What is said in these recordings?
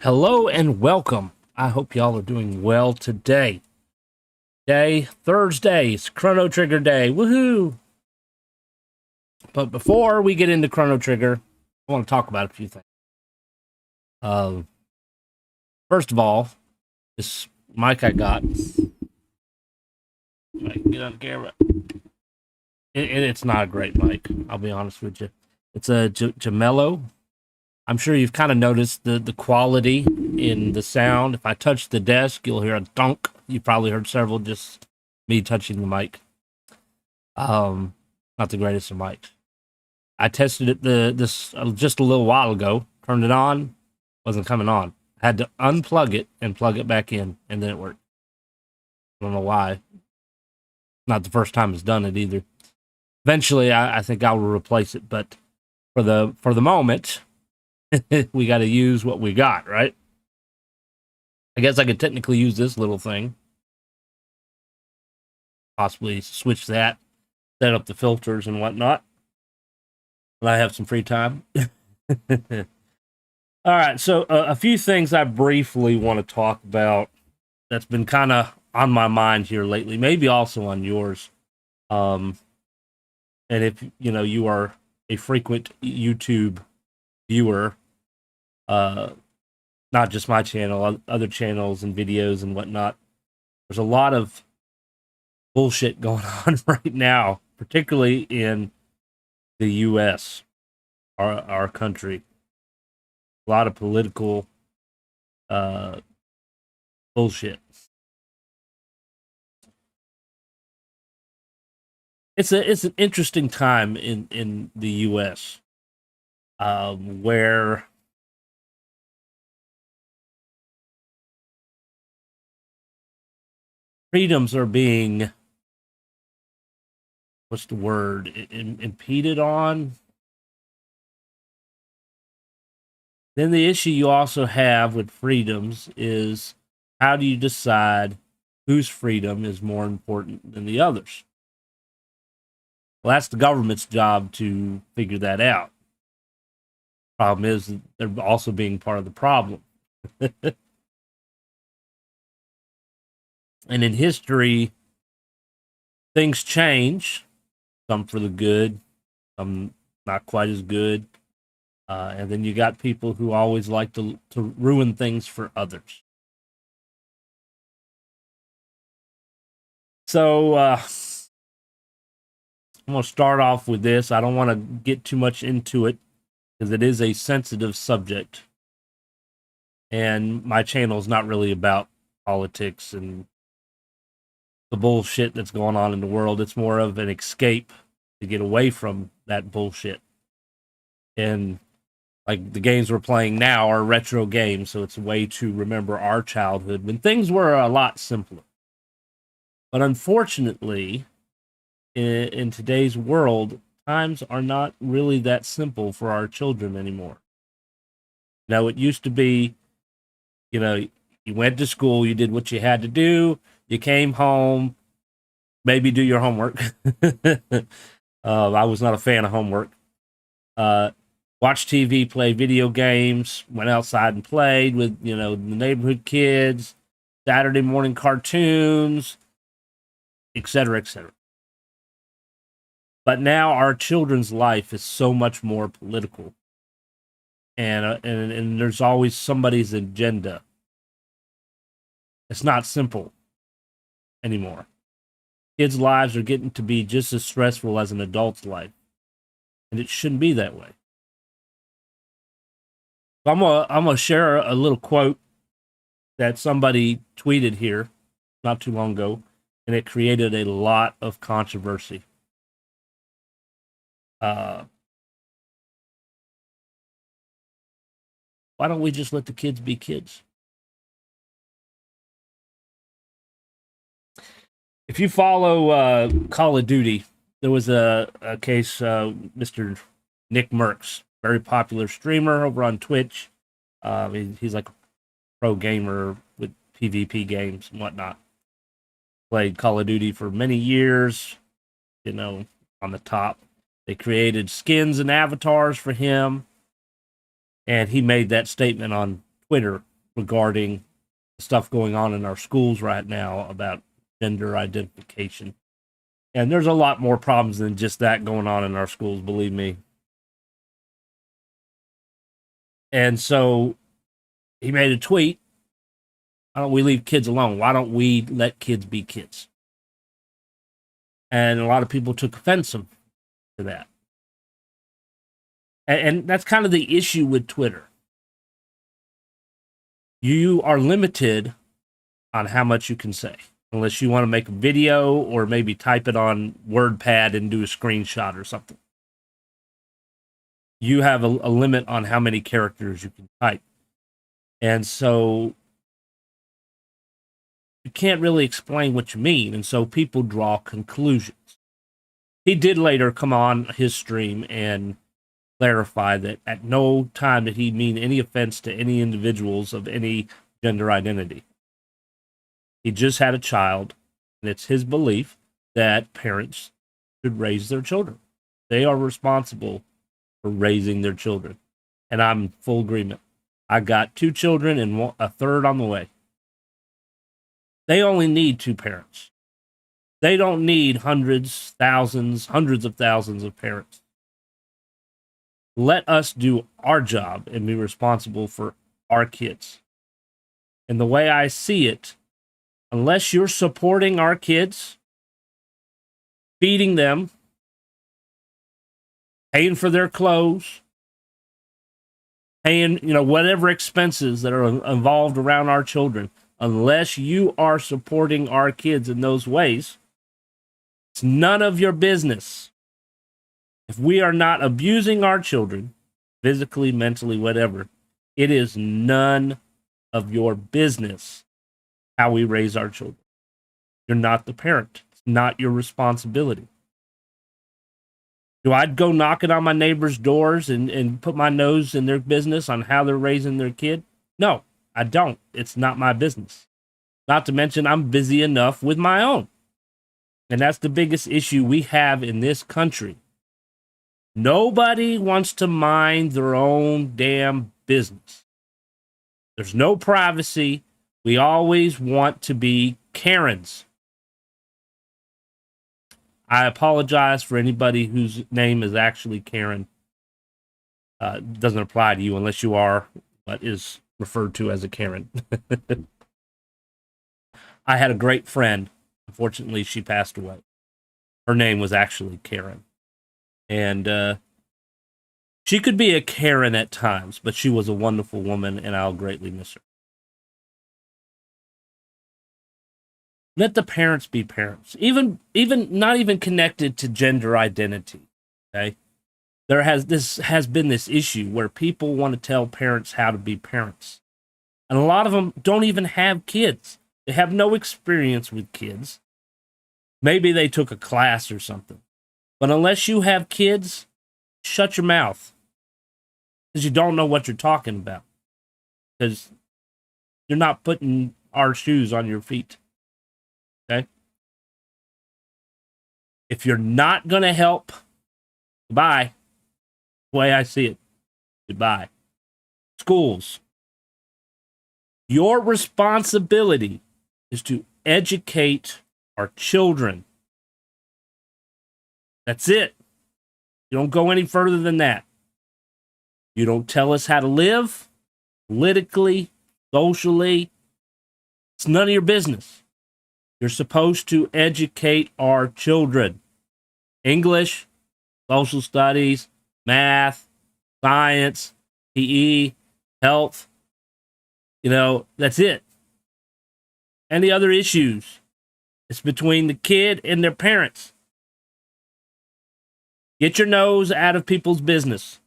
Hello and welcome. I hope y'all are doing well today. Thursday, it's Chrono Trigger Day. Woohoo! But before we get into Chrono Trigger, I want to talk about a few things. First of all, this mic I got. I can get on camera. It's not a great mic, I'll be honest with you. It's a Gemello. I'm sure you've kind of noticed the quality in the sound. If I touch the desk, you'll hear a dunk. You probably heard several, just me touching the mic. Not the greatest of mics. I tested it this just a little while ago. Turned it on, wasn't coming on. Had to unplug it and plug it back in, and then it worked. I don't know why. Not the first time it's done it either. Eventually, I think I will replace it, but for the moment, we got to use what we got, right? I guess I could technically use this little thing. Possibly switch that, set up the filters and whatnot. When I have some free time. All right, so a few things I briefly want to talk about that's been kind of on my mind here lately, maybe also on yours. And if you are a frequent YouTube viewer, not just my channel, other channels and videos and whatnot, there's a lot of bullshit going on right now, particularly in the US, our country. A lot of political bullshit. It's an interesting time in the US, where freedoms are being, what's the word, impeded on. Then the issue you also have with freedoms is, how do you decide whose freedom is more important than the others? Well, that's the government's job to figure that out. Problem is, they're also being part of the problem. And in history, things change, some for the good, some not quite as good. And then you got people who always like to ruin things for others. So I'm going to start off with this. I don't want to get too much into it because it is a sensitive subject. And my channel is not really about politics and the bullshit that's going on in the world. It's more of an escape to get away from that bullshit. And like the games we're playing now are retro games, so it's a way to remember our childhood when things were a lot simpler. But unfortunately, in today's world, times are not really that simple for our children anymore. Now, it used to be, you went to school, you did what you had to do, you came home, maybe do your homework. I was not a fan of homework. Watched TV, played video games, went outside and played with, the neighborhood kids, Saturday morning cartoons, etc., etc. But now our children's life is so much more political. And there's always somebody's agenda. It's not simple anymore. Kids' lives are getting to be just as stressful as an adult's life. And it shouldn't be that way. So I'm gonna share a little quote that somebody tweeted here not too long ago, and it created a lot of controversy. Why don't we just let the kids be kids? If you follow Call of Duty, there was a case, Mr. Nick Merckx, very popular streamer over on Twitch. He's like a pro gamer, PvP games and whatnot. Played Call of Duty for many years, you know, on the top. They created skins and avatars for him. And he made that statement on Twitter regarding stuff going on in our schools right now about gender identification. And there's a lot more problems than just that going on in our schools, believe me. And so he made a tweet. Why don't we leave kids alone? Why don't we let kids be kids? And a lot of people took offense to that. And that's kind of the issue with Twitter. You are limited on how much you can say, unless you want to make a video or maybe type it on WordPad and do a screenshot or something. You have a limit on how many characters you can type. And so you can't really explain what you mean, and so people draw conclusions. He did later come on his stream and clarify that at no time did he mean any offense to any individuals of any gender identity. He just had a child, and it's his belief that parents should raise their children. They are responsible for raising their children, and I'm in full agreement. I got 2 children and a third on the way. They only need 2 parents. They don't need hundreds, thousands, hundreds of thousands of parents. Let us do our job and be responsible for our kids. And the way I see it, unless you're supporting our kids, feeding them, paying for their clothes, paying, whatever expenses that are involved around our children, unless you are supporting our kids in those ways, it's none of your business. If we are not abusing our children, physically, mentally, whatever, it is none of your business how we raise our children. You're not the parent. It's not your responsibility. Do I go knocking on my neighbor's doors and put my nose in their business on how they're raising their kid? No, I don't. It's not my business. Not to mention, I'm busy enough with my own. And that's the biggest issue we have in this country. Nobody wants to mind their own damn business. There's no privacy. We always want to be Karens. I apologize for anybody whose name is actually Karen. It doesn't apply to you unless you are what is referred to as a Karen. I had a great friend. Unfortunately, she passed away. Her name was actually Karen. And she could be a Karen at times, but she was a wonderful woman, and I'll greatly miss her. Let the parents be parents, even not even connected to gender identity. Okay, there has been this issue where people want to tell parents how to be parents, and a lot of them don't even have kids. They have no experience with kids. Maybe they took a class or something. But unless you have kids, shut your mouth. Because you don't know what you're talking about. Because you're not putting our shoes on your feet. Okay? If you're not going to help, goodbye. The way I see it. Goodbye. Schools. Your responsibility is to educate our children. That's it. You don't go any further than that. You don't tell us how to live politically, socially. It's none of your business. You're supposed to educate our children. English, social studies, math, science, PE, health. That's it. Any other issues? It's between the kid and their parents. Get your nose out of people's business.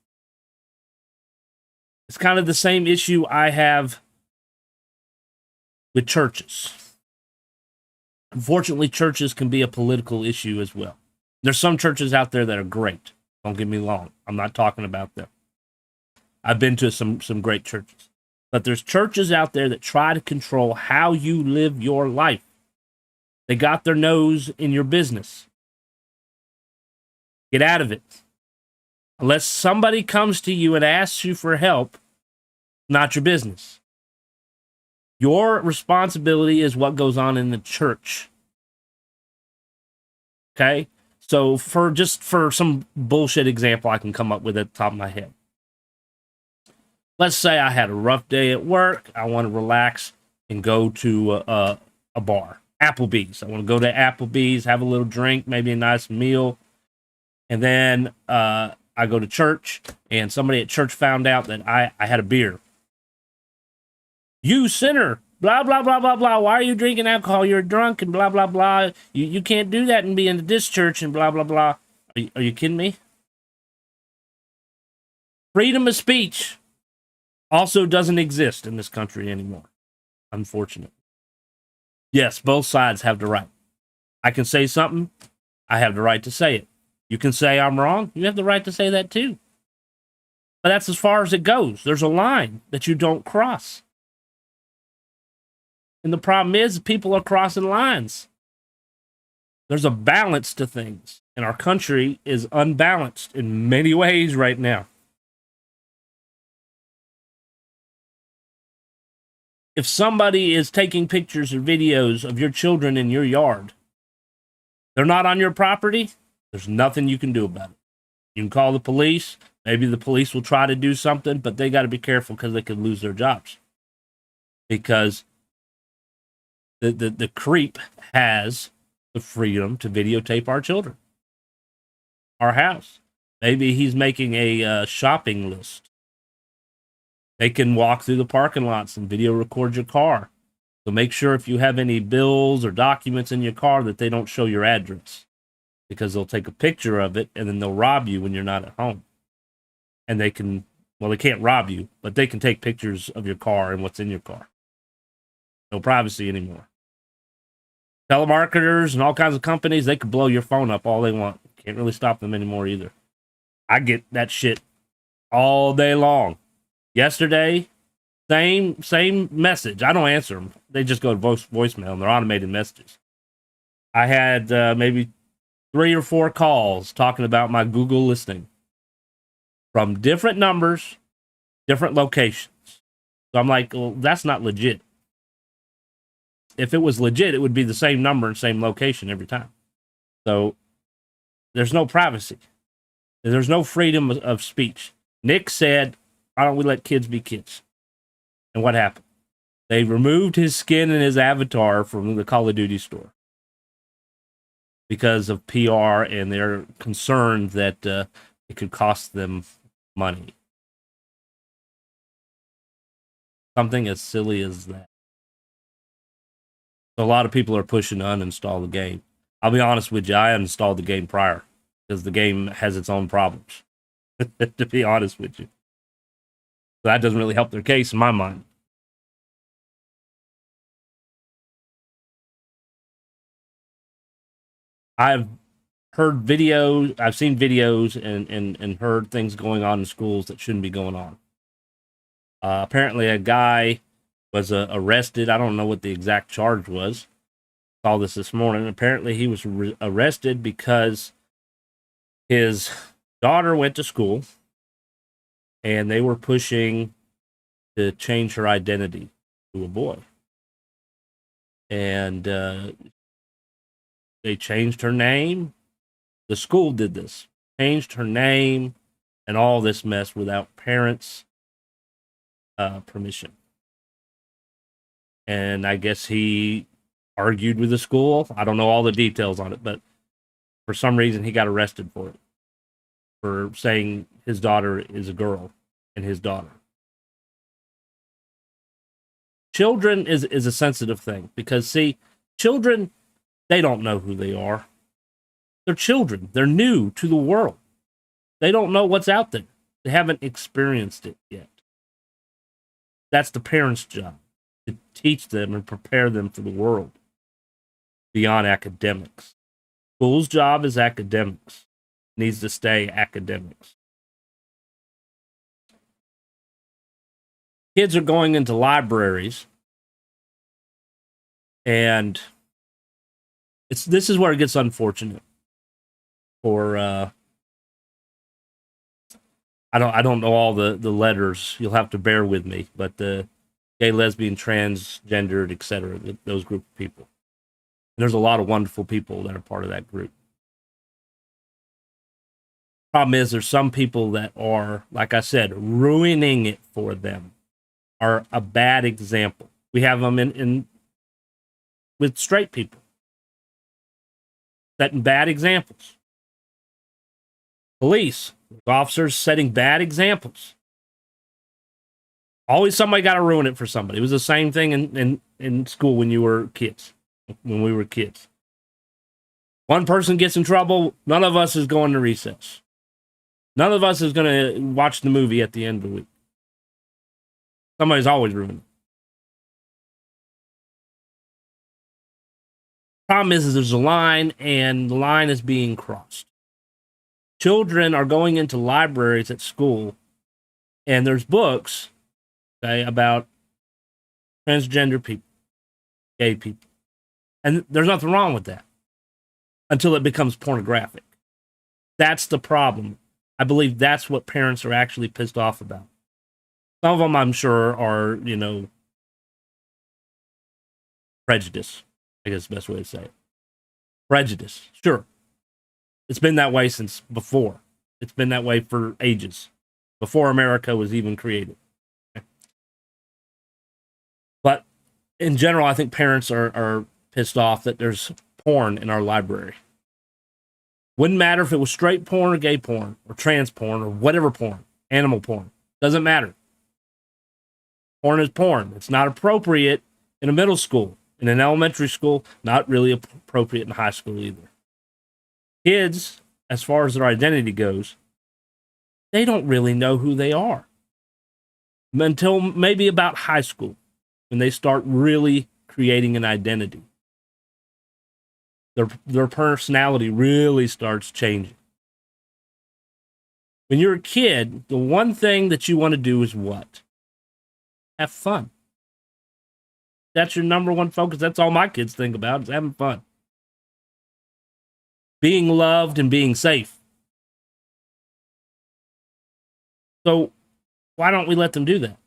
It's kind of the same issue I have with churches. Unfortunately, churches can be a political issue as well. There's some churches out there that are great. Don't get me wrong. I'm not talking about them. I've been to some great churches. But there's churches out there that try to control how you live your life. They got their nose in your business. Get out of it. Unless somebody comes to you and asks you for help, not your business. Your responsibility is what goes on in the church. Okay? So for some bullshit example I can come up with at the top of my head. Let's say I had a rough day at work. I want to relax and go to a bar. Applebee's. I want to go to Applebee's, have a little drink, maybe a nice meal. And then I go to church, and somebody at church found out that I had a beer. You sinner, blah, blah, blah, blah, blah. Why are you drinking alcohol? You're drunk and blah, blah, blah. You can't do that and be in this church and blah, blah, blah. Are you kidding me? Freedom of speech also doesn't exist in this country anymore, unfortunately. Yes, both sides have the right. I can say something. I have the right to say it. You can say I'm wrong. You have the right to say that too. But that's as far as it goes. There's a line that you don't cross. And the problem is people are crossing lines. There's a balance to things. And our country is unbalanced in many ways right now. If somebody is taking pictures or videos of your children in your yard, they're not on your property, there's nothing you can do about it. You can call the police. Maybe the police will try to do something, but they got to be careful because they could lose their jobs. Because the creep has the freedom to videotape our children, our house. Maybe he's making a shopping list. They can walk through the parking lots and video record your car. So make sure if you have any bills or documents in your car that they don't show your address, because they'll take a picture of it and then they'll rob you when you're not at home. And they can, well, they can't rob you, but they can take pictures of your car and what's in your car. No privacy anymore. Telemarketers and all kinds of companies, they can blow your phone up all they want. Can't really stop them anymore either. I get that shit all day long. Yesterday, same message. I don't answer them. They just go to voicemail, and they're automated messages. I had maybe 3 or 4 calls talking about my Google listing from different numbers, different locations. So I'm like, well, that's not legit. If it was legit, it would be the same number and same location every time. So there's no privacy. There's no freedom of speech. Nick said, why don't we let kids be kids? And what happened? They removed his skin and his avatar from the Call of Duty store because of PR, and they're concerned that it could cost them money. Something as silly as that. So a lot of people are pushing to uninstall the game. I'll be honest with you, I uninstalled the game prior because the game has its own problems, to be honest with you. So that doesn't really help their case in my mind. I've heard videos, I've seen videos and heard things going on in schools that shouldn't be going on. Apparently a guy was arrested. I don't know what the exact charge was. Saw this morning. Apparently he was arrested because his daughter went to school and they were pushing to change her identity to a boy. And they changed her name. The school did this. Changed her name and all this mess without parents' permission. And I guess he argued with the school. I don't know all the details on it, but for some reason he got arrested for it. For saying his daughter is a girl and his daughter. Children is a sensitive thing because, see, children, they don't know who they are. They're children. They're new to the world. They don't know what's out there. They haven't experienced it yet. That's the parents' job, to teach them and prepare them for the world beyond academics. School's job is academics. It needs to stay academics. Kids are going into libraries, and this is where it gets unfortunate. For I don't know all the letters. You'll have to bear with me, but the gay, lesbian, transgendered, etc. Those group of people. And there's a lot of wonderful people that are part of that group. Problem is, there's some people that are, like I said, ruining it for them. Are a bad example. We have them in with straight people, setting bad examples. Police officers setting bad examples. Always somebody got to ruin it for somebody. It was the same thing in school when you were kids, when we were kids. One person gets in trouble, none of us is going to recess. None of us is going to watch the movie at the end of the week. Somebody's always ruining it. Problem is there's a line, and the line is being crossed. Children are going into libraries at school, and there's books, okay, about transgender people, gay people. And there's nothing wrong with that until it becomes pornographic. That's the problem. I believe that's what parents are actually pissed off about. Some of them, I'm sure, are, prejudice. I guess the best way to say it. Prejudice, sure. It's been that way since before. It's been that way for ages, before America was even created. But in general, I think parents are pissed off that there's porn in our library. Wouldn't matter if it was straight porn or gay porn or trans porn or whatever porn, animal porn. Doesn't matter. Porn is porn. It's not appropriate in a middle school. In an elementary school, not really appropriate in high school either. Kids, as far as their identity goes, they don't really know who they are until maybe about high school, when they start really creating an identity. Their personality really starts changing. When you're a kid, the one thing that you want to do is what? Have fun. That's your number one focus. That's all my kids think about, is having fun. Being loved and being safe. So why don't we let them do that?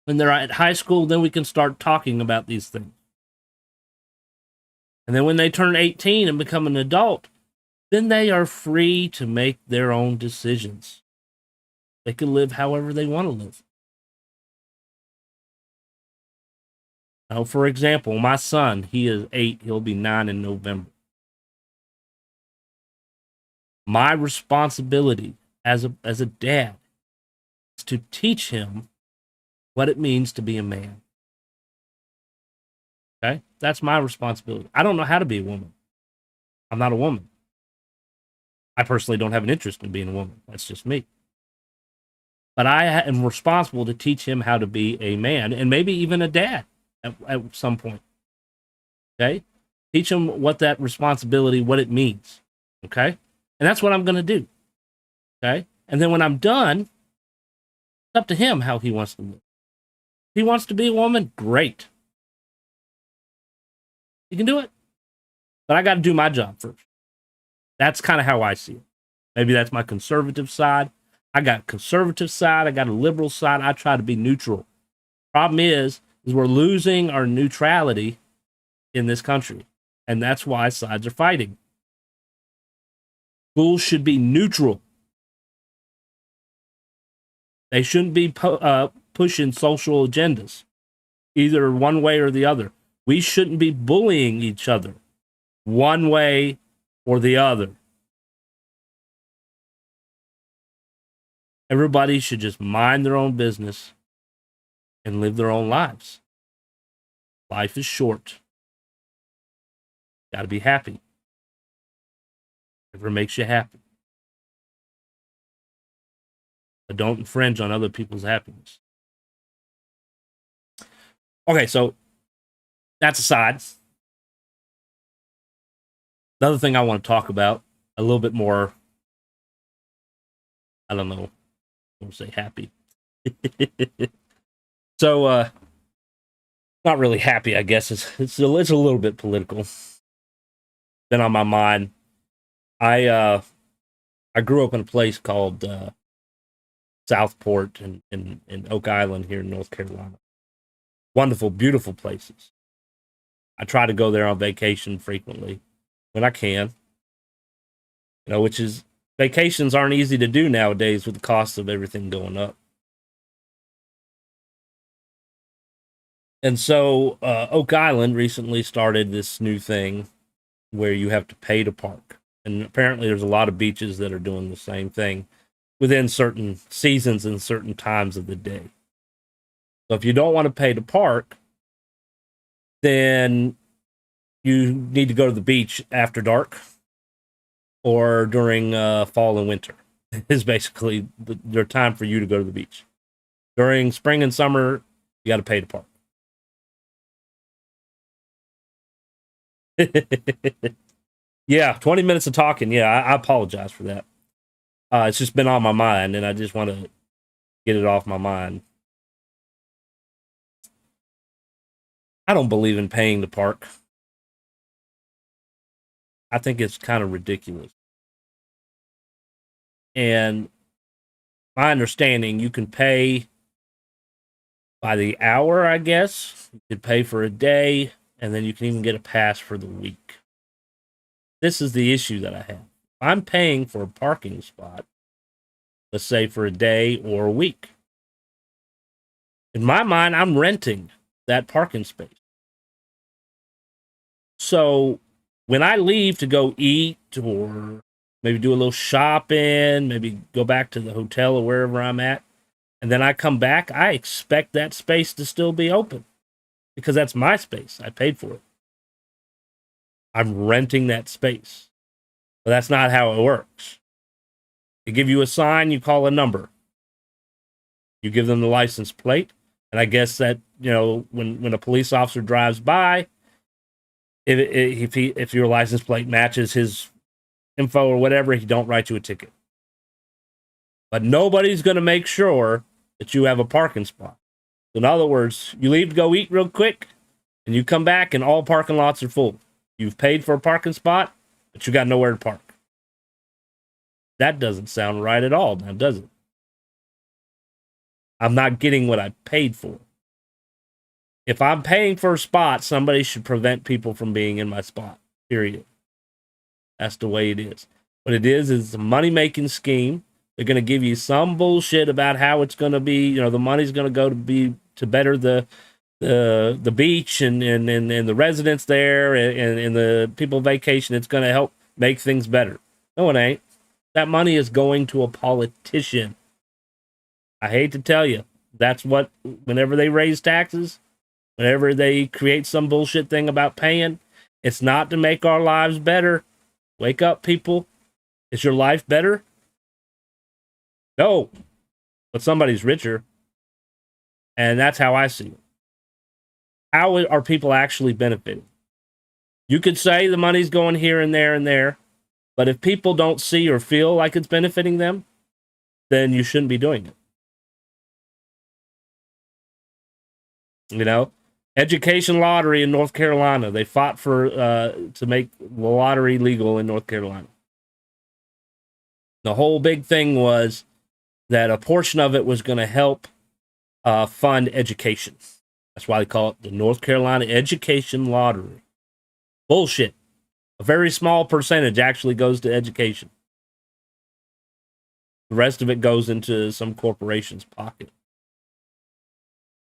When they're at high school, then we can start talking about these things. And then when they turn 18 and become an adult, then they are free to make their own decisions. They can live however they want to live. Now, for example, my son, he is 8. He'll be 9 in November. My responsibility as a dad is to teach him what it means to be a man. Okay? That's my responsibility. I don't know how to be a woman. I'm not a woman. I personally don't have an interest in being a woman. That's just me. But I am responsible to teach him how to be a man, and maybe even a dad at some point. Okay? Teach him what that responsibility, what it means. Okay? And that's what I'm going to do. Okay? And then when I'm done, it's up to him how he wants to live. If he wants to be a woman, great. You can do it. But I got to do my job first. That's kind of how I see it. Maybe that's my conservative side. I got a conservative side. I got a liberal side. I try to be neutral. Problem is we're losing our neutrality in this country. And that's why sides are fighting. Schools should be neutral. They shouldn't be pushing social agendas, either one way or the other. We shouldn't be bullying each other one way or the other. Everybody should just mind their own business and live their own lives. Life is short. Got to be happy. Whatever makes you happy. But don't infringe on other people's happiness. Okay, so that's aside. Another thing I want to talk about a little bit more, I don't know, I won't say happy. So, not really happy, I guess. It's a little bit political. Been on my mind. I grew up in a place called Southport in Oak Island here in North Carolina. Wonderful, beautiful places. I try to go there on vacation frequently when I can. Which is vacations aren't easy to do nowadays with the cost of everything going up. And so Oak Island recently started this new thing where you have to pay to park. And apparently there's a lot of beaches that are doing the same thing within certain seasons and certain times of the day. So if you don't want to pay to park, then you need to go to the beach after dark or during fall and winter is basically their time for you to go to the beach. During spring and summer, you got to pay to park. Yeah, 20 minutes of talking. Yeah, I apologize for that. It's just been on my mind, and I just want to get it off my mind. I don't believe in paying to park. I think it's kind of ridiculous. And my understanding, you can pay by the hour, I guess. You could pay for a day, and then you can even get a pass for the week. This is the issue that I have. I'm paying for a parking spot, let's say for a day or a week. In my mind, I'm renting that parking space. So when I leave to go eat or maybe do a little shopping, maybe go back to the hotel or wherever I'm at, and then I come back, I expect that space to still be open because that's my space. I paid for it. I'm renting that space. But that's not how it works. They give you a sign, you call a number. You give them the license plate. And I guess that, when a police officer drives by, if your license plate matches his info or whatever, he don't write you a ticket. But nobody's going to make sure that you have a parking spot. In other words, you leave to go eat real quick, and you come back, and all parking lots are full. You've paid for a parking spot, but you got nowhere to park. That doesn't sound right at all, now, does it? I'm not getting what I paid for. If I'm paying for a spot, somebody should prevent people from being in my spot, period. That's the way it is. What it is a money-making scheme. They're going to give you some bullshit about how it's going to be, the money's going to go to better the beach and the residents there and the people vacation. It's going to help make things better. No, it ain't. That money is going to a politician. I hate to tell you, that's what, whenever they raise taxes, whenever they create some bullshit thing about paying, it's not to make our lives better. Wake up, people. Is your life better? No. But somebody's richer. And that's how I see it. How are people actually benefiting? You could say the money's going here and there and there, but if people don't see or feel like it's benefiting them, then you shouldn't be doing it. Education lottery in North Carolina. They fought for to make the lottery legal in North Carolina. The whole big thing was that a portion of it was going to help fund education. That's why they call it the North Carolina Education Lottery. Bullshit. A very small percentage actually goes to education. The rest of it goes into some corporation's pocket.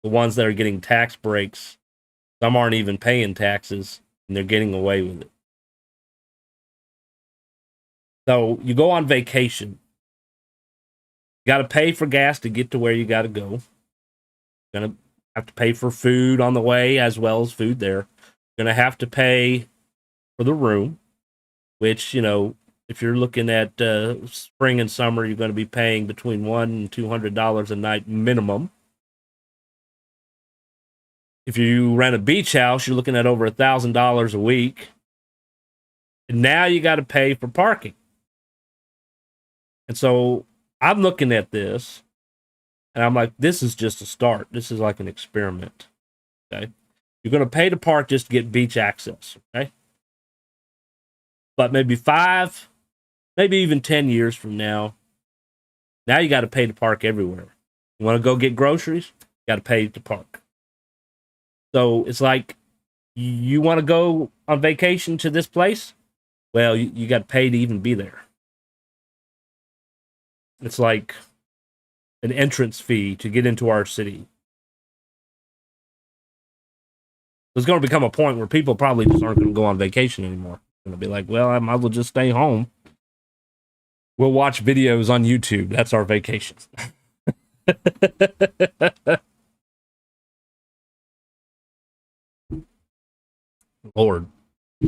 The ones that are getting tax breaks, some aren't even paying taxes, and they're getting away with it. So you go on vacation. You got to pay for gas to get to where you got to go. You're going to have to pay for food on the way as well as food there. You're going to have to pay for the room, which, if you're looking at spring and summer, you're going to be paying between $100 and $200 a night minimum. If you rent a beach house, you're looking at over $1,000 a week. And now you got to pay for parking. And so I'm looking at this, And I'm like, this is just a start. This is like an experiment. Okay. You're going to pay to park just to get beach access. Okay. But maybe 5, maybe even 10 years from now, you got to pay to park everywhere. You want to go get groceries? You got to pay to park. So it's like, you want to go on vacation to this place? Well, you got to pay to even be there. It's like an entrance fee to get into our city. There's going to become a point where people probably just aren't going to go on vacation anymore. They're going to be like, well, I might as well just stay home. We'll watch videos on YouTube. That's our vacation. Lord.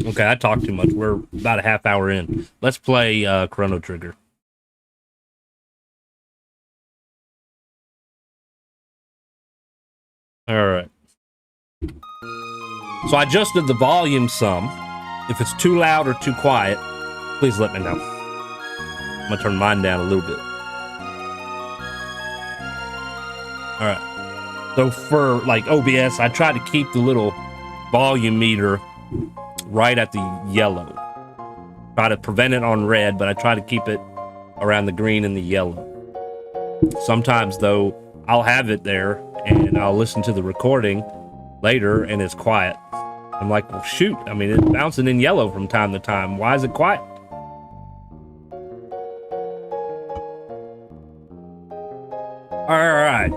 Okay, I talked too much. We're about a half hour in. Let's play Chrono Trigger. All right. So I adjusted the volume some. If it's too loud or too quiet, please let me know. I'm going to turn mine down a little bit. All right. So for like OBS, I try to keep the little volume meter right at the yellow. Try to prevent it on red, but I try to keep it around the green and the yellow. Sometimes, though, I'll have it there and I'll listen to the recording later and it's quiet. I'm like, well, shoot. I mean, it's bouncing in yellow from time to time. Why is it quiet? All right.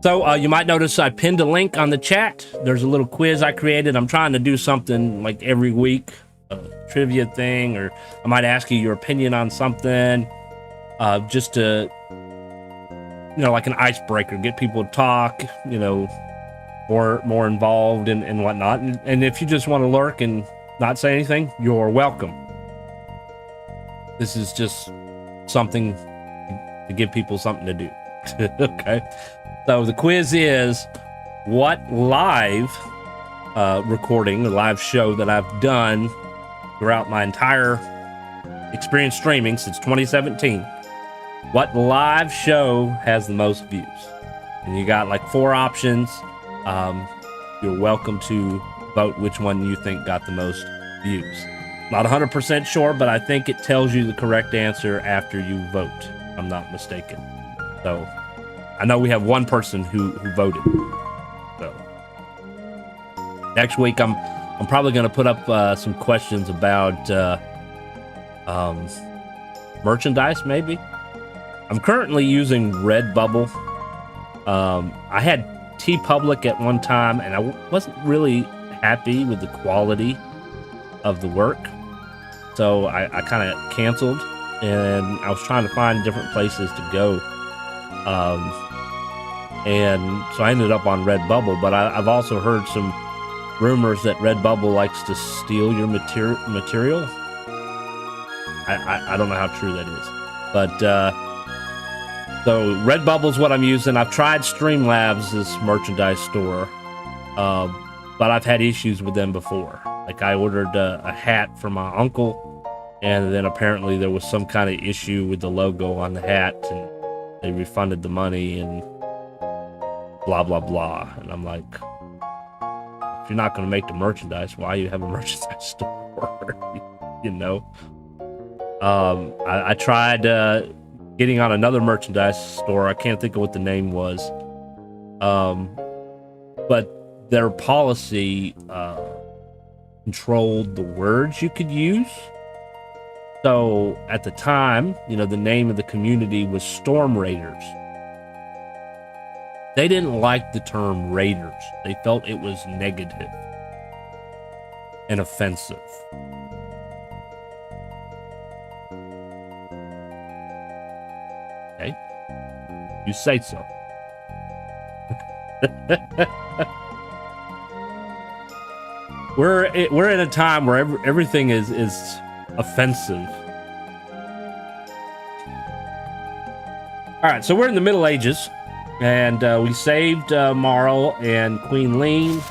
So you might notice I pinned a link on the chat. There's a little quiz I created. I'm trying to do something like every week, a trivia thing, or I might ask you your opinion on something, just to, like an icebreaker, get people to talk, more involved and whatnot. And if you just want to lurk and not say anything, you're welcome. This is just something to give people something to do. Okay. So the quiz is, what live recording, the live show that I've done throughout my entire experience streaming since 2017, what live show has the most views? And you got like 4 options. You're welcome to vote which one you think got the most views. Not 100% sure, but I think it tells you the correct answer after you vote, if I'm not mistaken. So I know we have one person who voted. So next week I'm probably going to put up some questions about merchandise, maybe. I'm currently using Redbubble. I had TeePublic at one time, and I wasn't really happy with the quality of the work. So I kind of canceled, and I was trying to find different places to go. And so I ended up on Redbubble, but I've also heard some rumors that Redbubble likes to steal your material. I don't know how true that is, but so Redbubble's what I'm using. I've tried Streamlabs' merchandise store, but I've had issues with them before. Like I ordered a hat for my uncle, and then apparently there was some kind of issue with the logo on the hat, and they refunded the money and blah, blah, blah. And I'm like, if you're not going to make the merchandise, why you have a merchandise store? I tried getting on another merchandise store. I can't think of what the name was. But their policy controlled the words you could use. So at the time, the name of the community was Storm Raiders. They didn't like the term Raiders. They felt it was negative and offensive. Okay? You say so. We're in a time where everything is offensive. All right, so we're in the Middle Ages, and we saved Marl and Queen Lean,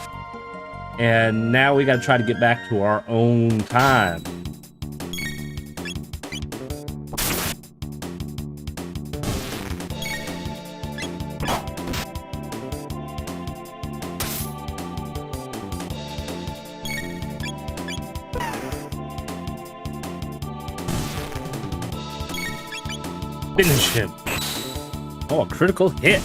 and now we got to try to get back to our own time. Finish him. Oh, a critical hit.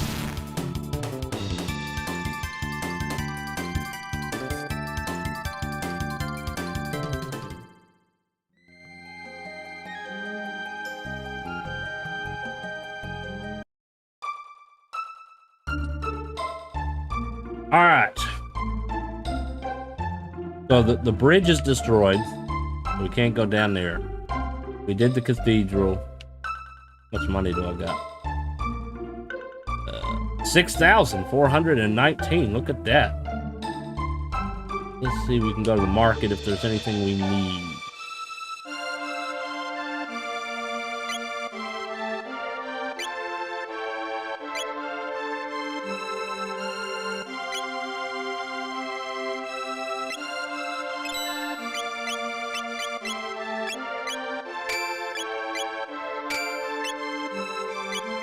All right. So the bridge is destroyed. We can't go down there. We did the cathedral. How much money do I got? 6,419. Look at that. Let's see if we can go to the market if there's anything we need.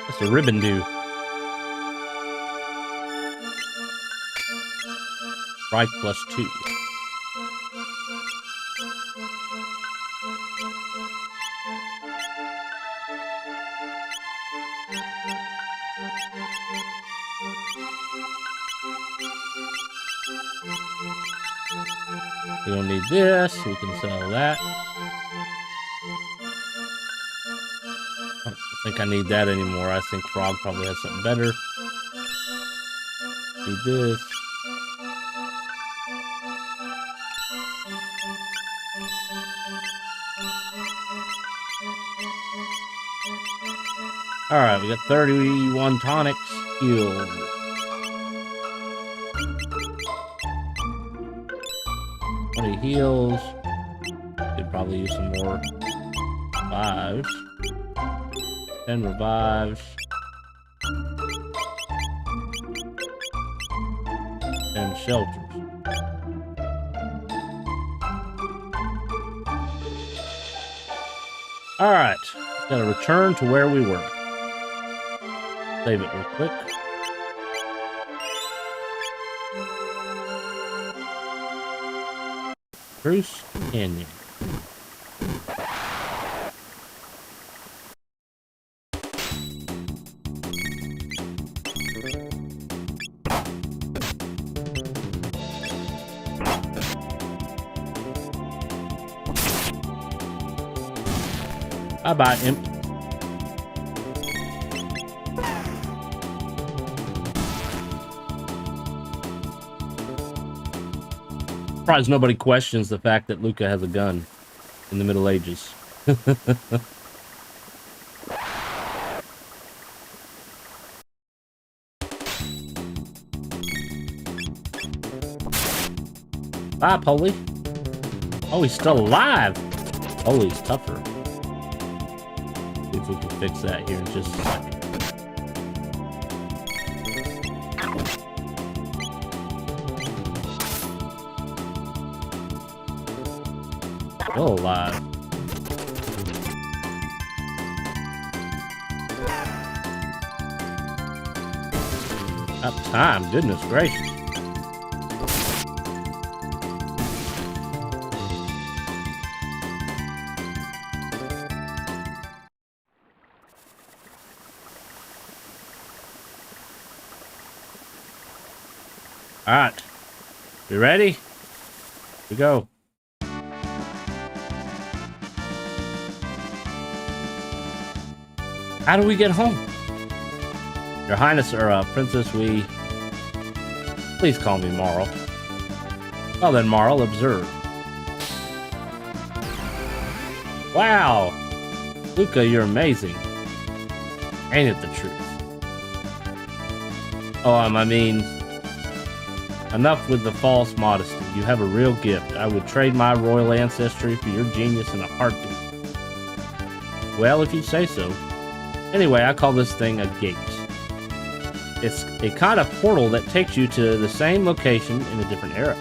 That's a ribbon do. Strike +2. We don't need this. We can sell that. I don't think I need that anymore. I think Frog probably has something better. Need this. Alright, we got 31 tonics healed. Heals. Could probably use some more revives. 10 revives. 10 shelters. Alright. Gotta return to where we were. Save it real quick. Bruce Canyon. Bye-bye, imp. Surprised nobody questions the fact that Luca has a gun in the Middle Ages. Bye, Polly. Oh, he's still alive. Polly's tougher. See if we can fix that here in just a second. Still alive. Up time, goodness gracious. All right, you ready? Here we go. How do we get home? Your Highness, or Princess, please call me Marl. Well then, Marl, observe. Wow! Luca, you're amazing. Ain't it the truth? Oh, I mean, enough with the false modesty. You have a real gift. I would trade my royal ancestry for your genius in a heartbeat. Well, if you say so. Anyway, I call this thing a gate. It's a kind of portal that takes you to the same location in a different era.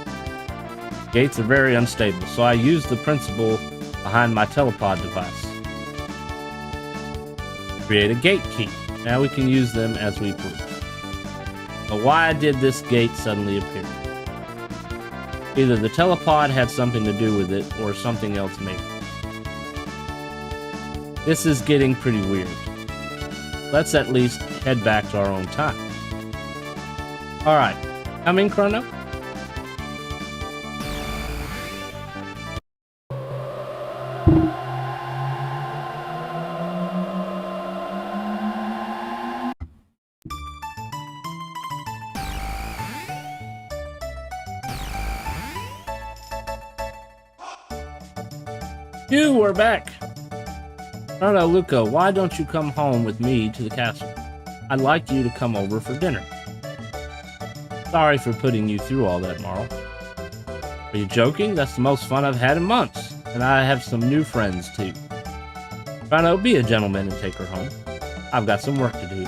Gates are very unstable, so I use the principle behind my telepod device. Create a gate key. Now we can use them as we please. But why did this gate suddenly appear? Either the telepod had something to do with it, or something else maybe. This is getting pretty weird. let's at least head back to our own time. All right, come in, Chrono. We're back. Chrono, Luca, why don't you come home with me to the castle? I'd like you to come over for dinner. Sorry for putting you through all that, Marl. Are you joking? That's the most fun I've had in months. And I have some new friends, too. Chrono, be a gentleman and take her home. I've got some work to do.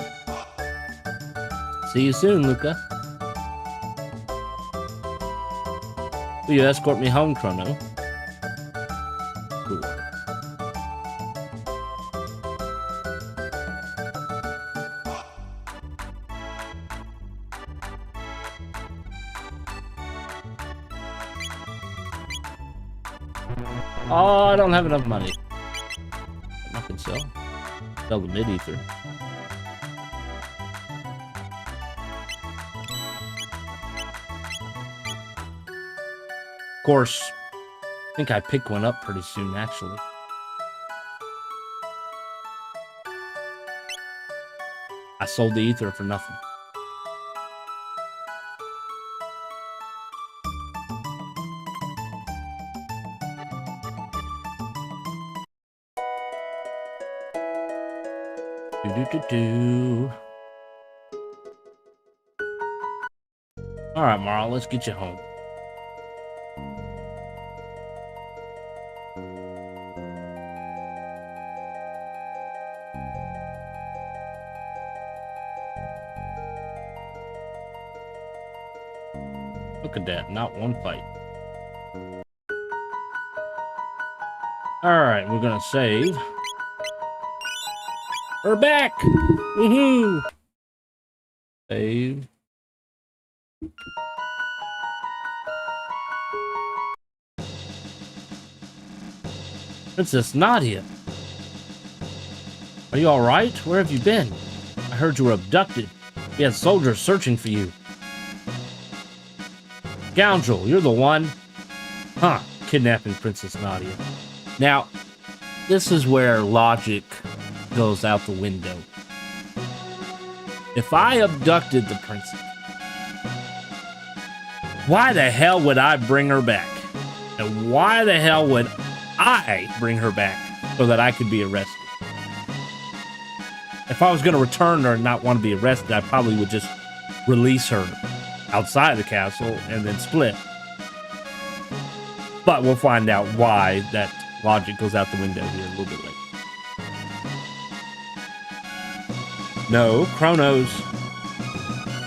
See you soon, Luca. Will you escort me home, Chrono? Cool. Oh, I don't have enough money. I can sell. Sell the mid-ether. Of course, I think I pick one up pretty soon, actually. I sold the ether for nothing. All right, Marl, let's get you home. Look at that, not one fight. All right, we're gonna save. We're back! Woohoo! Save. Princess Nadia. Are you alright? Where have you been? I heard you were abducted. We had soldiers searching for you. Scoundrel, you're the one? Huh, kidnapping Princess Nadia. Now, this is where logic goes out the window. If I abducted the princess, why the hell would I bring her back? And why the hell would I bring her back so that I could be arrested? If I was going to return her and not want to be arrested, I probably would just release her outside the castle and then split. But we'll find out why that logic goes out the window here a little bit later. No, Chronos.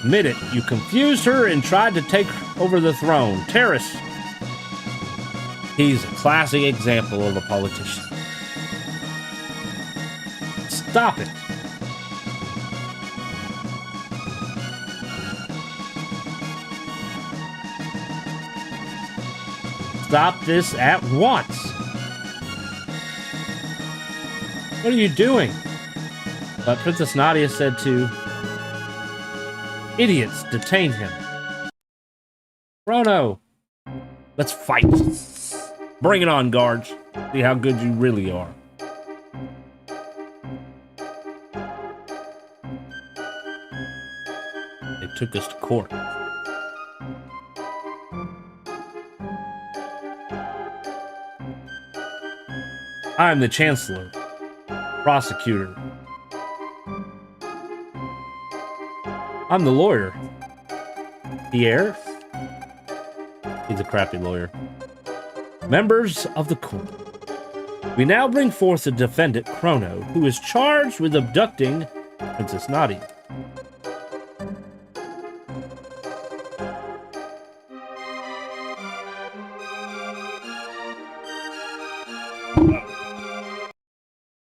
Admit it, you confused her and tried to take over the throne. Terrace. He's a classic example of a politician. Stop it. Stop this at once. What are you doing? But Princess Nadia said to... Idiots, detain him. Chrono, let's fight. Bring it on, guards. See how good you really are. They took us to court. I'm the Chancellor, prosecutor. I'm the lawyer. Pierre? He's a crappy lawyer. Members of the court. We now bring forth the defendant, Chrono, who is charged with abducting Princess Nadia.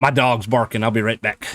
My dog's barking. I'll be right back.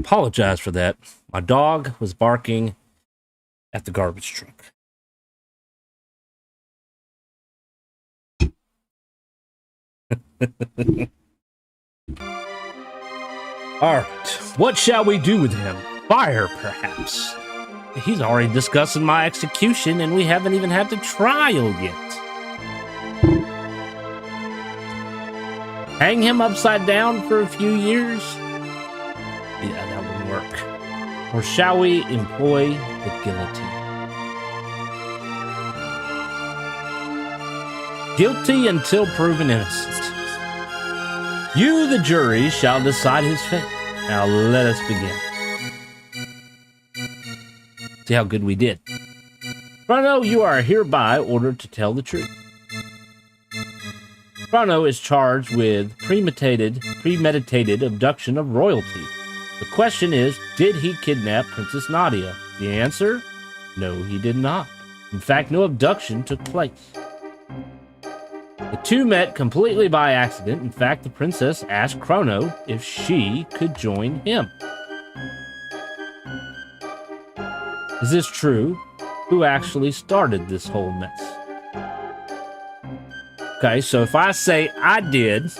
apologize for that. My dog was barking at the garbage truck. Alright, what shall we do with him? Fire, perhaps. He's already discussing my execution, and we haven't even had the trial yet. Hang him upside down for a few years? Yeah, that wouldn't work. Or shall we employ the guillotine? Guilty until proven innocent. You, the jury, shall decide his fate. Now let us begin. See how good we did. Chrono, you are hereby ordered to tell the truth. Chrono is charged with premeditated abduction of royalty. The question is, did he kidnap Princess Nadia? The answer? No, he did not. In fact, no abduction took place. The two met completely by accident. In fact, the princess asked Chrono if she could join him. Is this true? Who actually started this whole mess? Okay, so if I say I did,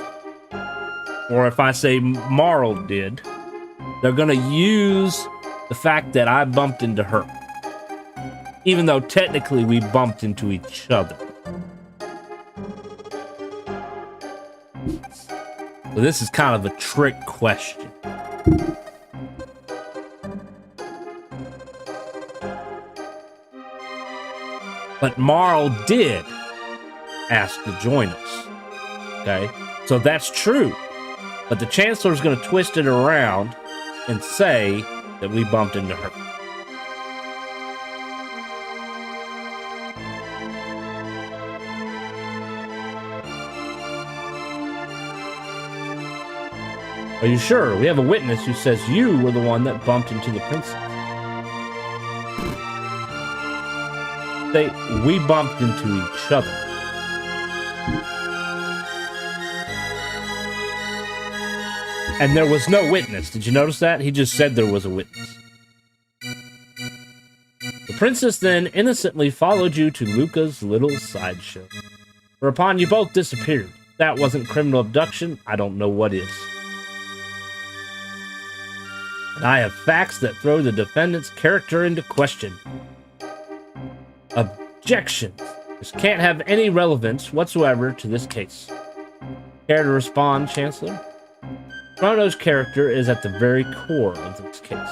or if I say Marl did, they're gonna use the fact that I bumped into her. Even though technically we bumped into each other. So this is kind of a trick question. But Marl did ask to join us. Okay? So that's true. But the Chancellor's going to twist it around and say that we bumped into her. Are you sure? We have a witness who says you were the one that bumped into the princess. We bumped into each other. And there was no witness. Did you notice that? He just said there was a witness. The princess then innocently followed you to Luca's little sideshow. Whereupon you both disappeared. If that wasn't criminal abduction, I don't know what is. And I have facts that throw the defendant's character into question. Objection. This can't have any relevance whatsoever to this case. Care to respond, Chancellor? Chrono's character is at the very core of this case.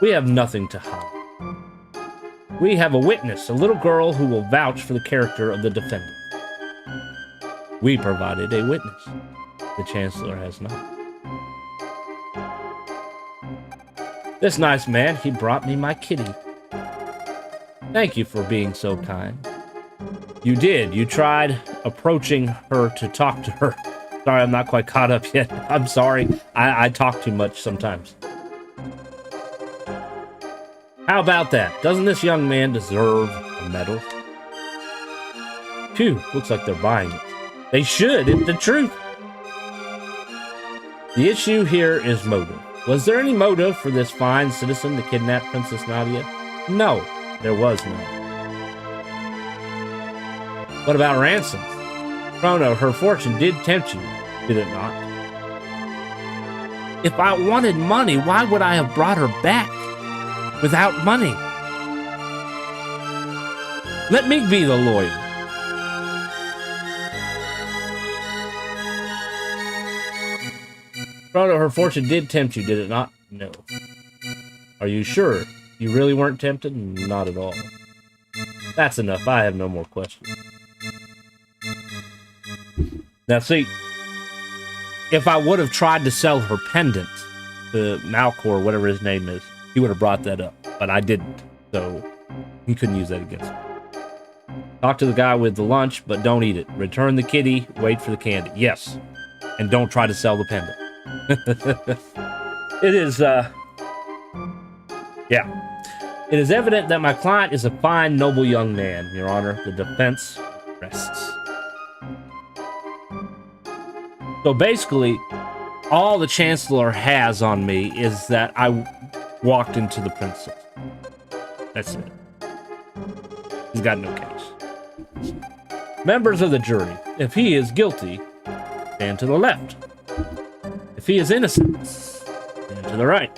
We have nothing to hide. We have a witness, a little girl who will vouch for the character of the defendant. We provided a witness. The Chancellor has not. This nice man, he brought me my kitty. Thank you for being so kind. You did. You tried approaching her to talk to her. Sorry, I'm not quite caught up yet. I'm sorry. I talk too much sometimes. How about that? Doesn't this young man deserve a medal? Phew, looks like they're buying it. They should, it's the truth. The issue here is motive. Was there any motive for this fine citizen to kidnap Princess Nadia? No, there was none. What about ransom? Chrono, her fortune did tempt you, did it not? If I wanted money, why would I have brought her back without money? Let me be the lawyer. Chrono, her fortune did tempt you, did it not? No. Are you sure? You really weren't tempted? Not at all. That's enough. I have no more questions. Now see, if I would have tried to sell her pendant to Malcor, whatever his name is, he would have brought that up. But I didn't, so he couldn't use that against me. Talk to the guy with the lunch, but don't eat it. Return the kitty, wait for the candy. Yes. And don't try to sell the pendant. It is, yeah. It is evident that my client is a fine, noble young man, Your Honor. The defense rests. So basically, all the Chancellor has on me is that I walked into the princess. That's it. He's got no case. Members of the jury, if he is guilty, stand to the left. If he is innocent, stand to the right.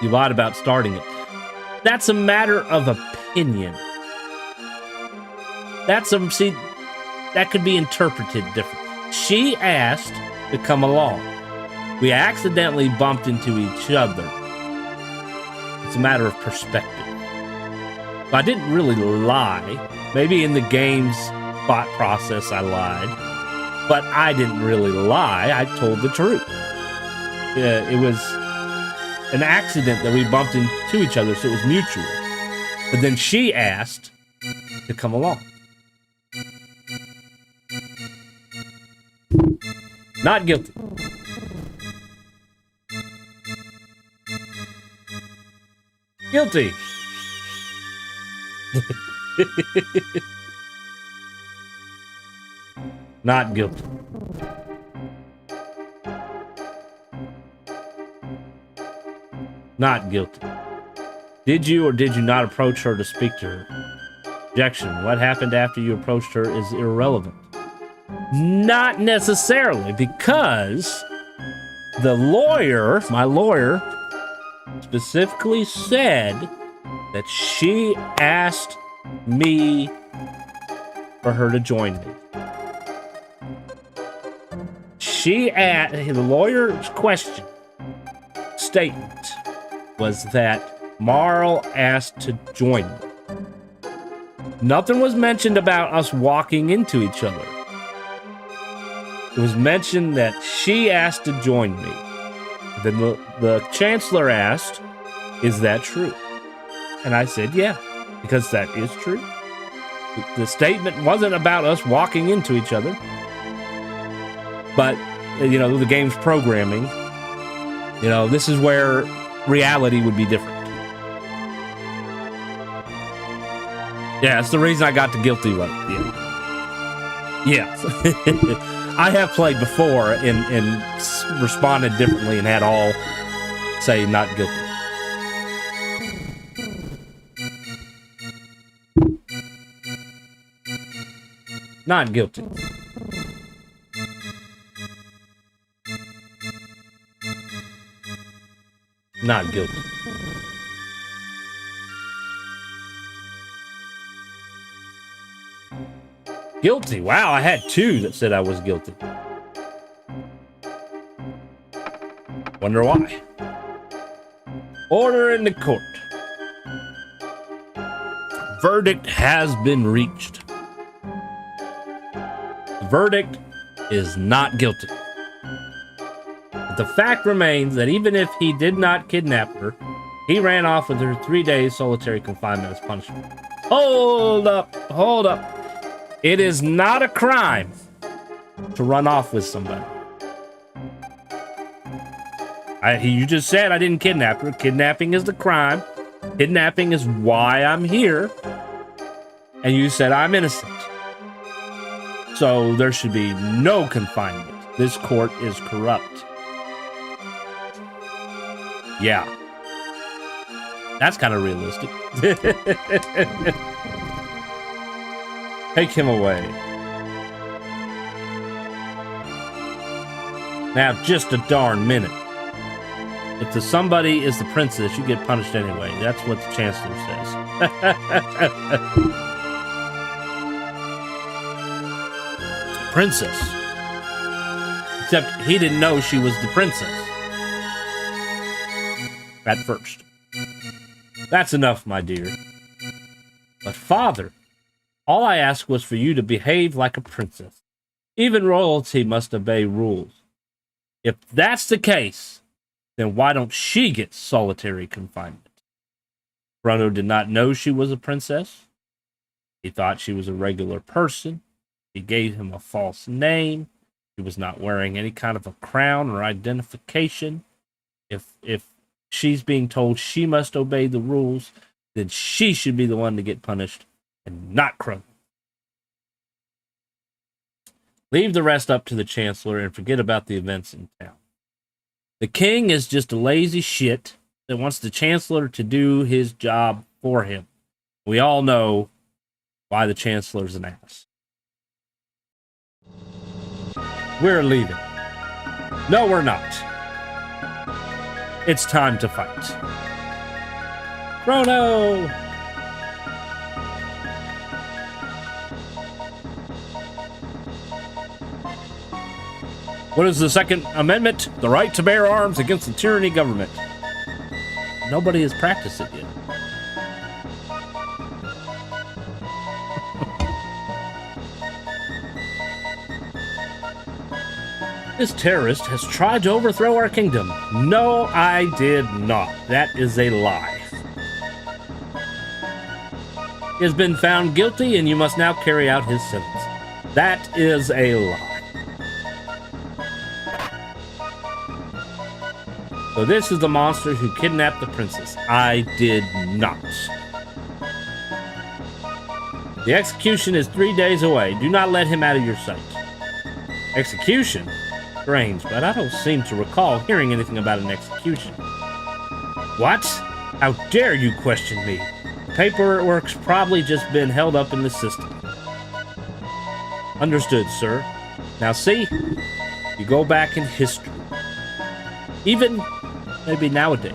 You lied about starting it. That's a matter of opinion. See, that could be interpreted different. She asked to come along. We accidentally bumped into each other. It's a matter of perspective. I didn't really lie. Maybe in the game's thought process I lied. But I didn't really lie. I told the truth. It was an accident that we bumped into each other, so it was mutual. But then she asked to come along. Not guilty. Guilty. Not guilty. Not guilty. Did you or did you not approach her to speak to her? Objection. What happened after you approached her is irrelevant. Not necessarily, because the lawyer, my lawyer, specifically said that she asked me for her to join me. The lawyer's statement was that Marl asked to join me. Nothing was mentioned about us walking into each other. It was mentioned that she asked to join me. Then the Chancellor asked, is that true? And I said, yeah, because that is true. The statement wasn't about us walking into each other. But, you know, the game's programming, you know, this is where reality would be different. Yeah, it's the reason I got the guilty vote. Yeah. I have played before and responded differently and had all say not guilty. Not guilty. Not guilty. Guilty. Wow, I had two that said I was guilty. Wonder why. Order in the court. Verdict has been reached. The verdict is not guilty. But the fact remains that even if he did not kidnap her, he ran off with her 3 days solitary confinement as punishment. Hold up. It is not a crime to run off with somebody. You just said I didn't kidnap her. Kidnapping is the crime. Kidnapping is why I'm here. And you said I'm innocent. So there should be no confinement. This court is corrupt. Yeah. That's kind of realistic. Take him away. Now, just a darn minute. If the somebody is the princess, you get punished anyway. That's what the Chancellor says. Princess. Except he didn't know she was the princess. At first. That's enough, my dear. But father, all I asked was for you to behave like a princess. Even royalty must obey rules. If that's the case, then why don't she get solitary confinement? Chrono did not know she was a princess. He thought she was a regular person. He gave him a false name. She was not wearing any kind of a crown or identification. If she's being told she must obey the rules, then she should be the one to get punished and not Chrono. Leave the rest up to the Chancellor and forget about the events in town. The king is just a lazy shit that wants the Chancellor to do his job for him. We all know why the Chancellor's an ass. We're leaving. No, we're not. It's time to fight. Chrono! What is the Second Amendment? The right to bear arms against the tyranny government. Nobody has practiced it yet. This terrorist has tried to overthrow our kingdom. No, I did not. That is a lie. He has been found guilty and you must now carry out his sentence. That is a lie. So this is the monster who kidnapped the princess. I did not. The execution is 3 days away. Do not let him out of your sight. Execution? Strange, but I don't seem to recall hearing anything about an execution. What? How dare you question me? The paperwork's probably just been held up in the system. Understood, sir. Now see, you go back in history. Even maybe nowadays.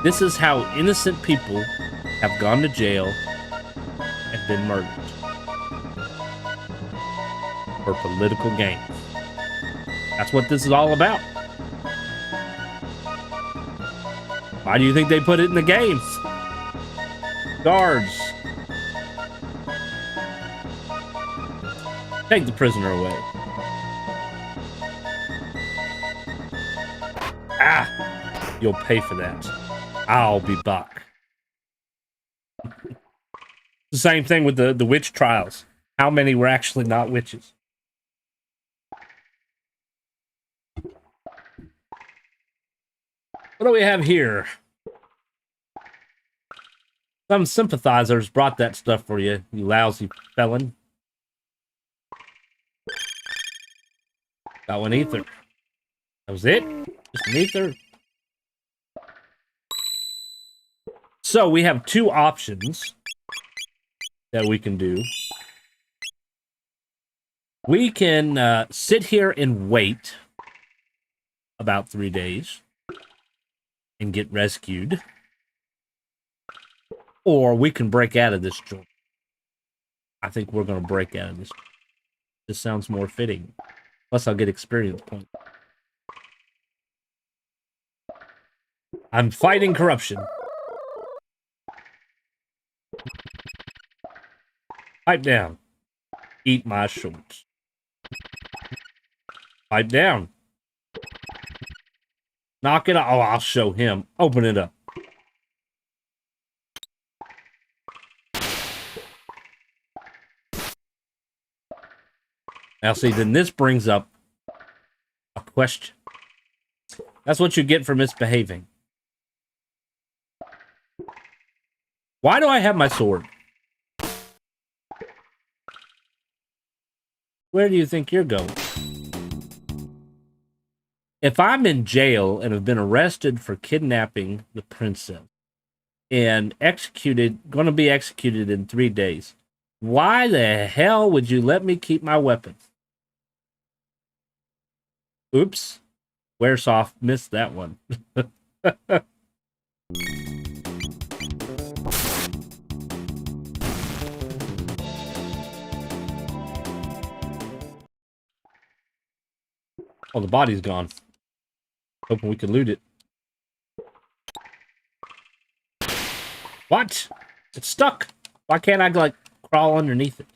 This is how innocent people have gone to jail and been murdered. For political gain. That's what this is all about. Why do you think they put it in the games? Guards. Take the prisoner away. Ah! You'll pay for that. I'll be back. The same thing with the witch trials. How many were actually not witches? What do we have here? Some sympathizers brought that stuff for you, you lousy felon. Got one ether. That was it? Just an ether? So we have two options that we can do. We can sit here and wait about 3 days and get rescued. Or we can break out of this joint. I think we're going to break out of this. This sounds more fitting. Plus I'll get experience points. I'm fighting corruption. Pipe down. Eat my shorts. Pipe down. Knock it off. Oh, I'll show him. Open it up. Now, see, then this brings up a question. That's what you get for misbehaving. Why do I have my sword? Where do you think you're going? If I'm in jail and have been arrested for kidnapping the princess and going to be executed in 3 days, why the hell would you let me keep my weapon? Oops. Wearsoft missed that one. Oh, the body's gone. Hoping we can loot it. What? It's stuck. Why can't I, like, crawl underneath it?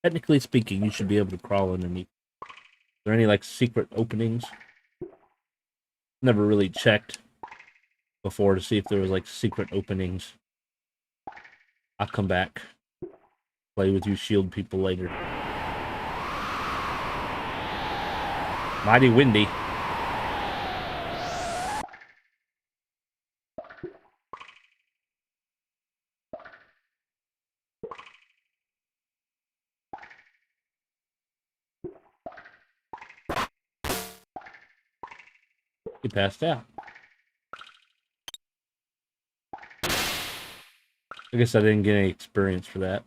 Technically speaking, you should be able to crawl underneath. Is there any, like, secret openings? Never really checked before to see if there was, like, secret openings. I'll come back. Play with you shield people later. Mighty windy. He passed out. I guess I didn't get any experience for that.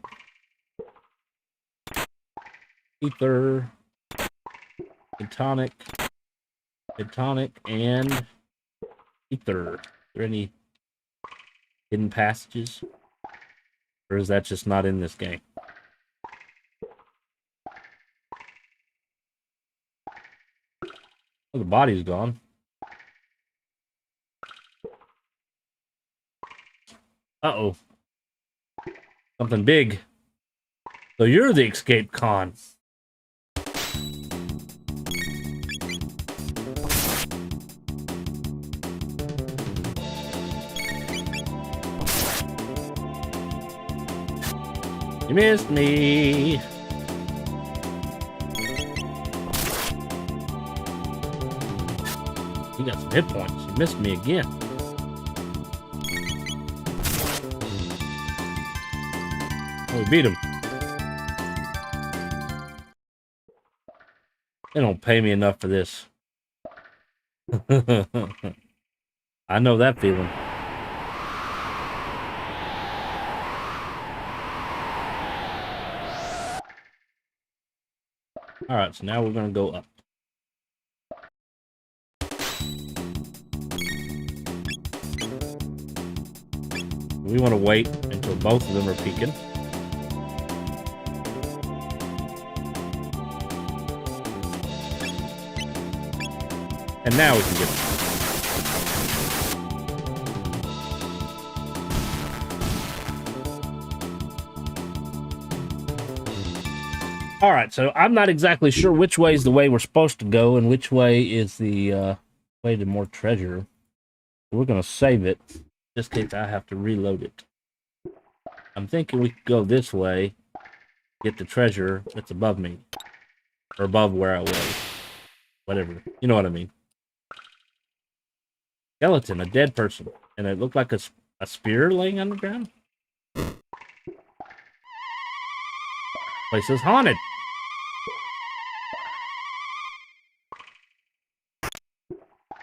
Ether. Tonic. And ether. Are there any hidden passages? Or is that just not in this game? Oh, the body's gone. Uh-oh. Something big. So you're the escape con. You missed me. You got some hit points. You missed me again. Oh, we beat him. They don't pay me enough for this. I know that feeling. Alright, so now we're going to go up. We want to wait until both of them are peaking. And now we can get them. Alright, so I'm not exactly sure which way is the way we're supposed to go and which way is the way to more treasure. We're going to save it, just in case I have to reload it. I'm thinking we could go this way, get the treasure that's above me. Or above where I was. Whatever. You know what I mean. Skeleton, a dead person. And it looked like a spear laying on the ground. Place is haunted.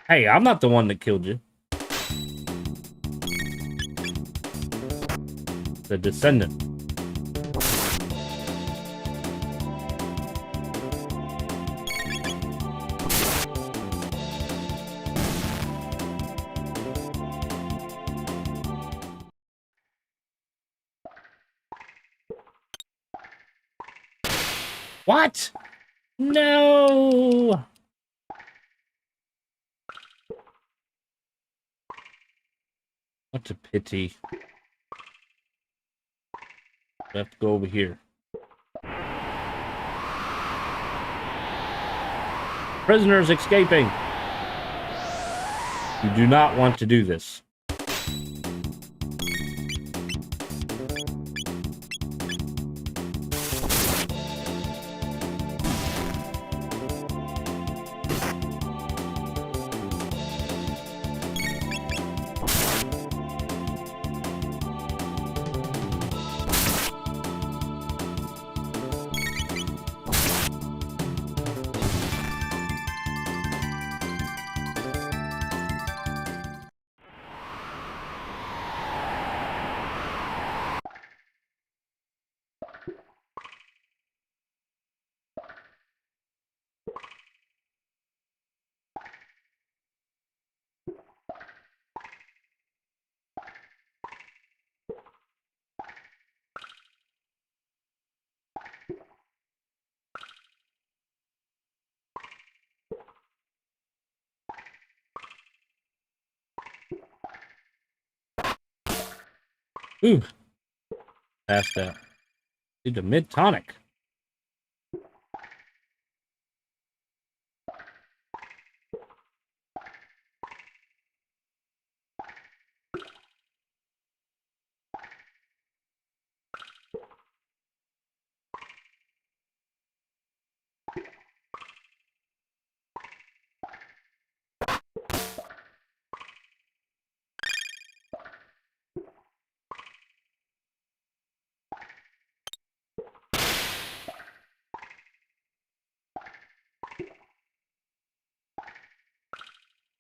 Hey, I'm not the one that killed you. The descendant. What? No! What a pity. We have to go over here. Prisoners escaping! You do not want to do this. Ooh. Passed out. Need a mid-tonic.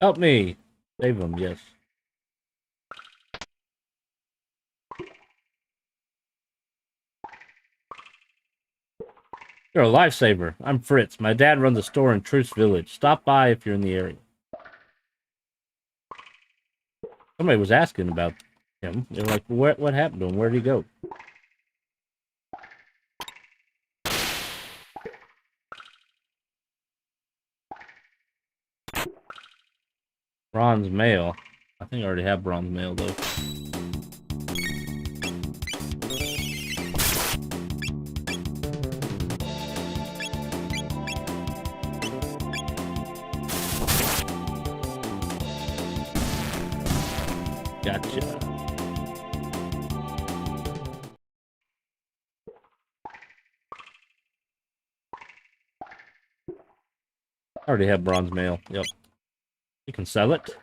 Help me. Save him, yes. You're a lifesaver. I'm Fritz. My dad runs a store in Truce Village. Stop by if you're in the area. Somebody was asking about him. They were like, what happened to him? Where'd he go? Bronze mail. I think I already have bronze mail, though. Gotcha. I already have bronze mail. Yep. You can sell it.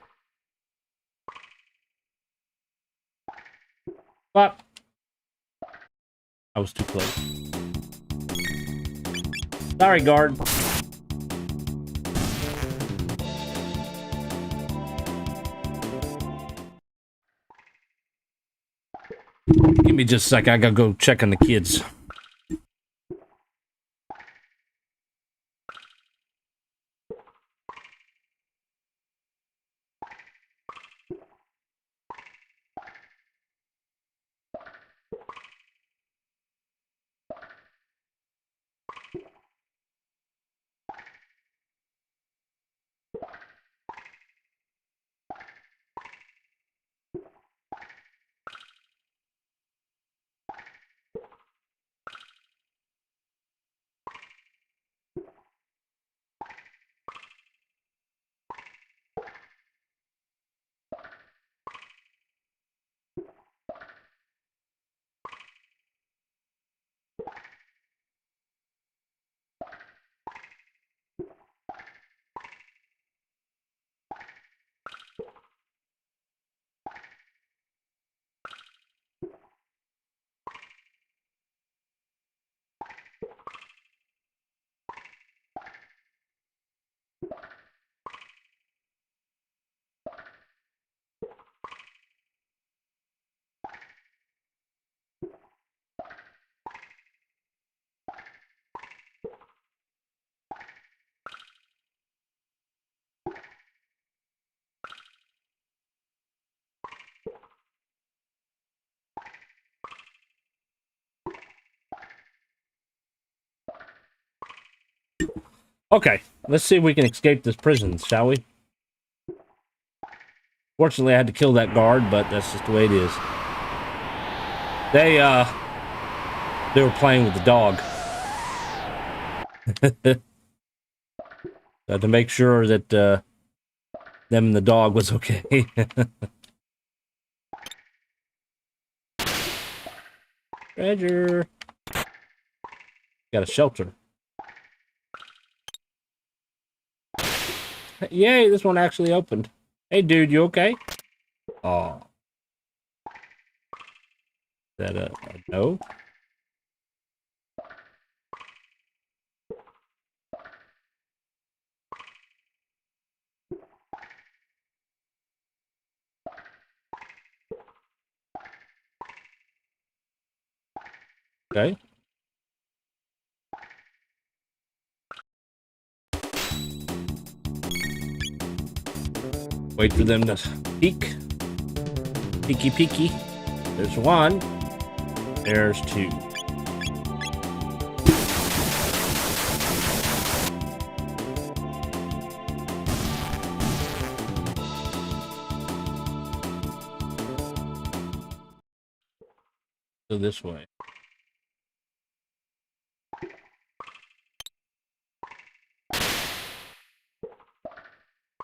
But I was too close. Sorry, guard. Give me just a sec. I gotta go check on the kids. Okay, let's see if we can escape this prison, shall we? Fortunately, I had to kill that guard, but that's just the way it is. They were playing with the dog. So to make sure that them and the dog was okay. Treasure. Got a shelter. Yay, this one actually opened. Hey, dude, you okay? Oh. Is that a no? Okay. Wait for them to peek. Peeky, peeky. There's one. There's two. So this way.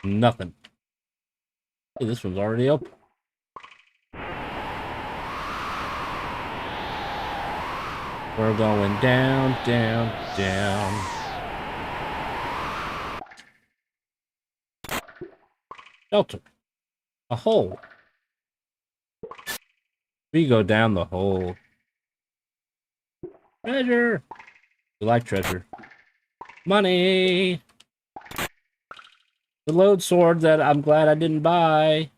Nothing. Hey, this one's already open. We're going down, down, down. Shelter. A hole. We go down the hole. Treasure. We like treasure. Money. The load sword that I'm glad I didn't buy.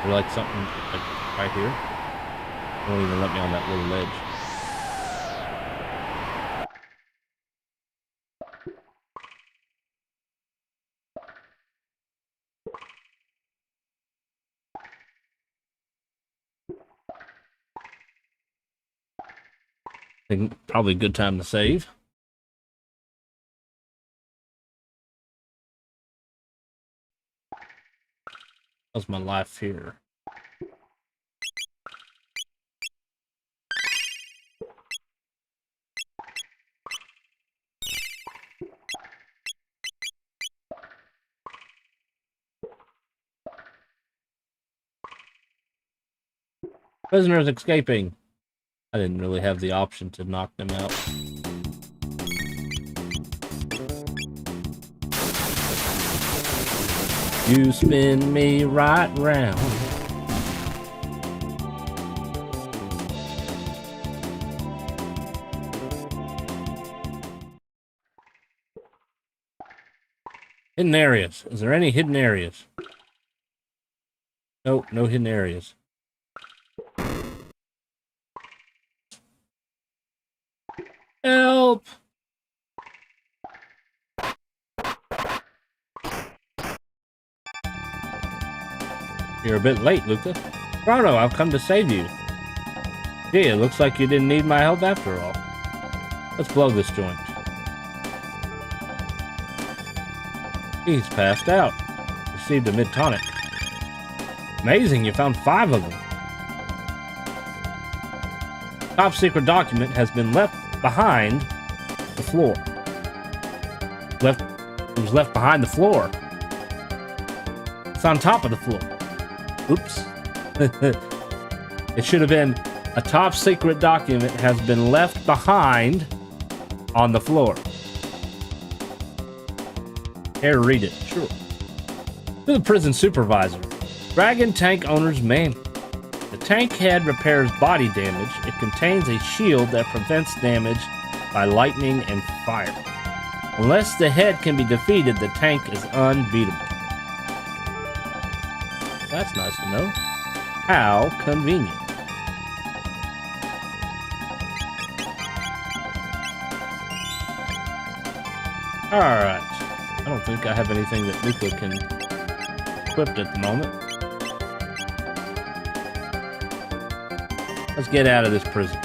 Or like something like right here. Won't even let me on that little ledge. I think probably a good time to save. How's my life here? Prisoners escaping. I didn't really have the option to knock them out. You spin me right round. Hidden areas. Is there any hidden areas? Nope, no hidden areas. Help! You're a bit late, Luca. Chrono, I've come to save you. Gee, it looks like you didn't need my help after all. Let's blow this joint. He's passed out. Received a mid-tonic. Amazing, you found 5 of them. Top secret document has been left behind the floor. It was left behind the floor. It's on top of the floor. Oops. It should have been a top secret document has been left behind on the floor. Here, read it. Sure. To the prison supervisor. Dragon tank owner's manual. The tank head repairs body damage. It contains a shield that prevents damage by lightning and fire. Unless the head can be defeated, the tank is unbeatable. That's nice to know. How convenient. Alright. I don't think I have anything that Luca can equip at the moment. Let's get out of this prison.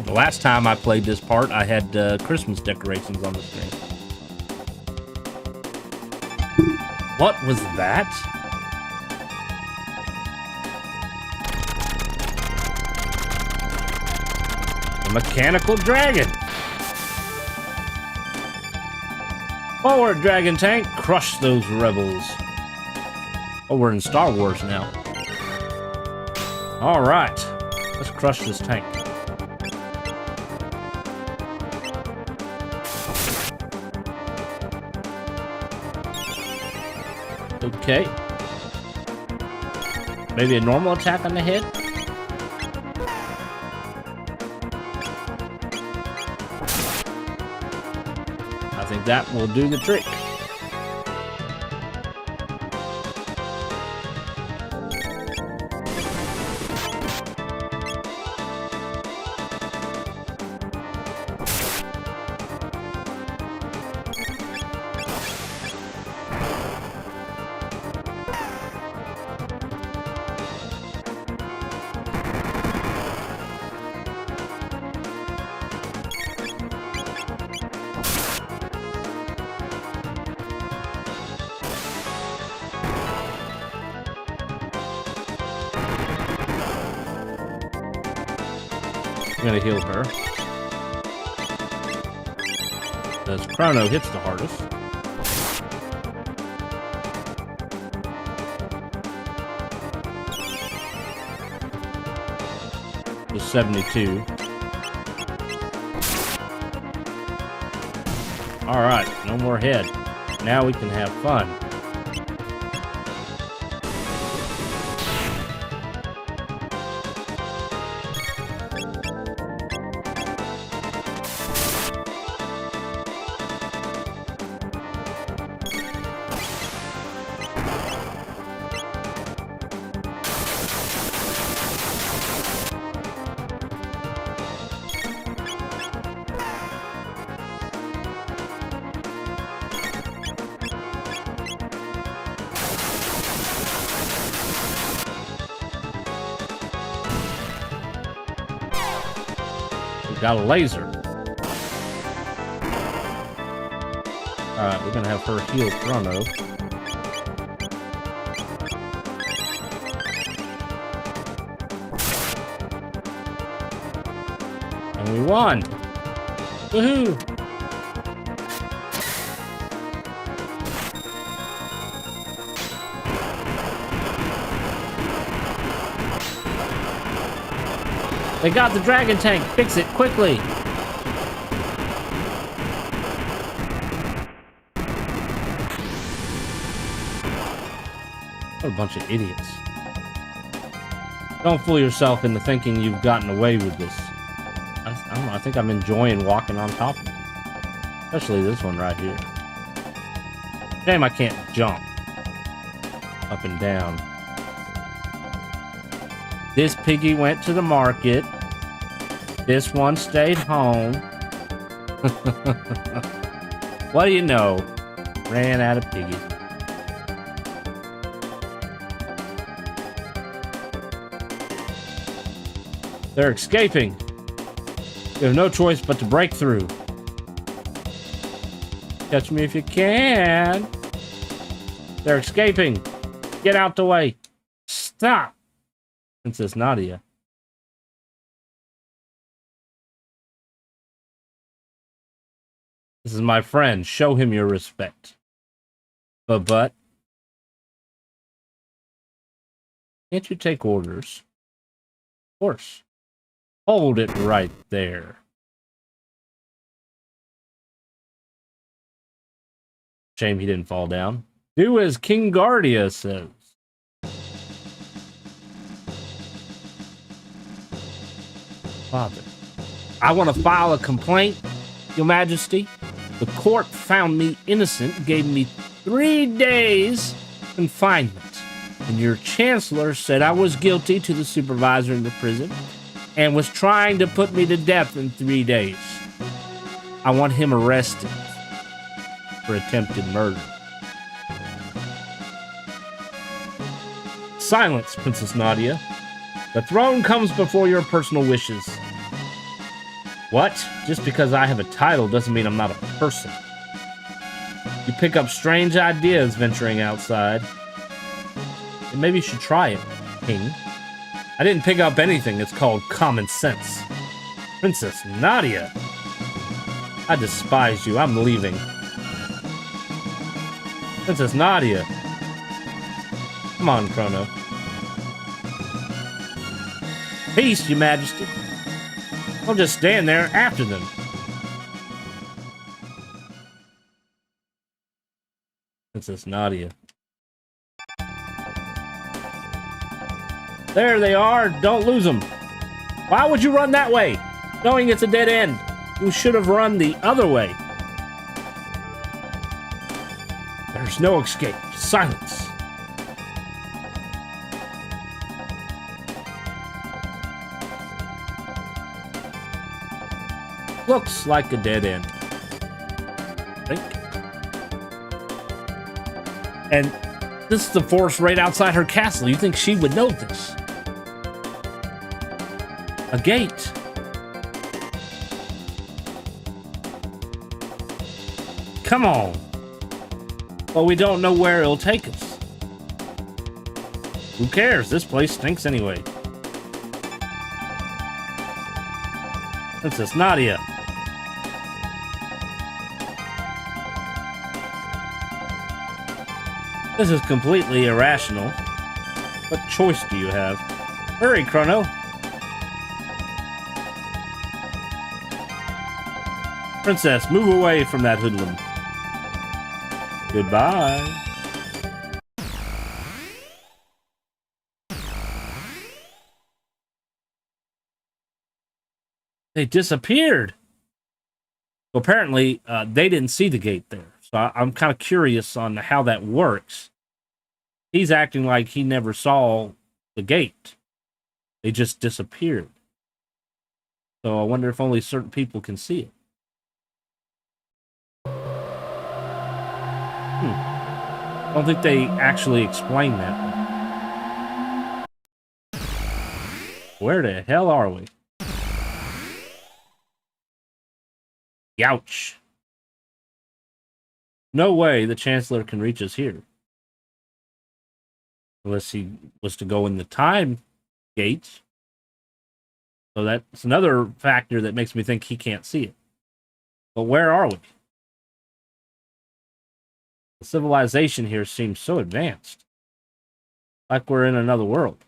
The last time I played this part, I had Christmas decorations on the screen. What was that? A mechanical dragon. Forward, dragon tank. Crush those rebels. Oh, we're in Star Wars now. All right. Let's crush this tank. Okay. Maybe a normal attack on the head? I think that will do the trick. I'm gonna heal her. Because Chrono hits the hardest. The 72. Alright, no more head. Now we can have fun. Got a laser. Alright, we're gonna have her heal Chrono. And we won! Woohoo! They got the dragon tank! Fix it, quickly! What a bunch of idiots. Don't fool yourself into thinking you've gotten away with this. I don't know, I think I'm enjoying walking on top of it. Especially this one right here. Damn, I can't jump. Up and down. This piggy went to the market. This one stayed home. What do you know? Ran out of piggy. They're escaping. You have no choice but to break through. Catch me if you can. They're escaping. Get out the way. Stop. Princess Nadia. This is my friend. Show him your respect. But can't you take orders? Of course. Hold it right there. Shame he didn't fall down. Do as King Guardia says. Father, I want to file a complaint, Your Majesty. The court found me innocent, gave me 3 days confinement, and your chancellor said I was guilty to the supervisor in the prison and was trying to put me to death in 3 days. I want him arrested for attempted murder. Silence, Princess Nadia. The throne comes before your personal wishes. What? Just because I have a title doesn't mean I'm not a person. You pick up strange ideas venturing outside. And maybe you should try it, King. I didn't pick up anything. It's called common sense. Princess Nadia. I despise you. I'm leaving. Princess Nadia. Come on, Chrono. Peace, Your Majesty. I'll just stand there after them. Princess Nadia. There they are. Don't lose them. Why would you run that way? Knowing it's a dead end. You should have run the other way. There's no escape. Silence. Looks like a dead end. Think. And this is the forest right outside her castle. You think she would know this? A gate. Come on. Well, we don't know where it'll take us. Who cares? This place stinks anyway. Princess Nadia. This is completely irrational. What choice do you have? Hurry, Chrono. Princess, move away from that hoodlum. Goodbye. They disappeared. So apparently, they didn't see the gate there. So I'm kind of curious on how that works. He's acting like he never saw the gate. They just disappeared. So I wonder if only certain people can see it. I don't think they actually explain that one. Where the hell are we? Youch. No way the Chancellor can reach us here. Unless he was to go in the time gates. So that's another factor that makes me think he can't see it. But where are we? The civilization here seems so advanced. Like we're in another world.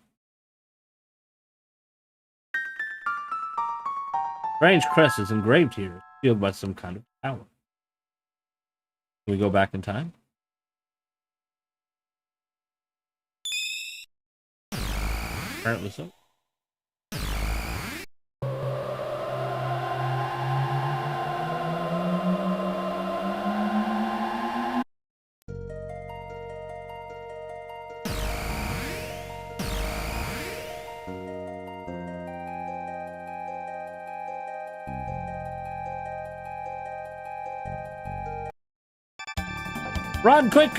Strange crest is engraved here, sealed by some kind of power. Can we go back in time? Apparently so. Run, quick!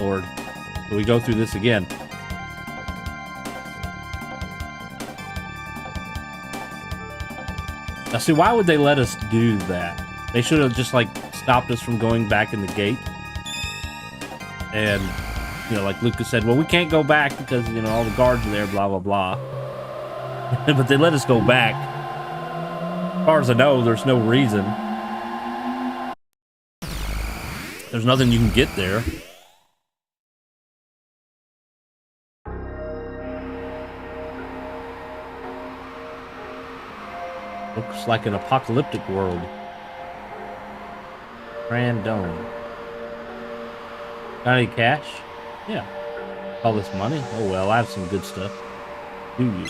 Lord, will we go through this again? Now, see, why would they let us do that? They should have just, like, stopped us from going back in the gate. And, you know, like Lucas said, well, we can't go back because, you know, all the guards are there, blah, blah, blah. But they let us go back. As far as I know, there's no reason. There's nothing you can get there. Looks like an apocalyptic world. Grand Dome. Got any cash? Yeah. All this money? Oh well, I have some good stuff. Do you?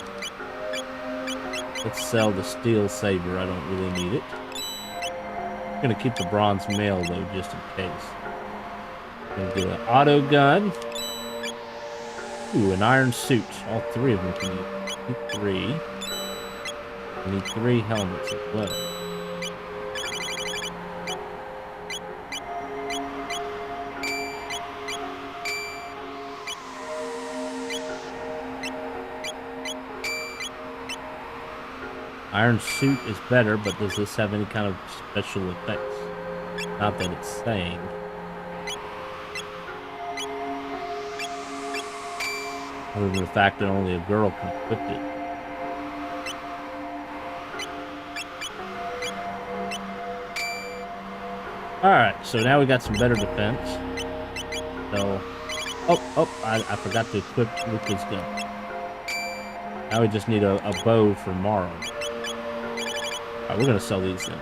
Let's sell the steel saber. I don't really need it. I'm gonna keep the bronze mail though, just in case. Gonna do an auto gun. Ooh, an iron suit. All three of them can use. Need three. I need 3 helmets as well. Iron suit is better, but does this have any kind of special effects? Not that it's saying. Other than the fact that only a girl can equip it. Alright, so now we got some better defense. So, I forgot to equip Luca's gun. Now we just need a bow for Morrow. Alright, we're gonna sell these then.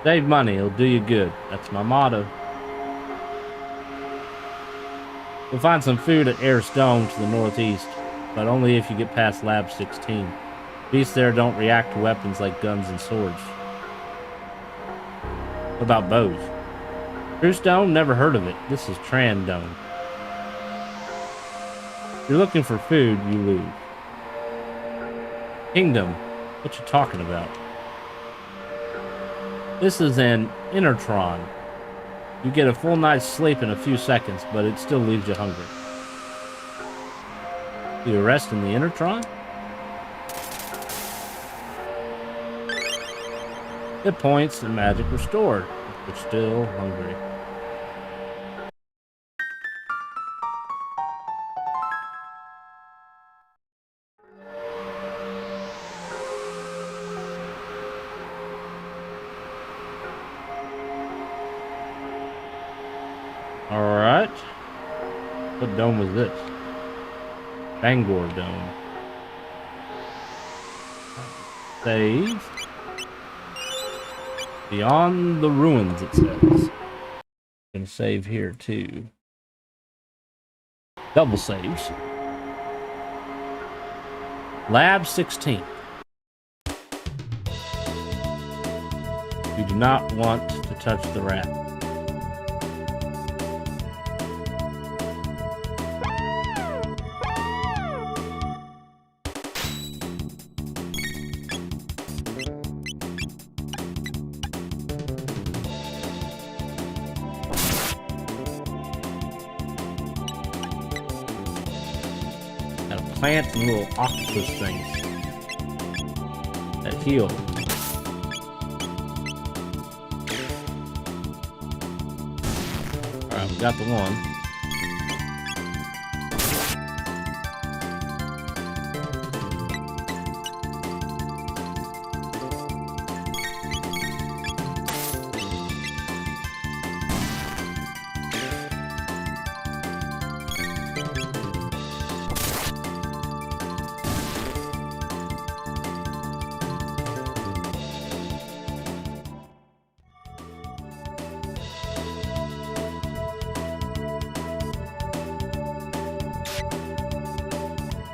Save money, it'll do you good. That's my motto. You'll find some food at Air's Dome to the northeast, but only if you get past Lab 16. Beasts there don't react to weapons like guns and swords. What about bows? Truce Dome? Never heard of it. This is Tran Dome. If you're looking for food, you lose. Kingdom? What you talking about? This is an Intertron. You get a full night's sleep in a few seconds, but it still leaves you hungry. Do you rest in the Intertron? Hit points and magic restored. If you're still hungry. Alright. What dome was this? Bangor Dome. Save. Beyond the ruins, it says. Gonna save here too. Double saves. Lab 16. You do not want to touch the rat. Plants and little octopus things that heal. Alright, we got the one.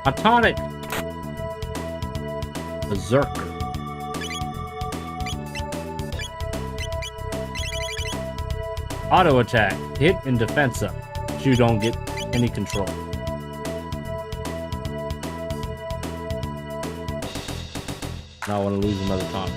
Atomic Berserker. Auto attack. Hit and defense up. But you don't get any control. Now I want to lose another time.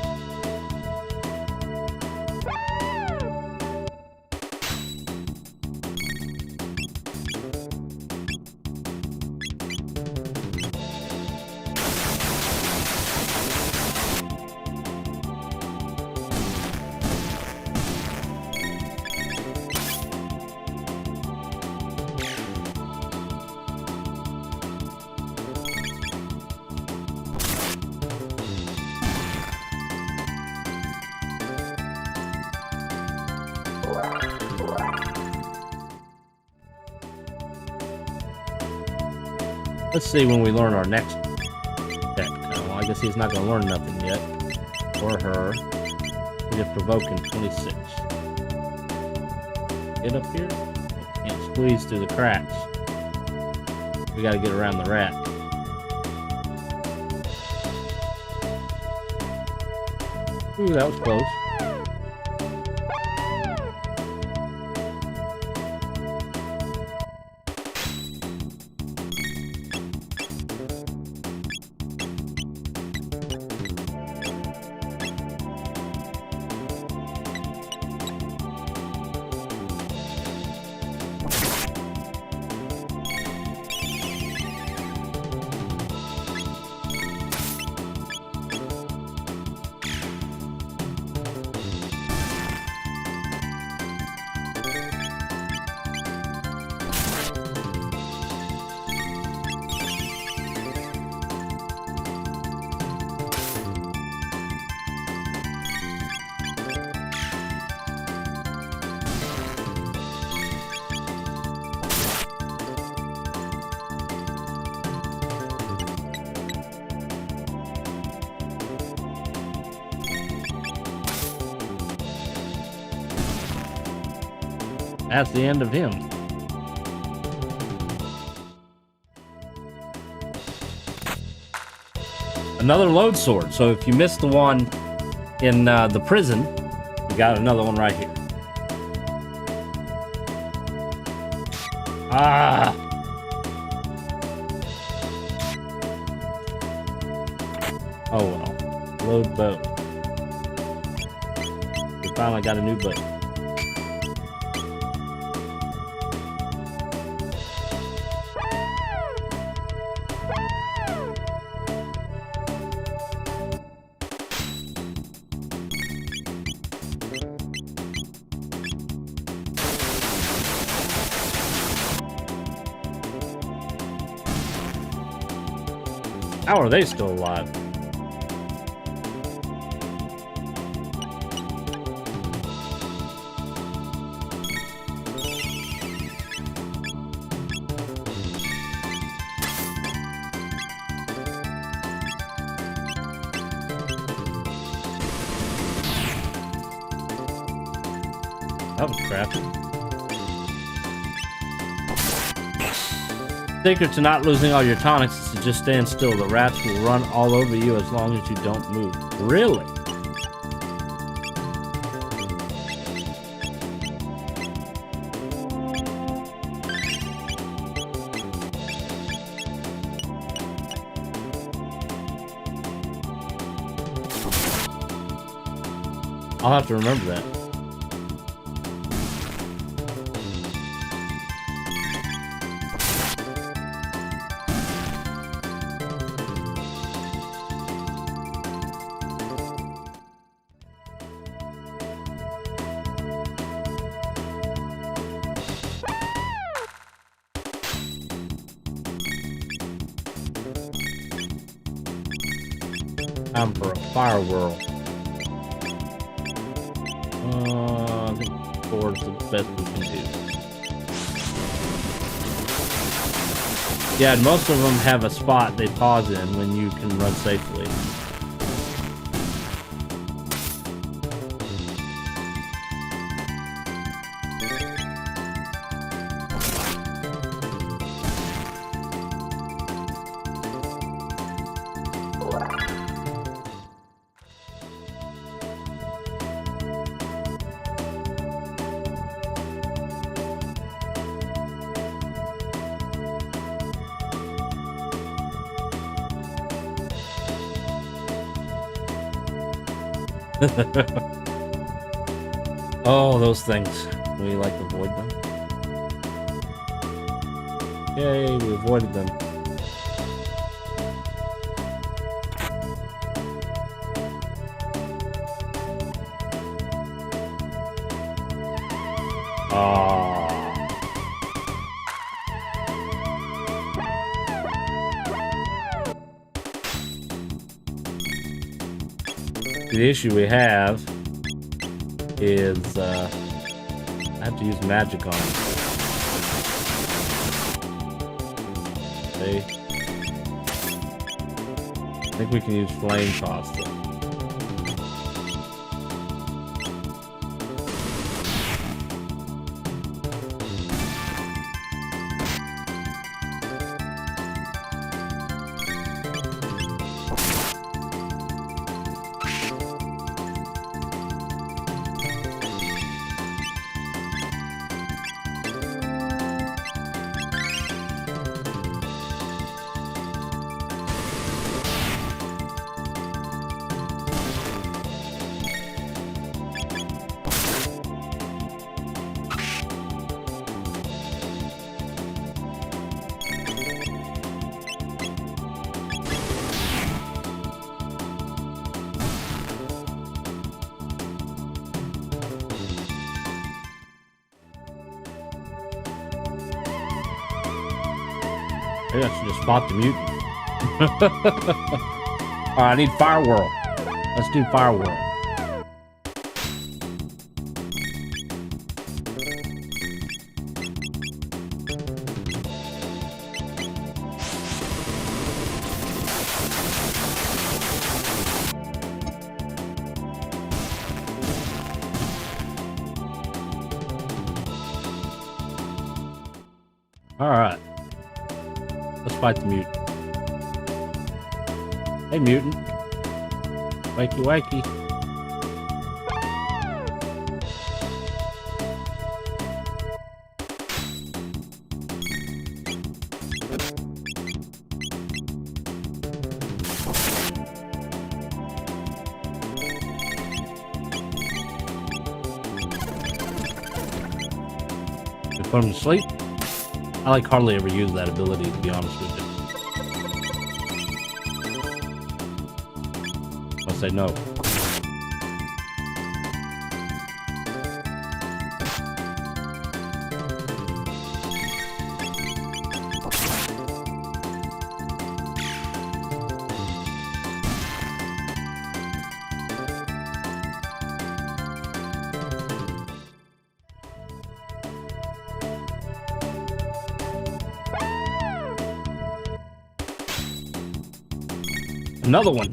Let's see when we learn our next tech. Well, I guess he's not going to learn nothing yet. Or her. We get provoking 26. Get up here. Can't squeeze through the cracks. We got to get around the rat. Ooh, that was close. That's the end of him. Another load sword. So if you missed the one in the prison, you got another one right here. Ah! Oh well. Load boat. We finally got a new boat. How are they still alive? That was crappy. Secret to not losing all your tonics is to just stand still. The rats will run all over you as long as you don't move. Really? I'll have to remember that. Time for a fire whirl. I think 4 is the best we can do. Yeah, and most of them have a spot they pause in when you can run safely. Oh, those things. We like to avoid them. Yay, we avoided them. The issue we have is I have to use magic on it. See? I think we can use flame toss though. Maybe I should just spot the mutant. Alright, I need fire whirl. Let's do fire whirl. Alright. Let's fight the mutant. Hey, mutant. Wakey, wakey. We put him to sleep. I like hardly ever use that ability, to be honest with you. I'll say no. Another one.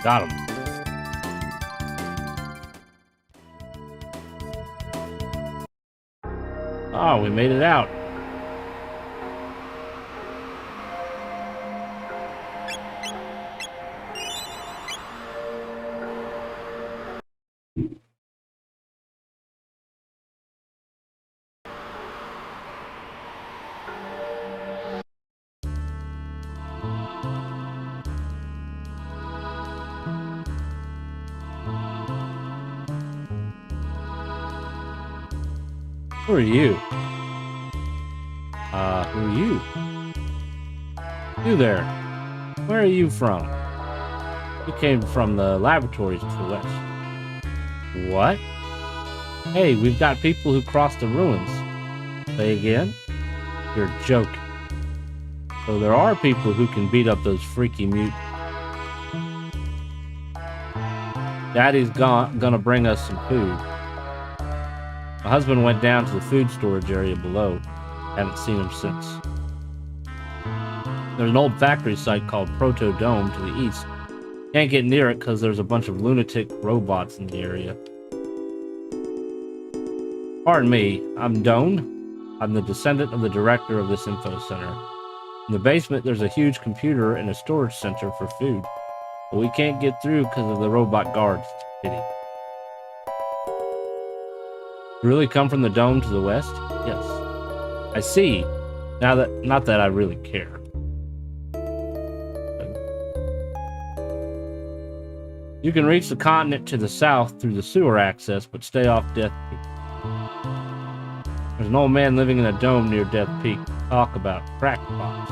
Got him. Oh, we made it out. Who are you? Who are you? You there. Where are you from? You came from the laboratories to the west. What? Hey, we've got people who crossed the ruins. Say again? You're joking. So there are people who can beat up those freaky mutants. Daddy's gonna bring us some food. My husband went down to the food storage area below. Haven't seen him since. There's an old factory site called Proto Dome to the east. Can't get near it because there's a bunch of lunatic robots in the area. Pardon me, I'm Doan. I'm the descendant of the director of this info center. In the basement, there's a huge computer and a storage center for food. But we can't get through because of the robot guards. Pity. You really come from the dome to the west? Yes. I see. Not that I really care. You can reach the continent to the south through the sewer access, but stay off Death Peak. There's an old man living in a dome near Death Peak. Talk about crackpots.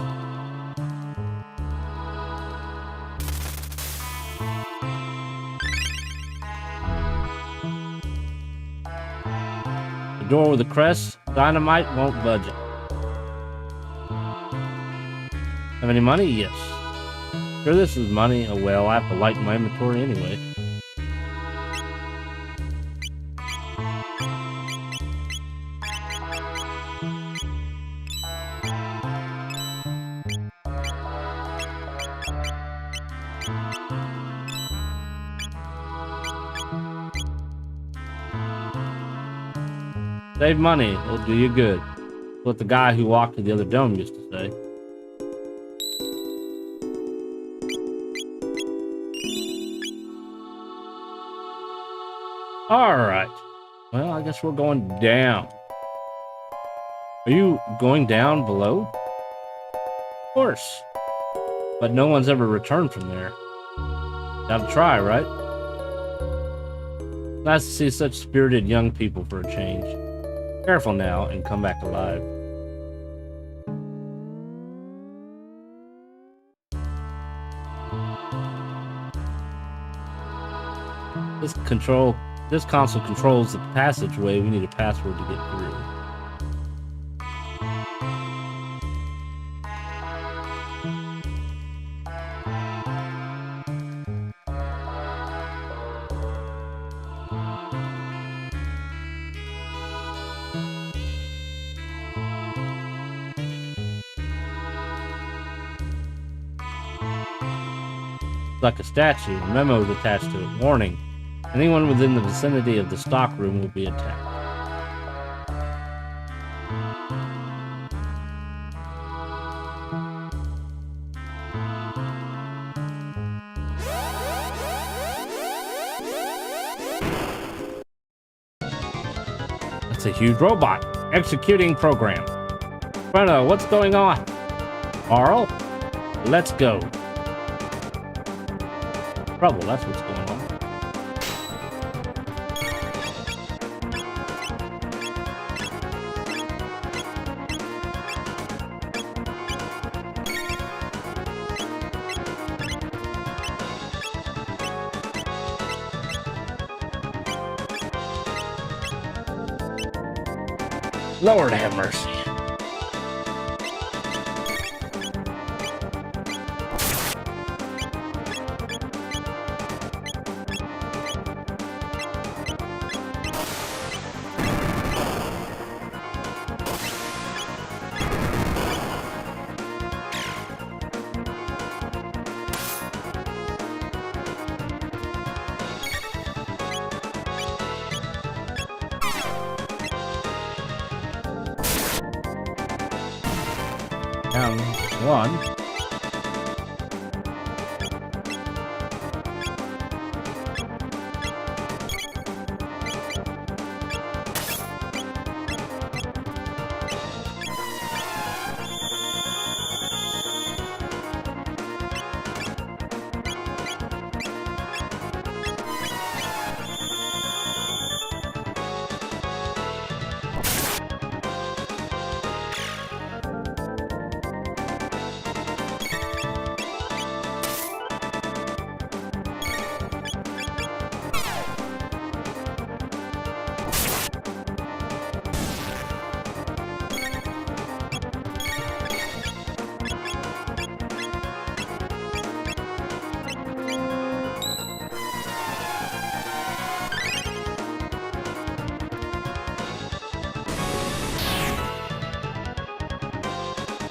The door with the crest, dynamite won't budge it. Have any money? Yes. Sure this is money? Oh well, I have to lighten my inventory anyway. Save money, it'll do you good. What the guy who walked to the other dome used to say. Alright. Well, I guess we're going down. Are you going down below? Of course. But no one's ever returned from there. Gotta try, right? Nice to see such spirited young people for a change. Careful now and come back alive. This console controls the passageway. We need a password to get through. Like a statue. A memo is attached to it. Warning. Anyone within the vicinity of the stock room will be attacked. That's a huge robot. Executing program. Chrono, what's going on? Carl, let's go. Trouble, that's what's going on. Lord have mercy. Down one.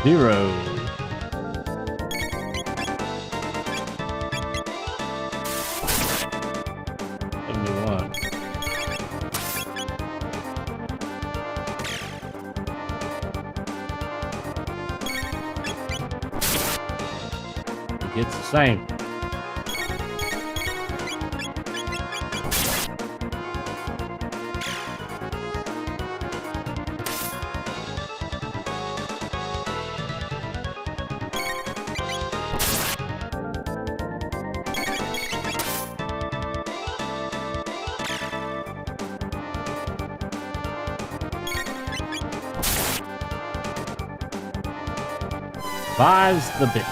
Zero. It's the same. Buys the bit.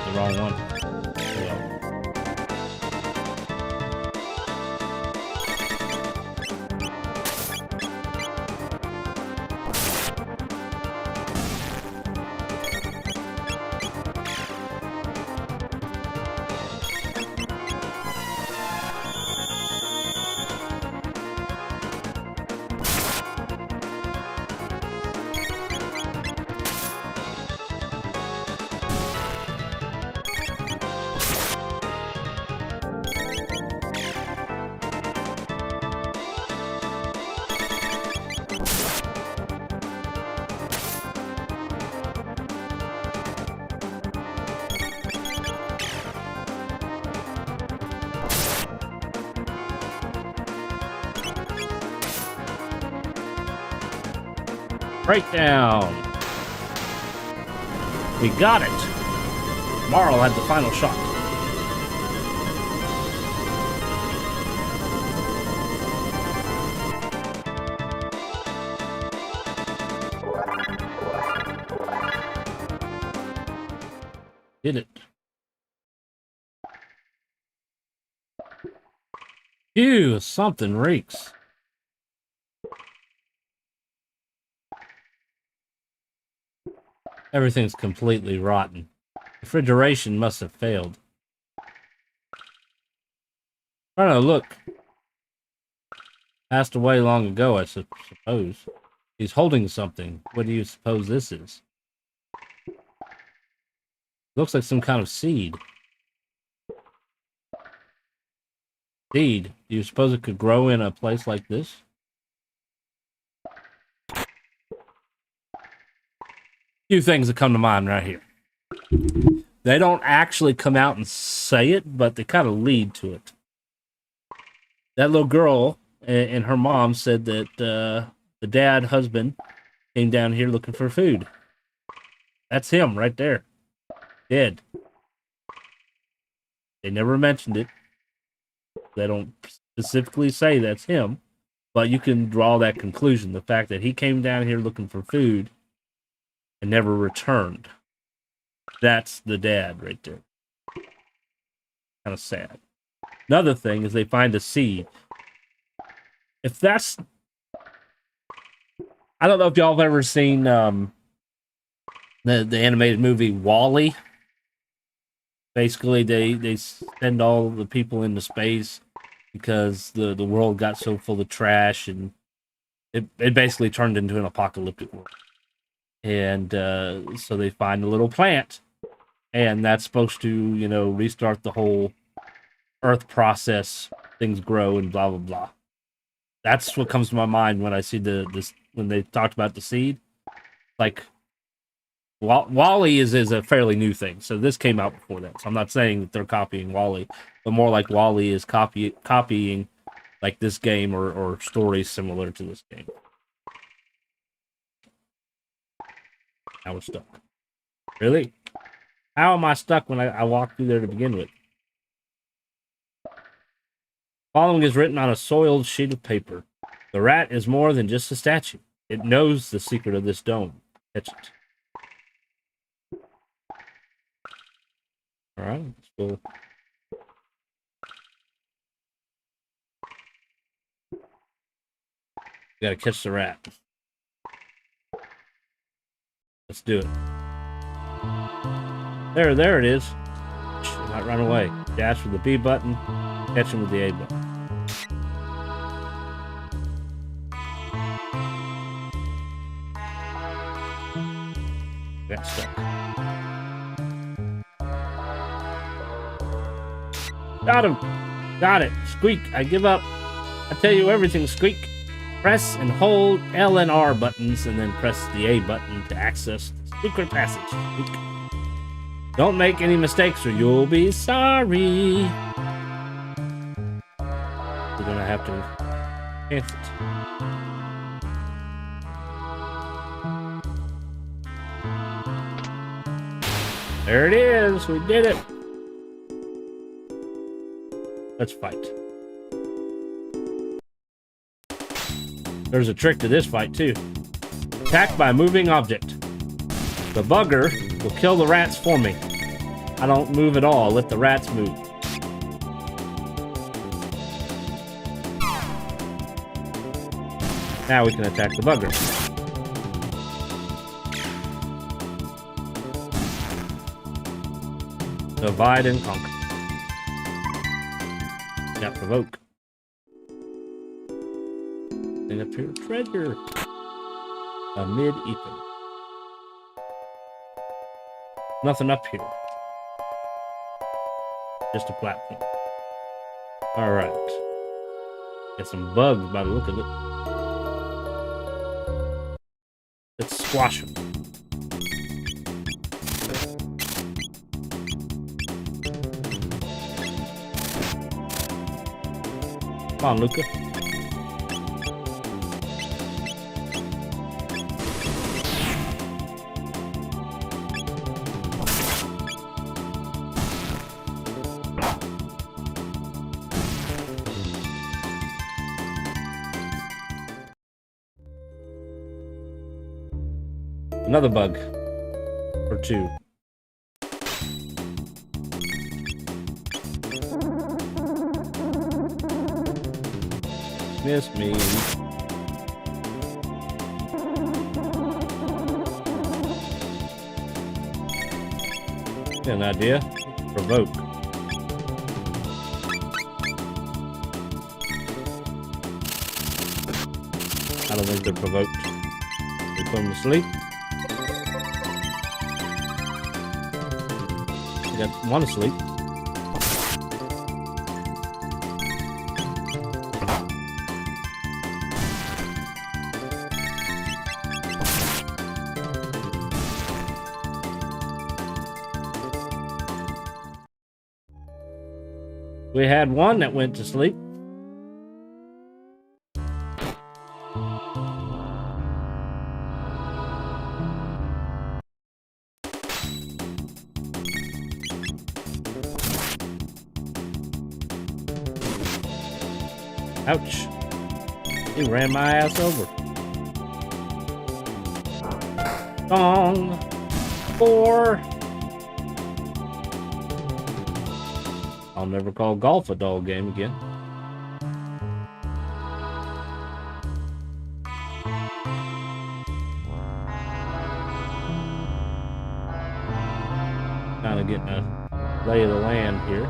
The wrong one. Yeah. Breakdown. We got it. Marl had the final shot. Did it. Ew, something reeks. Everything's completely rotten. Refrigeration must have failed. Trying to look. Passed away long ago, I suppose. He's holding something. What do you suppose this is? Looks like some kind of seed. Seed. Do you suppose it could grow in a place like this? Few things that come to mind right here. They don't actually come out and say it, but they kind of lead to it. That little girl and her mom said that the husband came down here looking for food. That's him right there. Dead. They never mentioned it. They don't specifically say that's him, but you can draw that conclusion. The fact that he came down here looking for food and never returned. That's the dad right there. Kind of sad. Another thing is they find a seed. If that's... I don't know if y'all have ever seen the animated movie WALL-E. Basically, they send all the people into space because the world got so full of trash, and it basically turned into an apocalyptic world. And so they find a little plant, and that's supposed to, you know, restart the whole Earth process. Things grow and blah blah blah. That's what comes to my mind when I see this when they talked about the seed. Like, WALL-E is a fairly new thing, so this came out before that. So I'm not saying that they're copying WALL-E, but more like WALL-E is copying like this game or stories similar to this game. Now we're stuck. Really? How am I stuck when I walked through there to begin with? Following is written on a soiled sheet of paper. The rat is more than just a statue. It knows the secret of this dome. Catch it. Alright, let's go. We gotta catch the rat. Let's do it. There it is. Not run away. Dash with the B button. Catch him with the A button. Got stuck. Got him! Got it! Squeak! I give up! I tell you everything, Squeak! Press and hold L and R buttons, and then press the A button to access the secret passage. Squeak. Don't make any mistakes or you'll be sorry. We're gonna have to chance it. There it is! We did it! Let's fight. There's a trick to this fight, too. Attack by moving object. The bugger will kill the rats for me. I don't move at all. Let the rats move. Now we can attack the bugger. Divide and conquer. Now provoke. And up here, treasure. Amid ether. Nothing up here. Just a platform. Alright. Got some bugs by the look of it. Let's squash them. Come on, Luca. Another bug. Or two. Miss me. Got an idea. Provoke. I don't think they're provoked. We put them to sleep. We got one asleep. We had one that went to sleep. Ouch. He ran my ass over. Song 4. I'll never call golf a dull game again. Kind of getting a lay of the land here.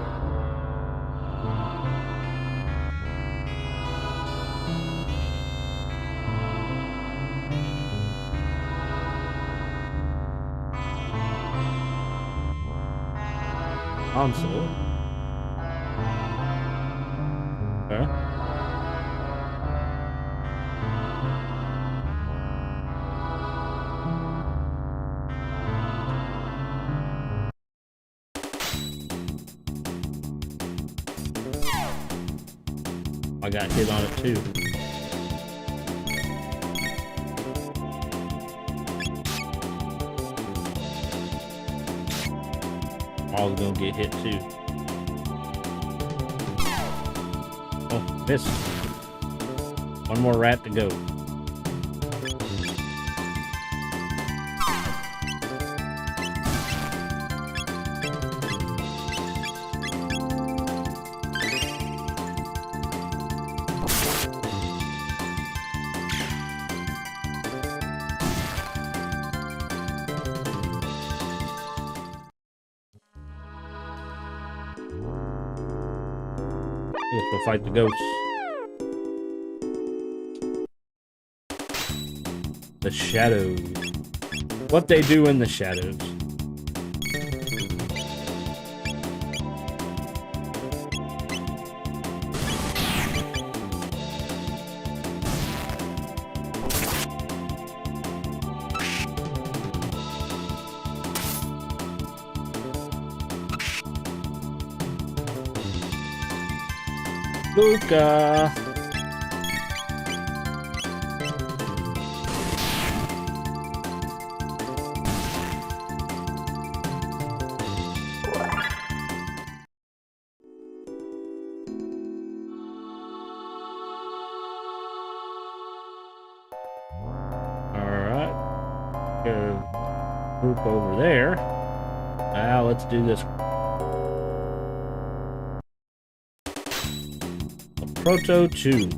Console. Okay. I got hit on it too. I was gonna get hit too. Oh, missed. One more rat to go. Guess we'll fight the ghosts. The shadows. What they do in the shadows. Luca. Alright. Group over there. Now let's do this. Proto 2.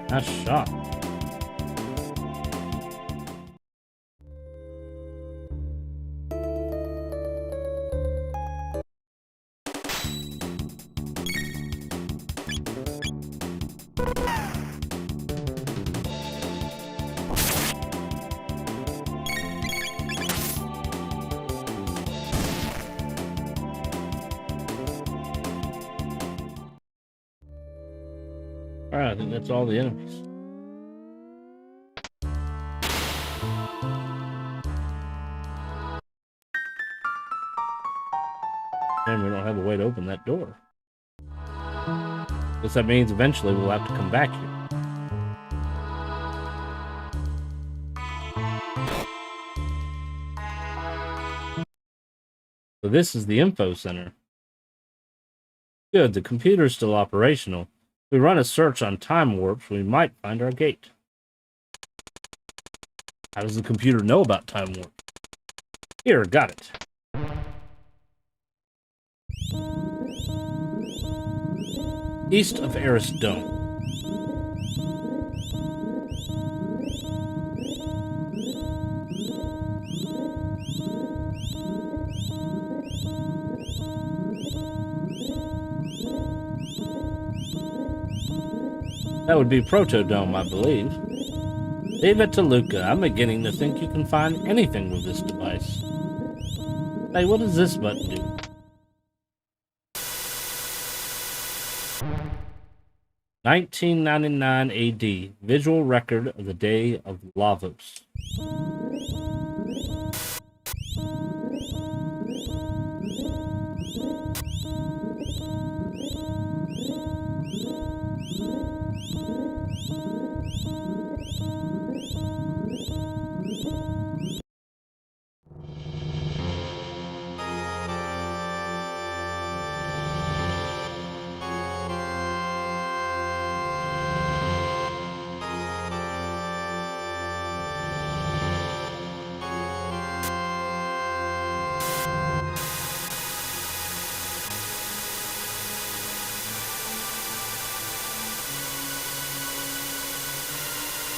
Nice shot. Alright, I think that's all the enemies. And we don't have a way to open that door. Guess that means eventually we'll have to come back here. So this is the info center. Good, the computer's still operational. If we run a search on time warps, we might find our gate. How does the computer know about time warp? Here, got it. East of Eris Dome. That would be Protodome, I believe. Leave it to Luca. I'm beginning to think you can find anything with this device. Hey, what does this button do? (1999 AD) visual record of the day of Lavos.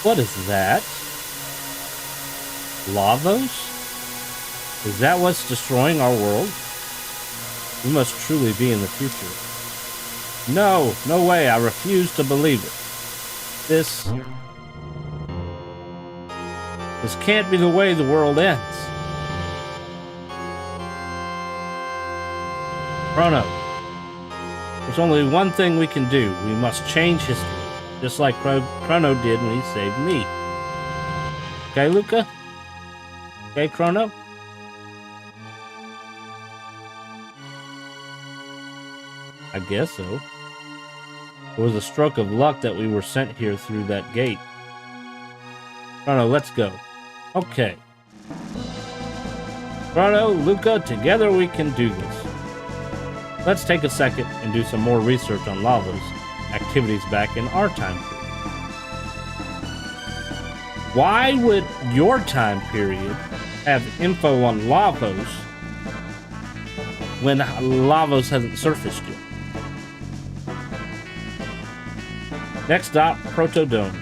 What is that? Lavos? Is that what's destroying our world? We must truly be in the future. No, no way, I refuse to believe it. This can't be the way the world ends. Chrono, there's only one thing we can do. We must change history. Just like Chrono did when he saved me. Okay, Luca? Okay, Chrono? I guess so. It was a stroke of luck that we were sent here through that gate. Chrono, let's go. Okay. Chrono, Luca, together we can do this. Let's take a second and do some more research on Lavos activities back in our time period. Why would your time period have info on Lavos when Lavos hasn't surfaced yet? Next stop, Protodome.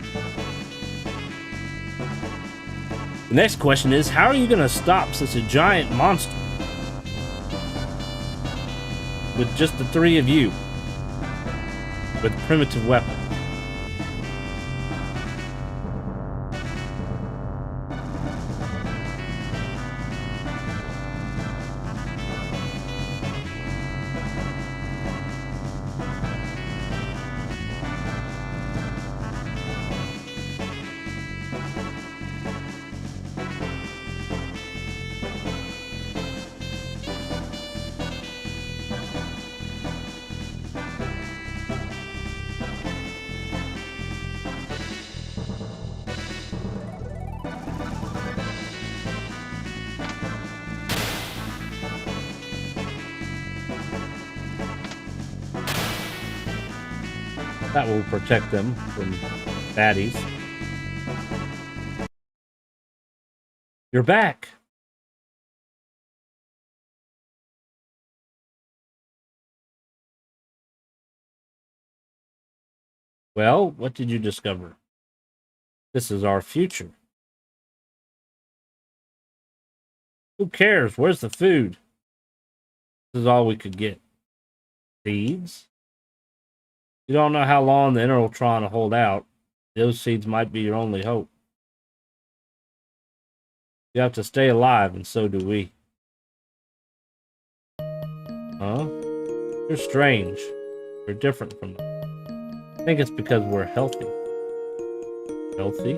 The next question is, how are you going to stop such a giant monster with just the three of you? With primitive weapons. That will protect them from baddies. You're back. Well, what did you discover? This is our future. Who cares? Where's the food? This is all we could get. Seeds? You don't know how long the Interltron will hold out. Those seeds might be your only hope. You have to stay alive, and so do we. Huh? You're strange. You're different from them. I think it's because we're healthy. Healthy?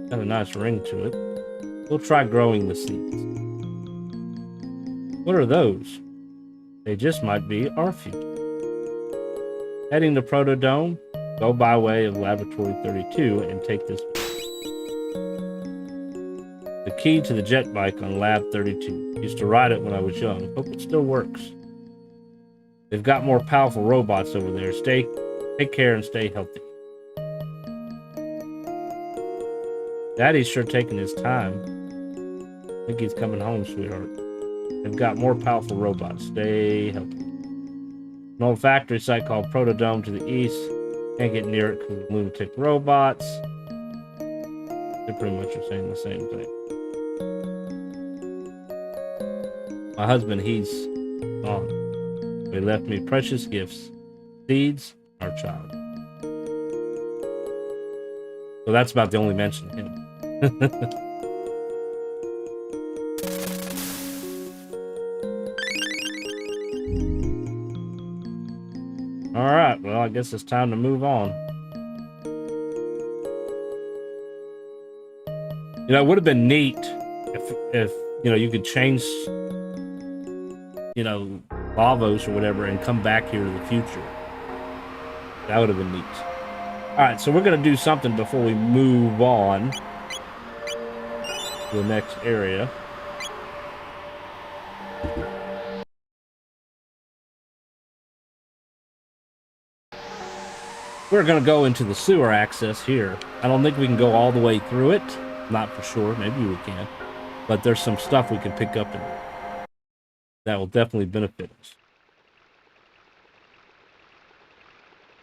Got a nice ring to it. We'll try growing the seeds. What are those? They just might be our future. Heading to Protodome, go by way of Laboratory 32 and take this. The key to the jet bike on Lab 32. Used to ride it when I was young. Hope it still works. They've got more powerful robots over there. Take care and stay healthy. Daddy's sure taking his time. I think he's coming home, sweetheart. They've got more powerful robots. Stay healthy. An old factory site called Protodome to the east. Can't get near it because of lunatic robots. They pretty much are saying the same thing. My husband, he's gone. He left me precious gifts. Seeds, our child. So that's about the only mention of him. Alright, well, I guess it's time to move on. You know, it would have been neat if you know, you could change, you know, Lavos or whatever and come back here to the future. That would have been neat. Alright, so we're going to do something before we move on to the next area. We're going to go into the sewer access here. I don't think we can go all the way through it. Not for sure. Maybe we can. But there's some stuff we can pick up in there that will definitely benefit us.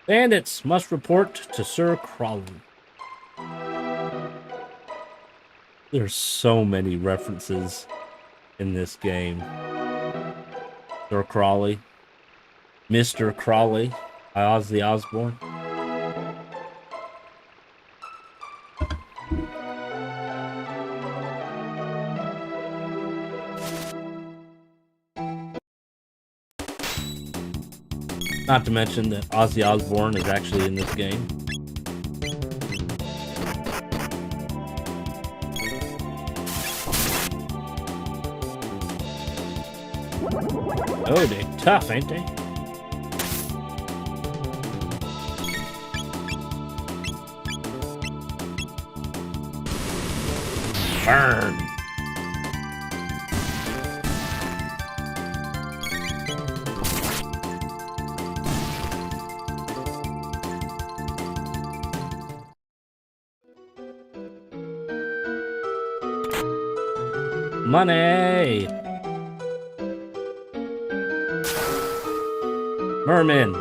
Bandits must report to Sir Crawley. There's so many references in this game. Sir Crawley. Mr. Crawley by Ozzy Osbourne. Not to mention that Ozzy Osbourne is actually in this game. Oh, they're tough, ain't they? Burn! Money! Merman!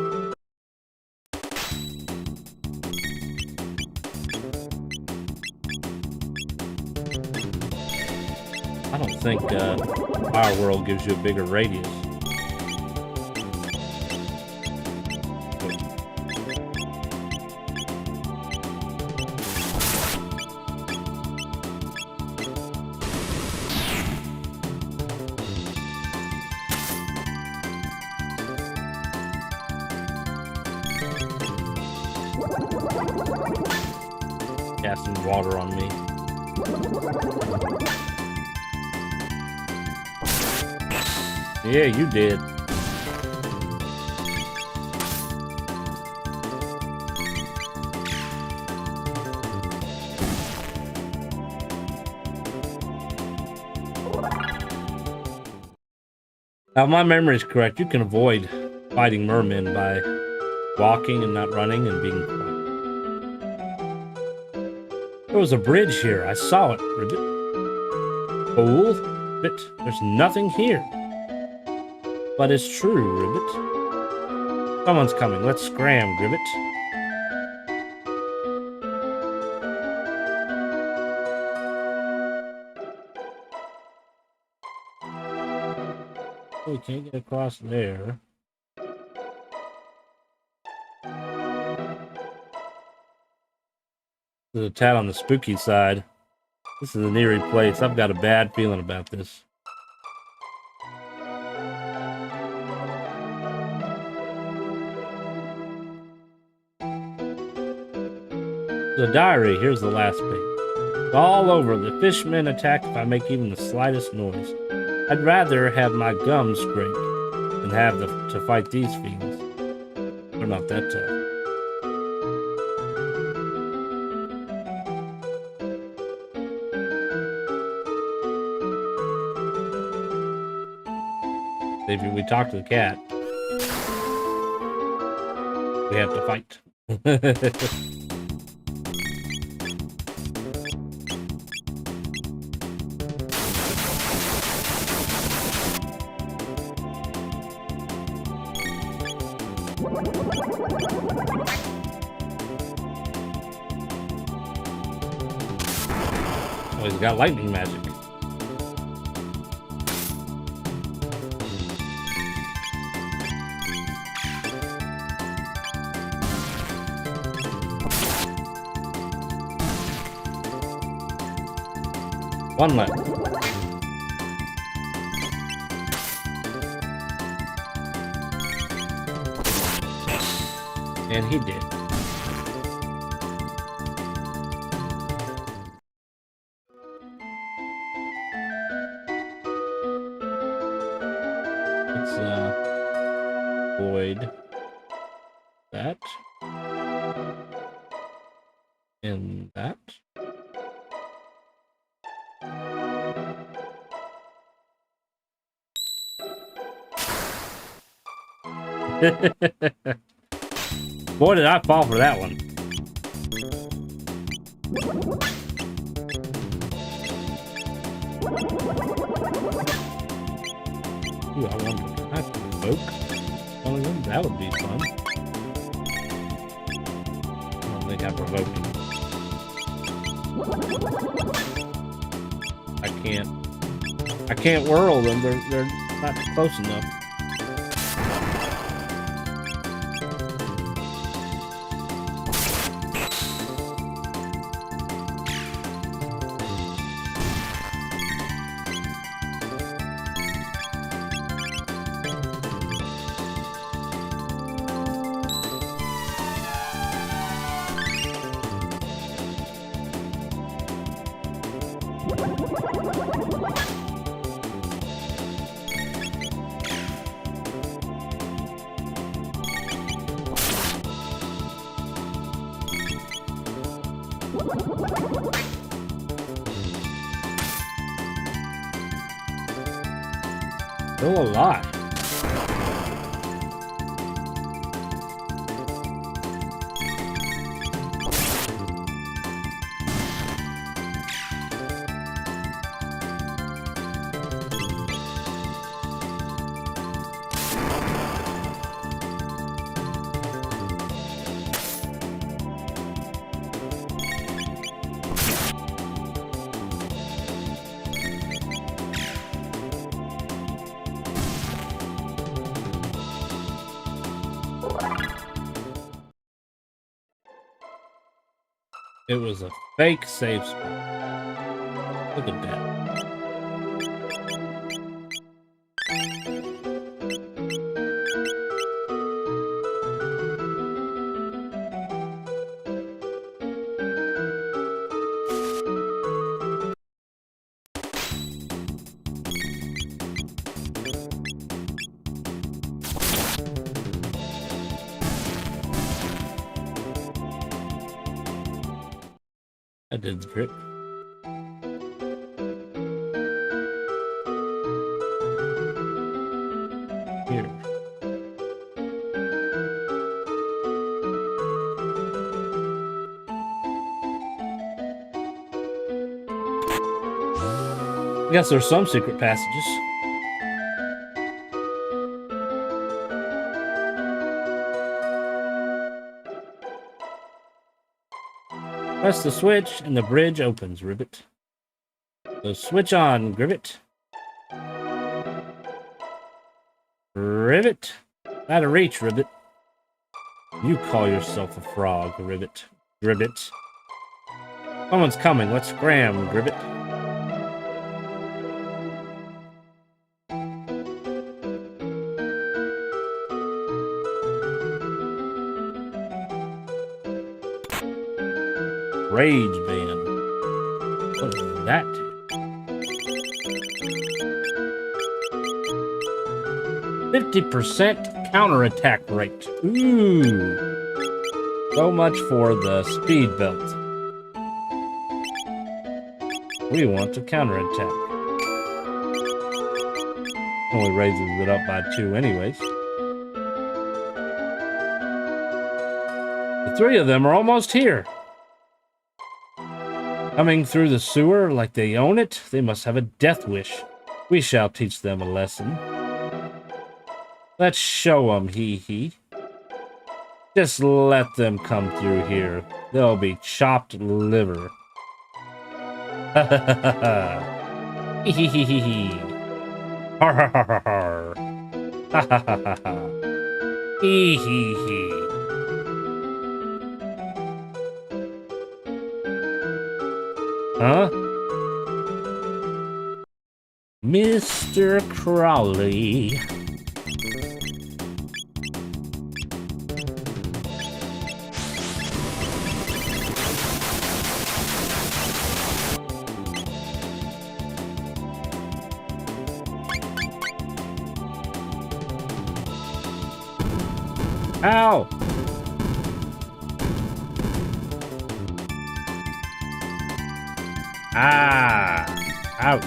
I don't think our world gives you a bigger radius. Casting water on me. Yeah, you did. Now, if my memory is correct, you can avoid fighting mermen by walking and not running and being quiet. There was a bridge here. I saw it, Ribbit. Fool, Ribbit, there's nothing here. But it's true, Ribbit. Someone's coming. Let's scram, Ribbit. Oh, we can't get across there. There's a tad on the spooky side. This is an eerie place. I've got a bad feeling about this. The diary. Here's the last page. It's all over. The fishmen attack if I make even the slightest noise. I'd rather have my gums scraped than have to fight these fiends. The They're not that tough. If we talk to the cat, we have to fight. Oh, he's got lightning magic. One left. And he did. Let's avoid that. And that. Boy, did I fall for that one. Ooh, I wonder if I could evoke one of them. That would be fun. I don't think I provoked him. I can't whirl them. They're not close enough. Still a lot. It was a fake save spot. Look at that. That did the trick. Here. I guess there's some secret passages. Press the switch and the bridge opens, Ribbit. So switch on, Gribbit. Ribbit. Out of reach, Ribbit. You call yourself a frog, Ribbit. Gribbit. Someone's coming. Let's scram, Gribbit. Rage Band. What is that? 50% Counterattack rate. Ooh. So much for the speed belt. We want to counterattack. Only raises it up by 2 anyways. The 3 of them are almost here. Coming through the sewer like they own it, they must have a death wish. We shall teach them a lesson. Let's show them, hee. Just let them come through here. They'll be chopped liver. Ha ha ha ha ha. Hee hee hee hee. Har har har har har. Ha ha ha ha ha. Hee hee hee. Huh? Mr. Crowley. Ow! Ah! Ouch!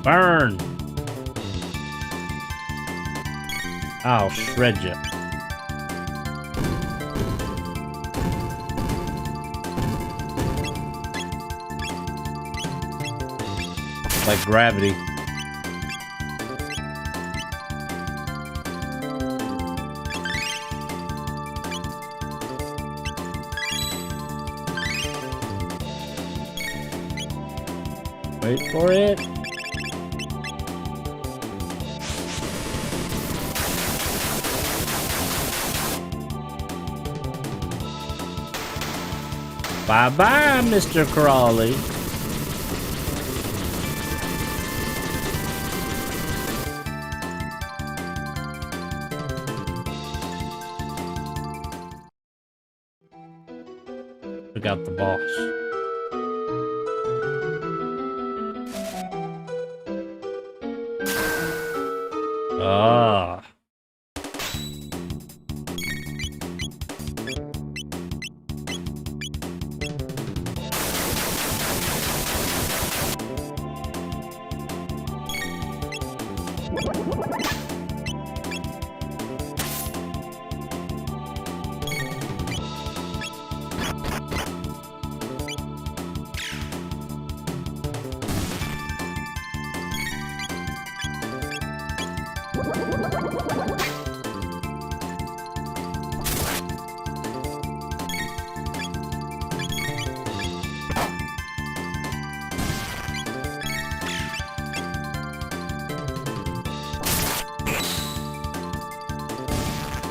Burn! I'll shred you. Like gravity. Wait for it. Bye-bye, Mr. Crawley. Took out the boss. Ah.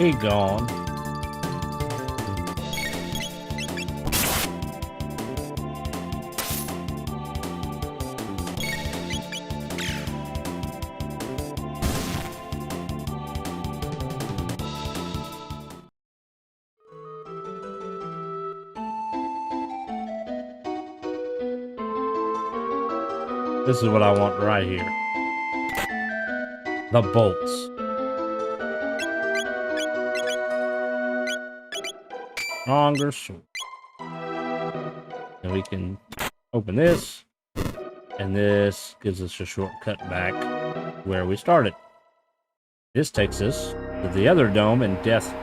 He gone. This is what I want right here. The bolts. Stronger sword. And we can open this, and this gives us a shortcut back where we started. This takes us to the other dome and death.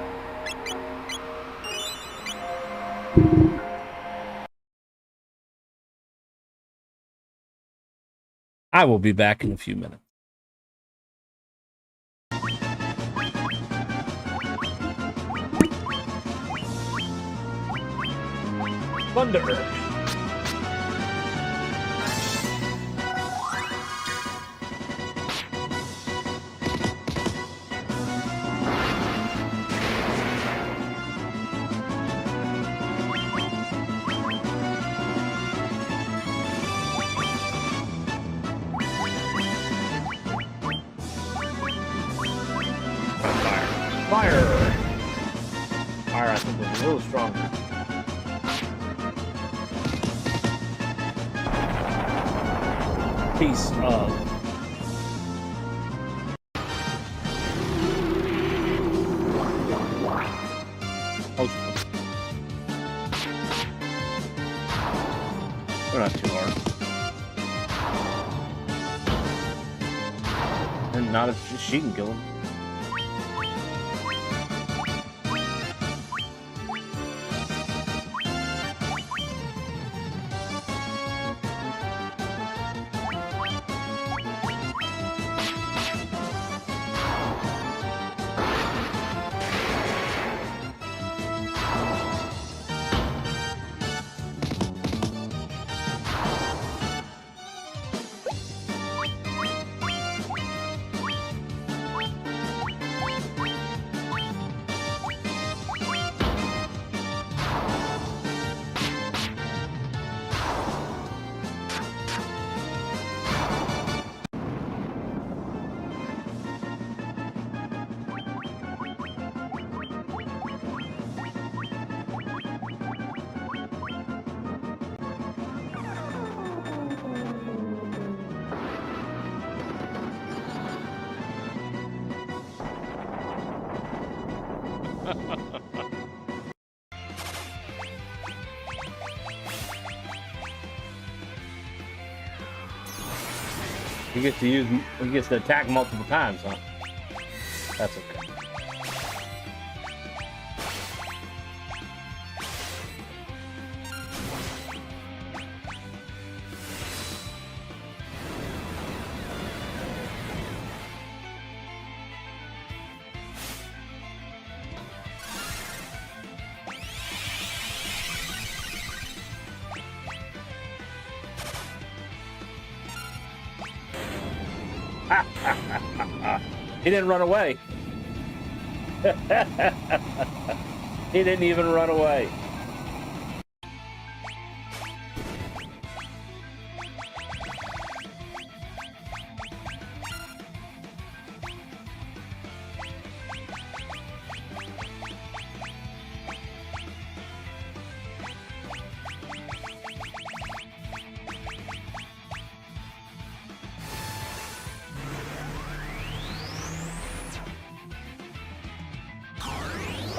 I will be back in a few minutes. Thunder. one was a little stronger. Piece of we're not too hard. And not if she can kill him. He gets to attack multiple times, huh? That's okay. He didn't run away. He didn't even run away.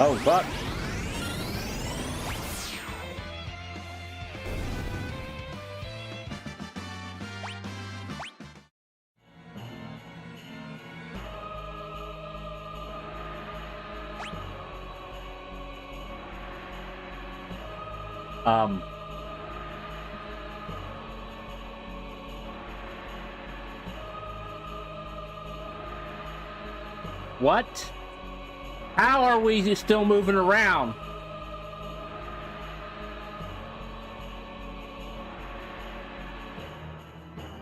Oh, fuck. What? How are we still moving around?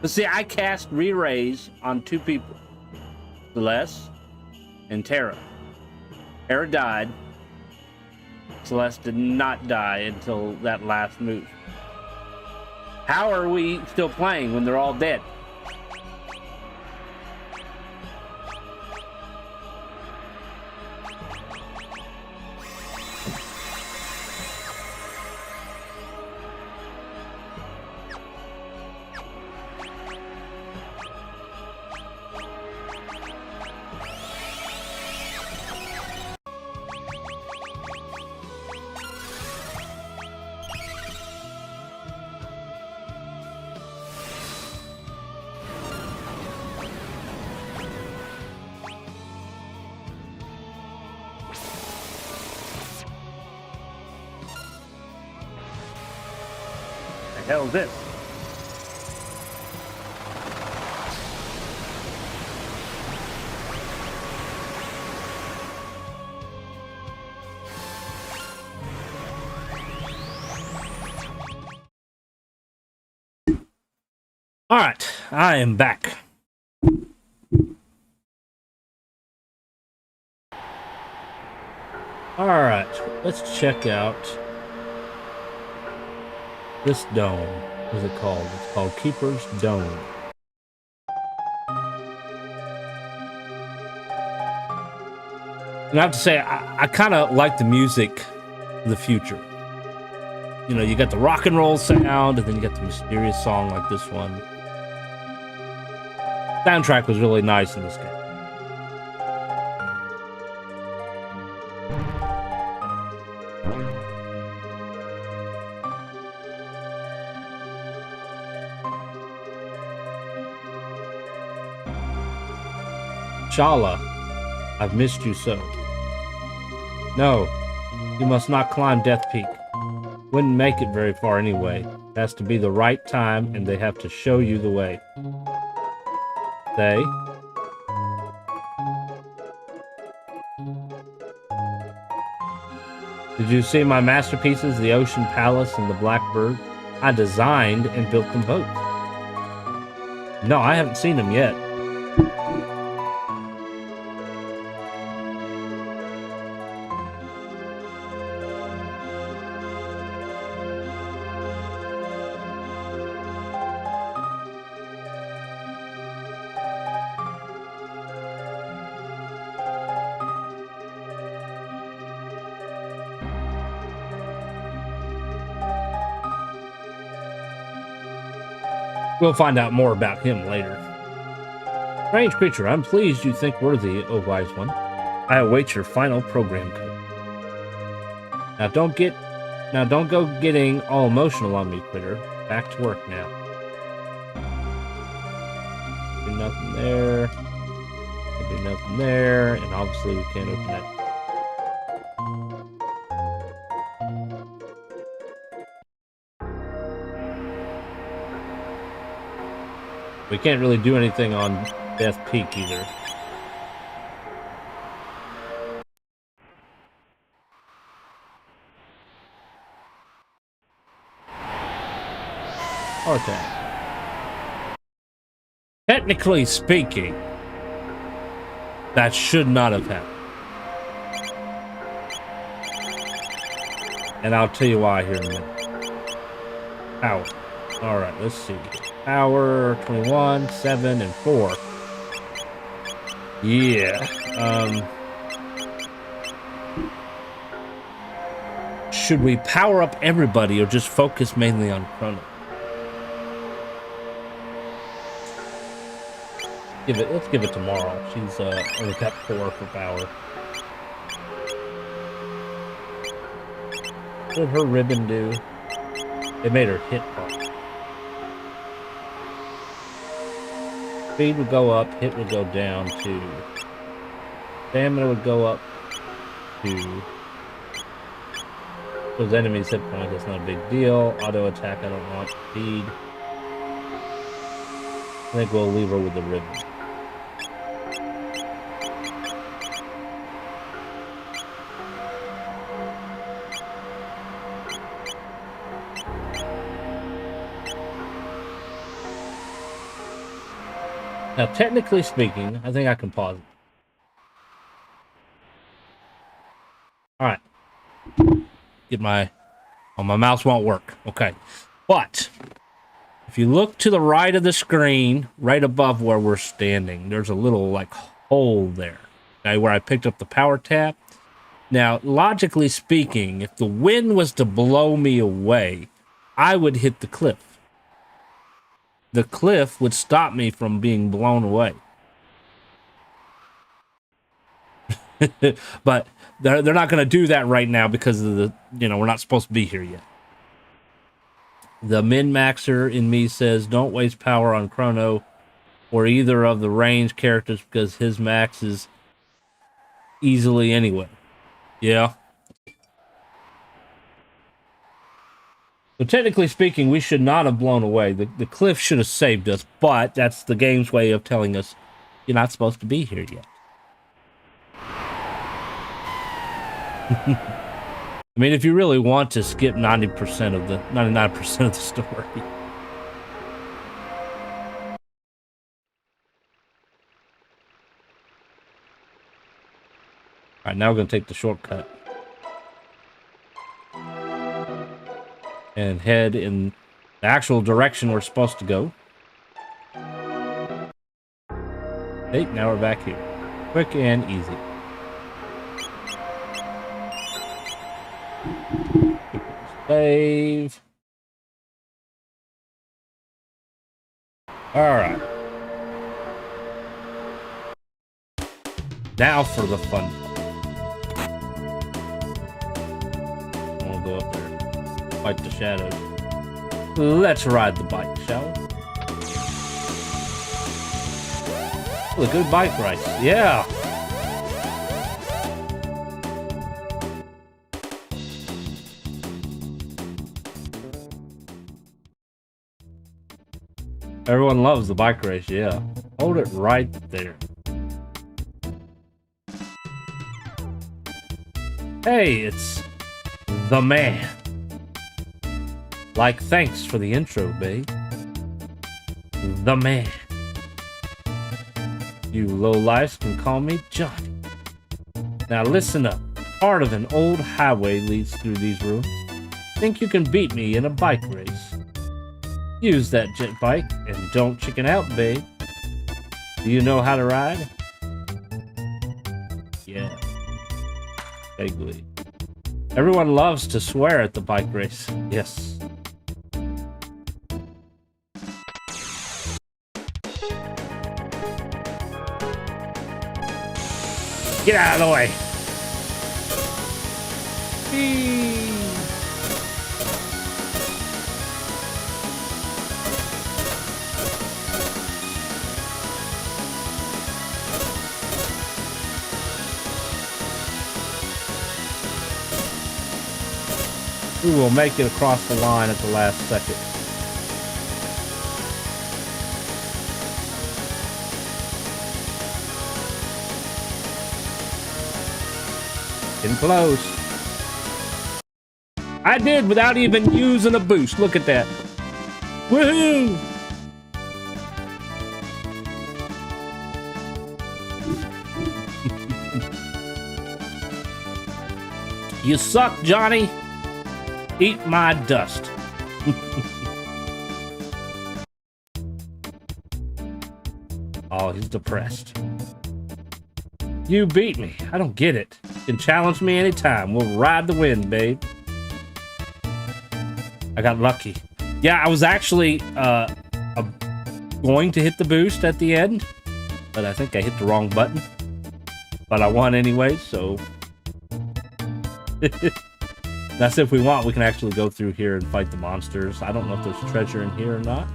But see, I cast re-raise on two people. Celeste and Terra. Terra died. Celeste did not die until that last move. How are we still playing when they're all dead? The hell is this? All right, I am back. All right, let's check out this dome. What is it called? It's called Keeper's Dome. And I have to say, I kind of like the music the future. You know, you got the rock and roll sound, and then you got the mysterious song like this one. Soundtrack was really nice in this game. Shala, I've missed you so. No, you must not climb Death Peak. Wouldn't make it very far anyway. It has to be the right time, and they have to show you the way. They? Did you see my masterpieces, the Ocean Palace and the Blackbird? I designed and built them both. No, I haven't seen them yet. We'll find out more about him later. Strange creature, I'm pleased you think worthy, O wise one. I await your final program code. Now don't go getting all emotional on me, critter. Back to work now. Do nothing there. Do nothing there, and obviously we can't open that. We can't really do anything on Death Peak either. Okay. Technically speaking, that should not have happened. And I'll tell you why here in a minute. Power. Alright, let's see. Power, 21, 7, and 4. Yeah. Should we power up everybody or just focus mainly on Chrono? Let's give it to Marl. She's only got 4 for power. What did her ribbon do? It made her hit hard. Speed would go up, hit would go down 2. Stamina would go up 2. Those enemies' hit points, that's not a big deal. Auto attack, I don't want. Speed. I think we'll leave her with the ribbon. Now, technically speaking, I think I can pause it. Alright. Get my... Oh, my mouse won't work. Okay. But, if you look to the right of the screen, right above where we're standing, there's a little, like, hole there. Okay, where I picked up the power tap. Now, logically speaking, if the wind was to blow me away, I would hit the cliff. The cliff would stop me from being blown away. But they're not going to do that right now because of the, we're not supposed to be here yet. The min-maxer in me says, don't waste power on Chrono or either of the range characters because his max is easily anyway. Yeah. So technically speaking, we should not have blown away. The cliff should have saved us, but that's the game's way of telling us you're not supposed to be here yet. I mean, if you really want to skip 99% of the story. Alright, now we're going to take the shortcut. And head in the actual direction we're supposed to go. Okay, now we're back here. Quick and easy. save. All right. Now for the fun. I'm gonna go up there, fight the shadows. Let's ride the bike, shall we? A good bike race, yeah. Everyone loves the bike race, yeah. Hold it right there. Hey, it's the man. Like, thanks for the intro, babe. The man. You lowlifes can call me Johnny. Now listen up. Part of an old highway leads through these rooms. Think you can beat me in a bike race? Use that jet bike and don't chicken out, babe. Do you know how to ride? Yeah. Vaguely. Everyone loves to swear at the bike race. Yes. Get out of the way. Whee. We will make it across the line at the last second. Getting close. I did without even using a boost. Look at that. Woohoo! You suck, Johnny. Eat my dust. Oh, he's depressed. You beat me. I don't get it. You can challenge me anytime. We'll ride the wind, babe. I got lucky. Yeah, I was actually going to hit the boost at the end, but I think I hit the wrong button. But I won anyway, so... That's if we want, we can actually go through here and fight the monsters. I don't know if there's treasure in here or not.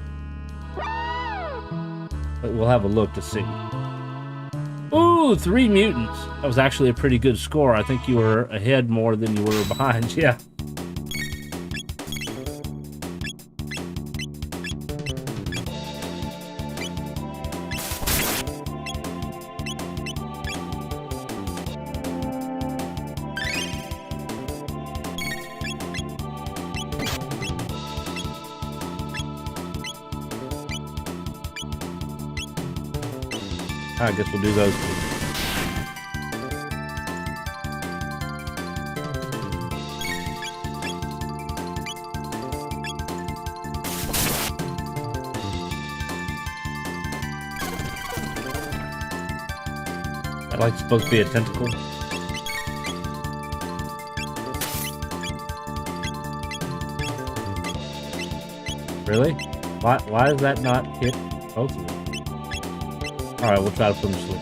But we'll have a look to see. Ooh, 3 mutants. That was actually a pretty good score. I think you were ahead more than you were behind. Yeah. I guess we'll do those two. That like supposed to be a tentacle. Really? Why does that not hit both of them? Alright, we'll try to put him to sleep.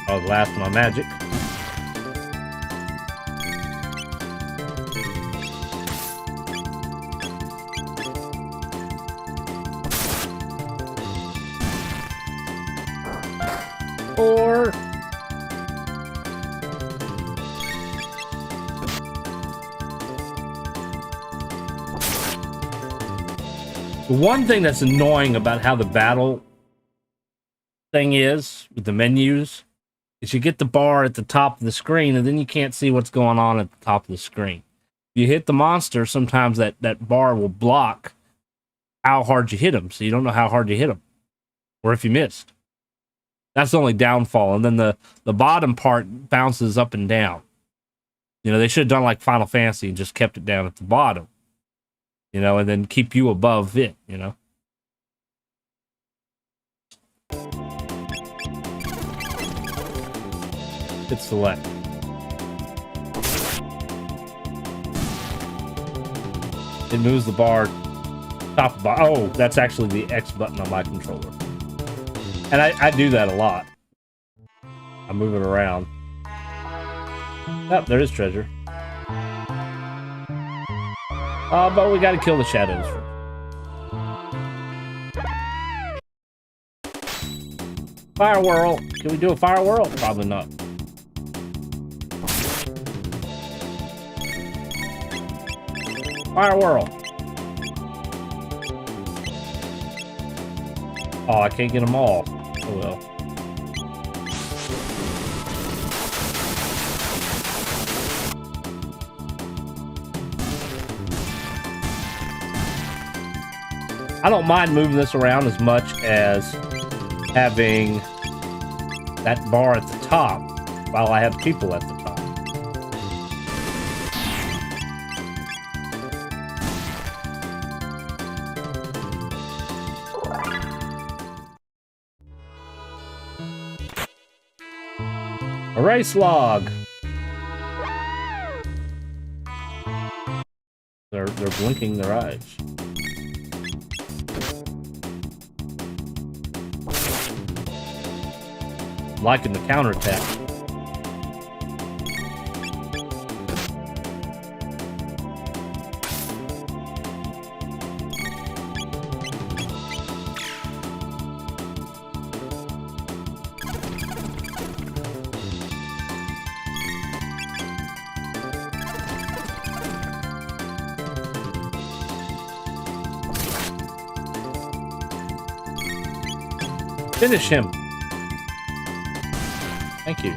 Oh, the last of my magic. Or... the one thing that's annoying about how the battle thing is with the menus is you get the bar at the top of the screen and then you can't see what's going on at the top of the screen. If you hit the monster, sometimes that bar will block how hard you hit them, so you don't know how hard you hit them or if you missed. That's the only downfall. And then the bottom part bounces up and down. You know, they should have done like Final Fantasy and just kept it down at the bottom. You know, and then keep you above it, you know. Hit select. It moves the bar. Top of bar. Oh, that's actually the X button on my controller. And I do that a lot. I move it around. Oh, there is treasure. But we gotta kill the shadows first. Fire whirl. Can we do a fire whirl? Probably not. Fire whirl. Oh, I can't get them all. Oh well. I don't mind moving this around as much as having that bar at the top while I have people at the top. A race log. They're blinking their eyes. Liking the counterattack. Finish him. Thank you.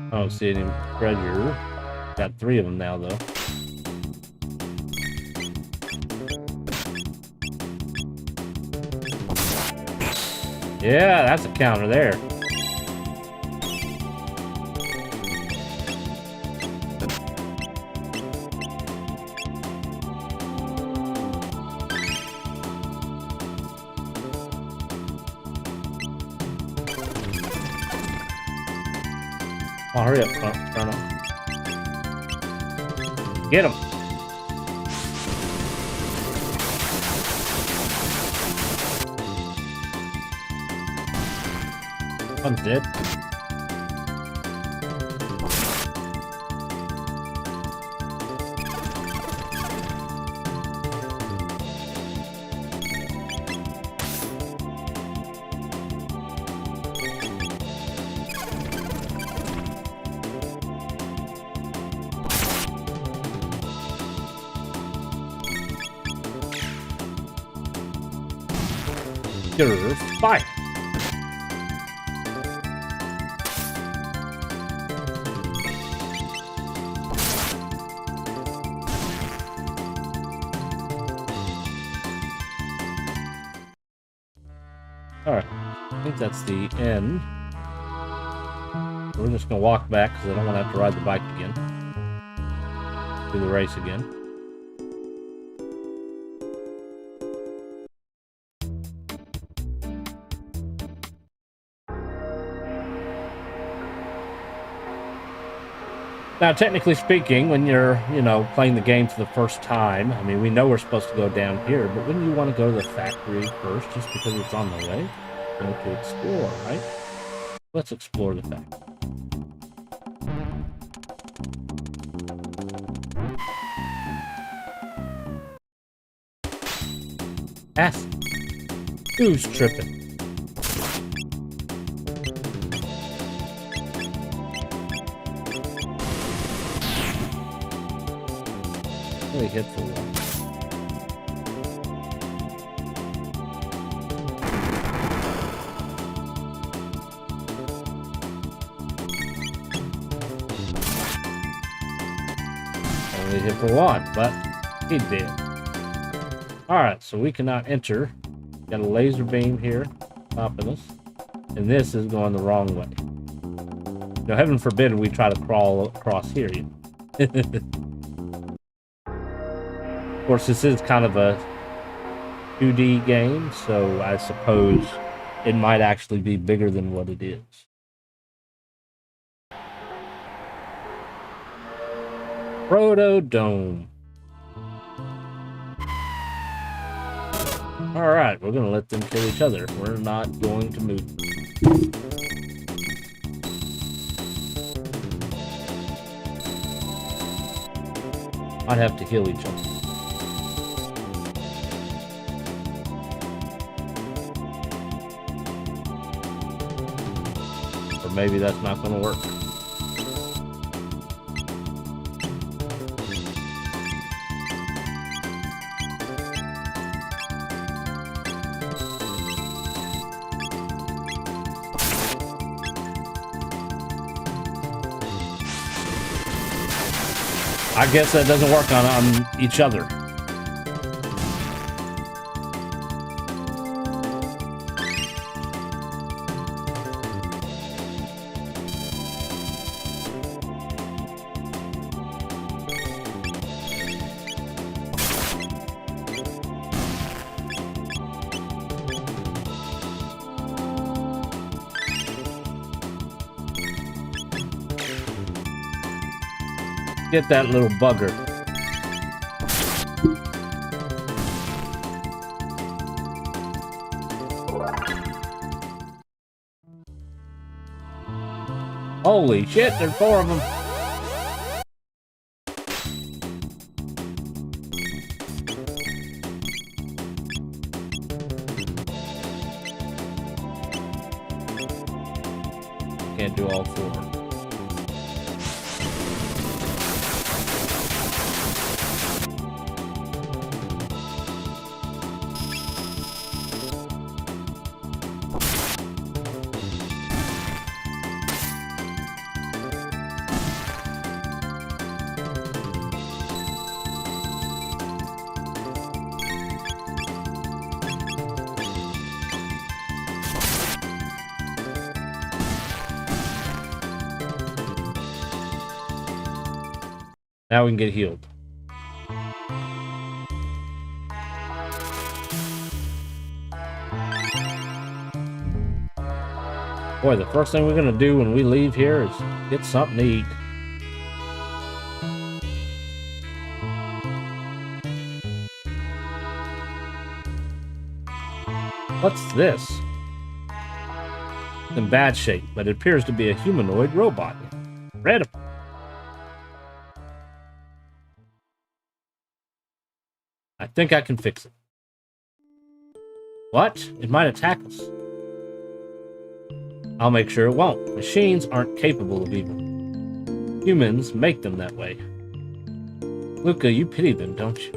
I don't see any treasure. Got 3 of them now, though. Yeah, that's a counter there. Oh, hurry up, Chrono. Get him! One's dead. Bye. Alright, I think that's the end. We're just gonna walk back because I don't want to have to ride the bike again. Do the race again. Now, technically speaking, when you're, playing the game for the first time, I mean, we know we're supposed to go down here, but wouldn't you want to go to the factory first just because it's on the way? Go to explore, right? Let's explore the factory. Ask. Who's tripping? Only hit for one. Only hit for one, but he did. Alright, so we cannot enter. Got a laser beam here stopping us. And this is going the wrong way. Now, heaven forbid we try to crawl across here. Of course, this is kind of a 2D game, so I suppose it might actually be bigger than what it is. Proto Dome. Alright, we're gonna let them kill each other. We're not going to move. I'd have to heal each other. Or maybe that's not gonna work. I guess that doesn't work on each other. Get that little bugger. Holy shit, there's 4 of them. Can't do all 4. Now we can get healed. Boy, the first thing we're gonna do when we leave here is get something to eat. What's this? It's in bad shape, but it appears to be a humanoid robot. Incredible. I think I can fix it. What? It might attack us. I'll make sure it won't. Machines aren't capable of evil. Humans make them that way. Luca, you pity them, don't you?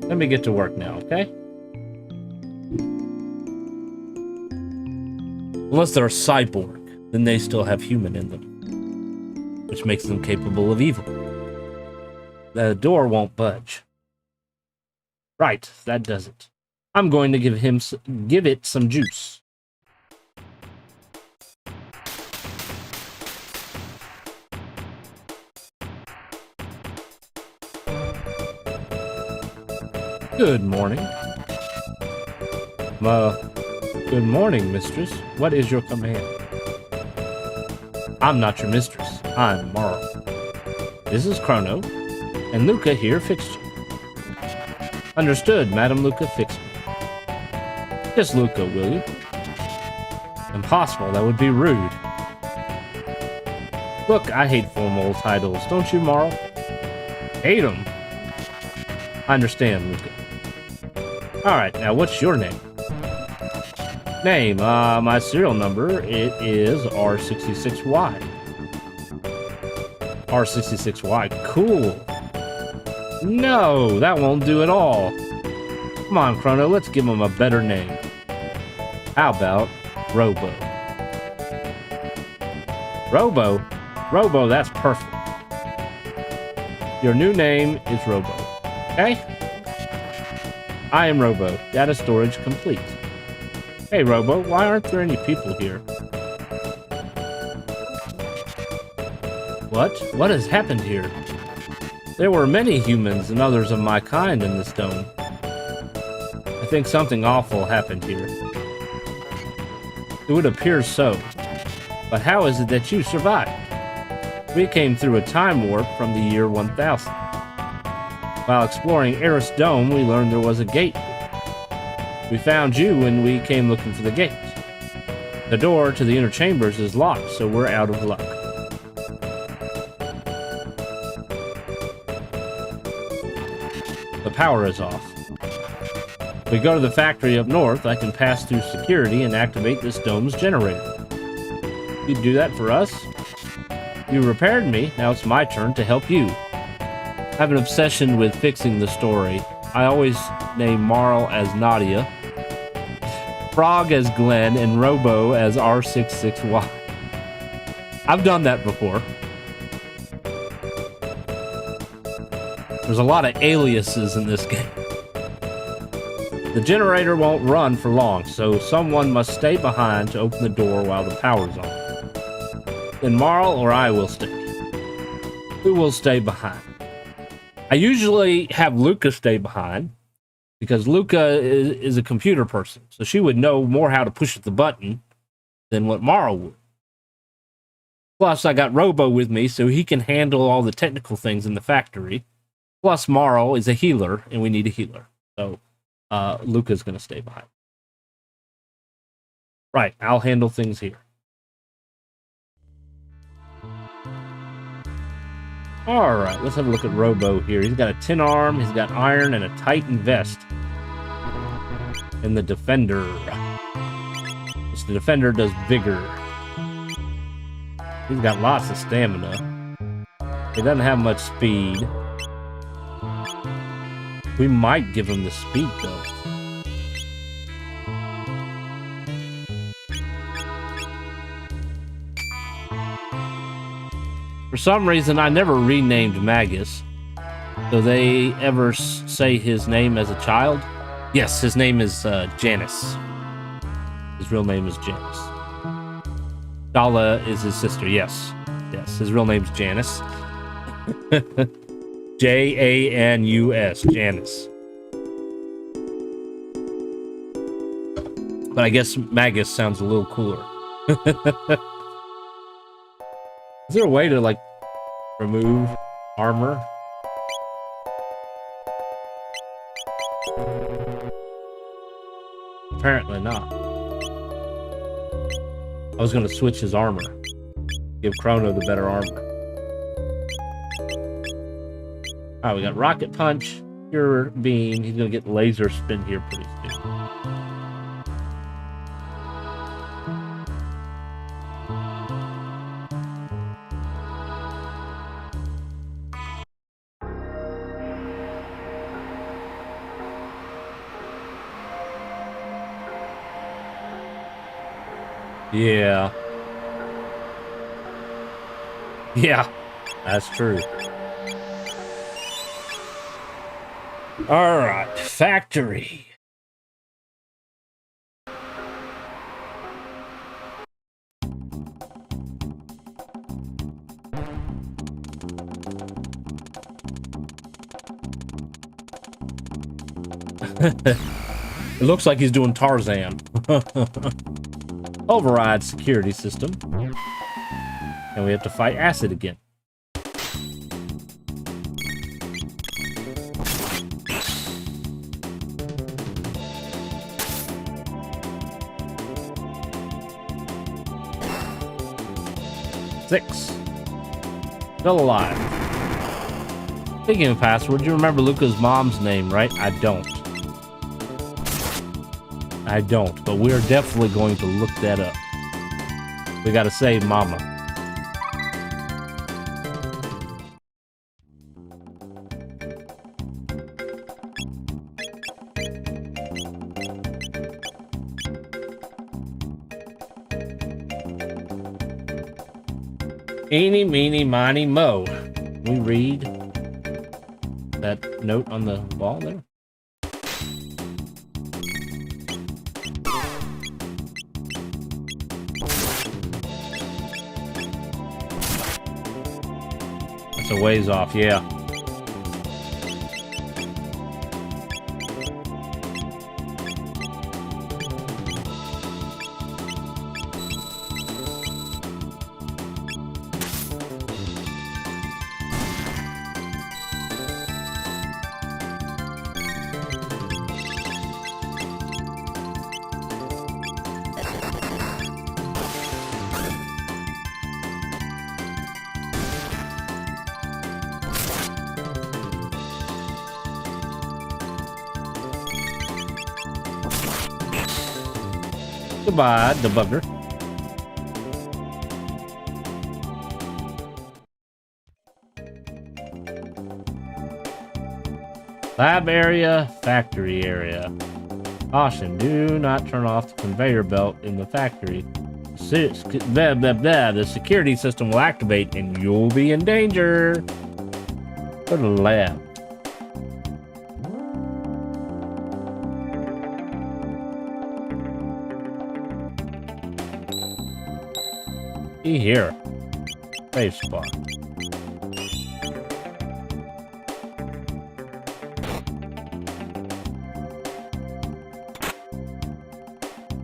Let me get to work now, okay? Unless they're a cyborg, then they still have human in them, which makes them capable of evil. The door won't budge. Right, that does it. I'm going to give it some juice. Good morning. Good morning, mistress. What is your command? I'm not your mistress. I'm Marl. This is Chrono, and Luca here fixed you. Understood, Madam Luca fixed me. Just Luca, will you? Impossible, that would be rude. Look, I hate formal titles, don't you, Marl? Hate them. I understand, Luca. Alright, now what's your name? Name, my serial number, it is R66Y. R66Y, cool. No, that won't do at all. Come on, Chrono, let's give him a better name. How about Robo? Robo? Robo, that's perfect. Your new name is Robo. Okay? I am Robo. Data storage complete. Hey, Robo, why aren't there any people here? What? What has happened here? There were many humans and others of my kind in this dome. I think something awful happened here. It would appear so. But how is it that you survived? We came through a time warp from the year 1000. While exploring Eris Dome, we learned there was a gate. We found you when we came looking for the gate. The door to the inner chambers is locked, so we're out of luck. The power is off. If we go to the factory up north, I can pass through security and activate this dome's generator. You'd do that for us? You repaired me, now it's my turn to help you. I have an obsession with fixing the story. I always name Marl as Nadia, Frog as Glenn, and Robo as R66Y. I've done that before. There's a lot of aliases in this game. The generator won't run for long, so someone must stay behind to open the door while the power's on. Then Marl or I will stay. Who will stay behind? I usually have Luca stay behind, because Luca is a computer person, so she would know more how to push the button than what Marl would. Plus, I got Robo with me, so he can handle all the technical things in the factory. Plus, Marl is a healer, and we need a healer. So, Luca's going to stay behind. Right, I'll handle things here. Alright, let's have a look at Robo here. He's got a tin arm, he's got iron, and a Titan vest. And the Defender. So the Defender does vigor. He's got lots of stamina. He doesn't have much speed. We might give him the speed, though. For some reason, I never renamed Magus. Do they ever say his name as a child? Yes, his name is Janice. His real name is Janice. Dala is his sister, yes. Yes, his real name's Janice. Janus, Janice. But I guess Magus sounds a little cooler. Is there a way to, like, remove armor? Apparently not. I was going to switch his armor. Give Chrono the better armor. Alright, we got Rocket Punch, Pure Beam. He's going to get Laser Spin here pretty soon. Yeah. Yeah, that's true. Alright, factory. It looks like he's doing Tarzan. Override security system. And we have to fight acid again. Six. Still alive. Speaking of password, you remember Luca's mom's name, right? I don't. I don't, but we're definitely going to look that up. We gotta save Mama. Eeny, meeny, miny, mo. Can we read that note on the wall there? That's a ways off, yeah. Goodbye, debugger. Lab area, factory area. Caution, do not turn off the conveyor belt in the factory. The security system will activate and you'll be in danger. Go to the lab. Here. Save spot.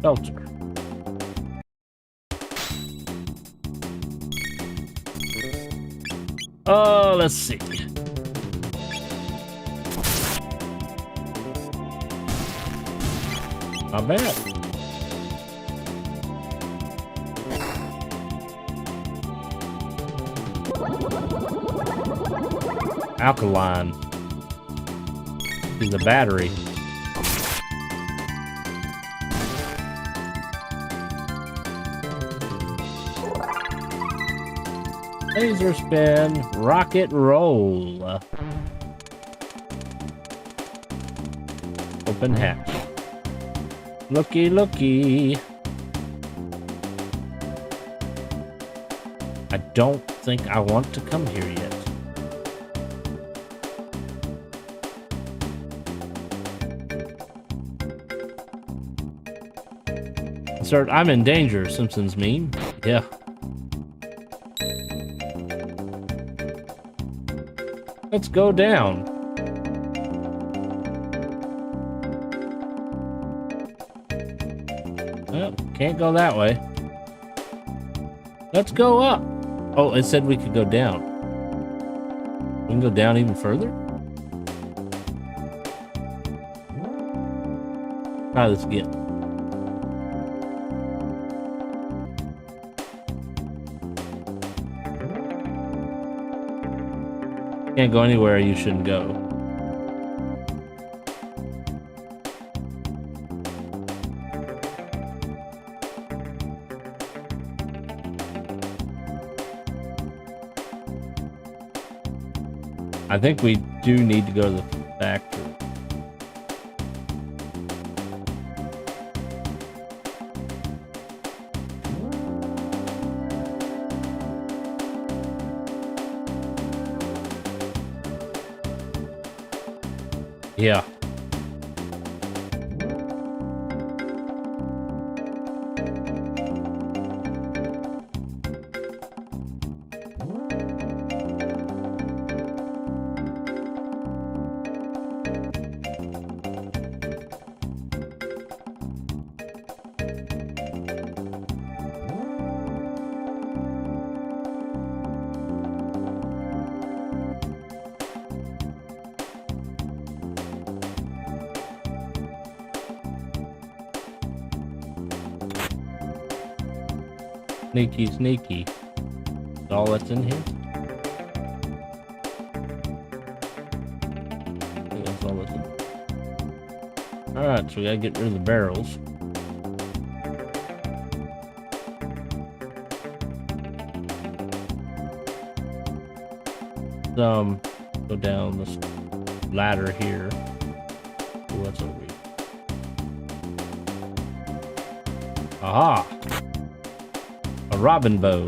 Filter. Oh, let's see. Not bad. Alkaline. Is the battery. Laser spin, rocket roll. Open hatch. Looky, looky. I don't think I want to come here yet. Sir, I'm in danger, Simpsons meme. Yeah. Let's go down. Well, can't go that way. Let's go up. Oh, it said we could go down. We can go down even further? Try this again. Can't go anywhere you shouldn't go. I think we do need to go to the factory. Yeah. Sneaky, sneaky. That's all that's in here. I think that's all that's in. Alright, so we gotta get rid of the barrels. Go down this ladder here. Oh, what's over here? Aha! A robin bow.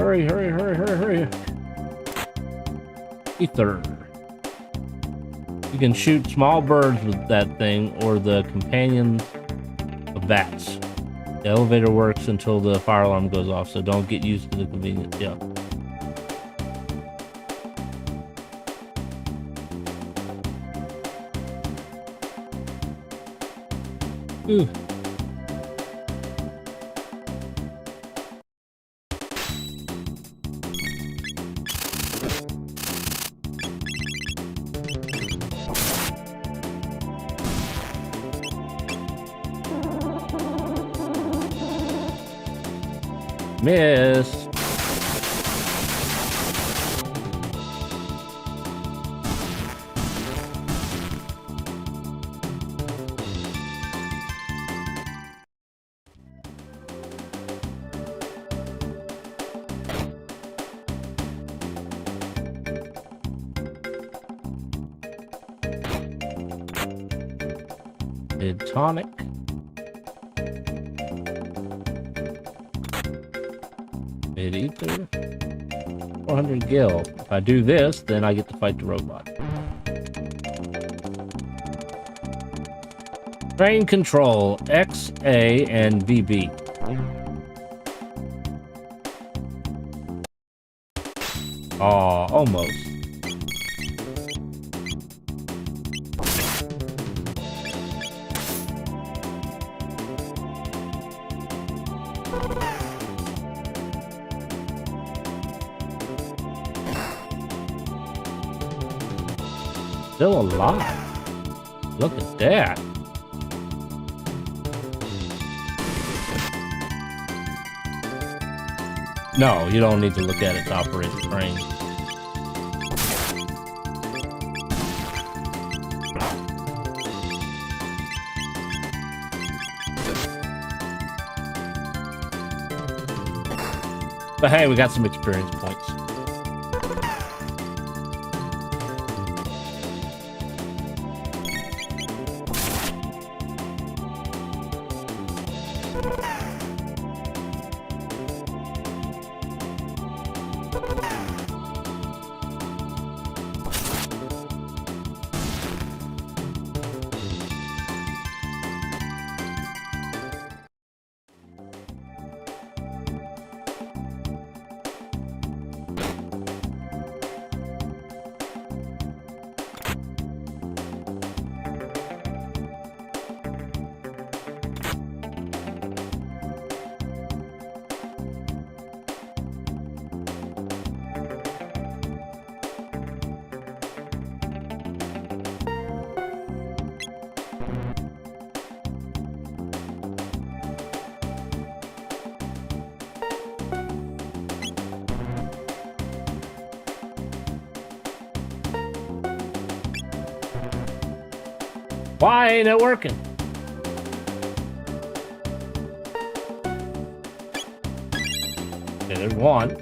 Hurry, hurry, hurry, hurry, hurry. Ether. You can shoot small birds with that thing or the companions of bats. The elevator works until the fire alarm goes off, so don't get used to the convenience. Yeah. Ooh. Miss. Tonic. Mid ether. 400 gil. If I do this, then I get to fight the robot. Train control X, A, and VB. Aw, almost. Still alive. Look at that. No, you don't need to look at it to operate the train. But hey, we got some experience points. Why ain't it working? Okay, there's one.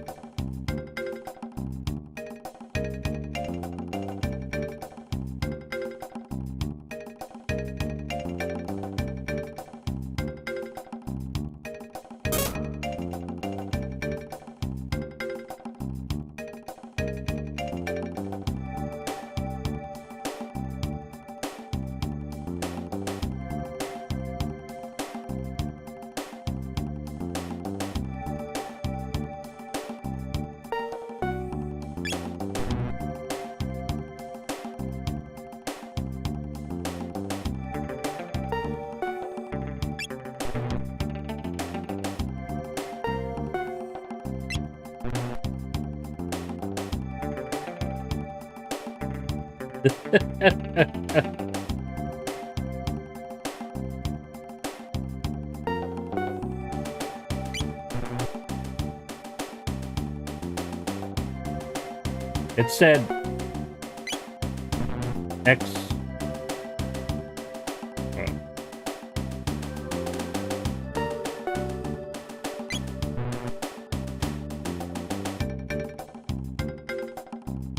It said X.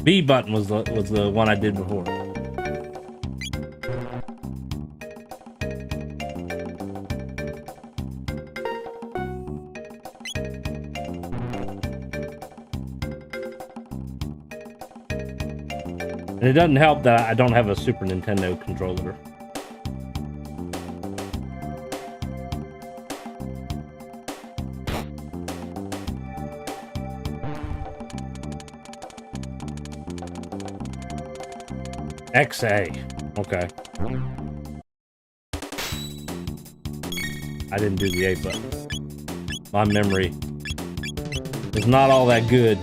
B button was the one I did before. And it doesn't help that I don't have a Super Nintendo controller. XA. Okay. I didn't do the A button. My memory is not all that good.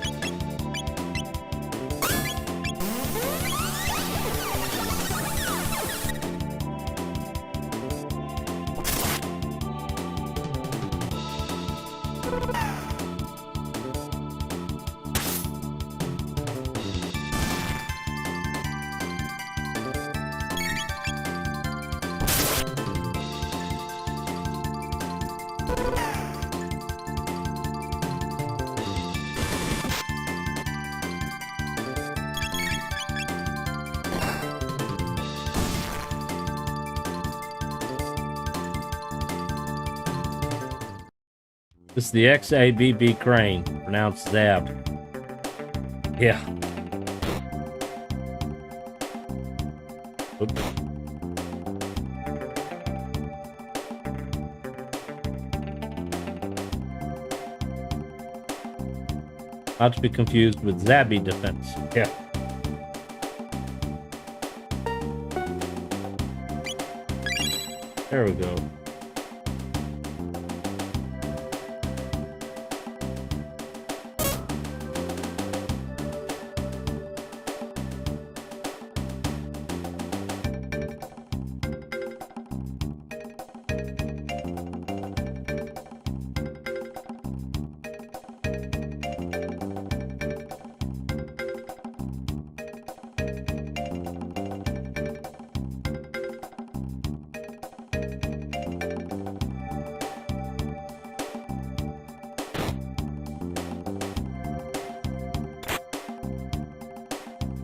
This is the XABB crane, pronounced Zab. Yeah. Oops. Not to be confused with Zabby defense. Yeah. There we go.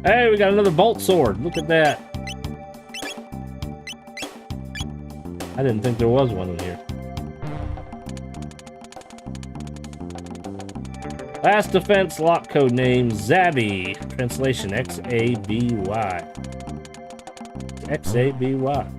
Hey, we got another bolt sword. Look at that. I didn't think there was one in here. Last defense lock code name Zabby. Translation X-A-B-Y. X-A-B-Y.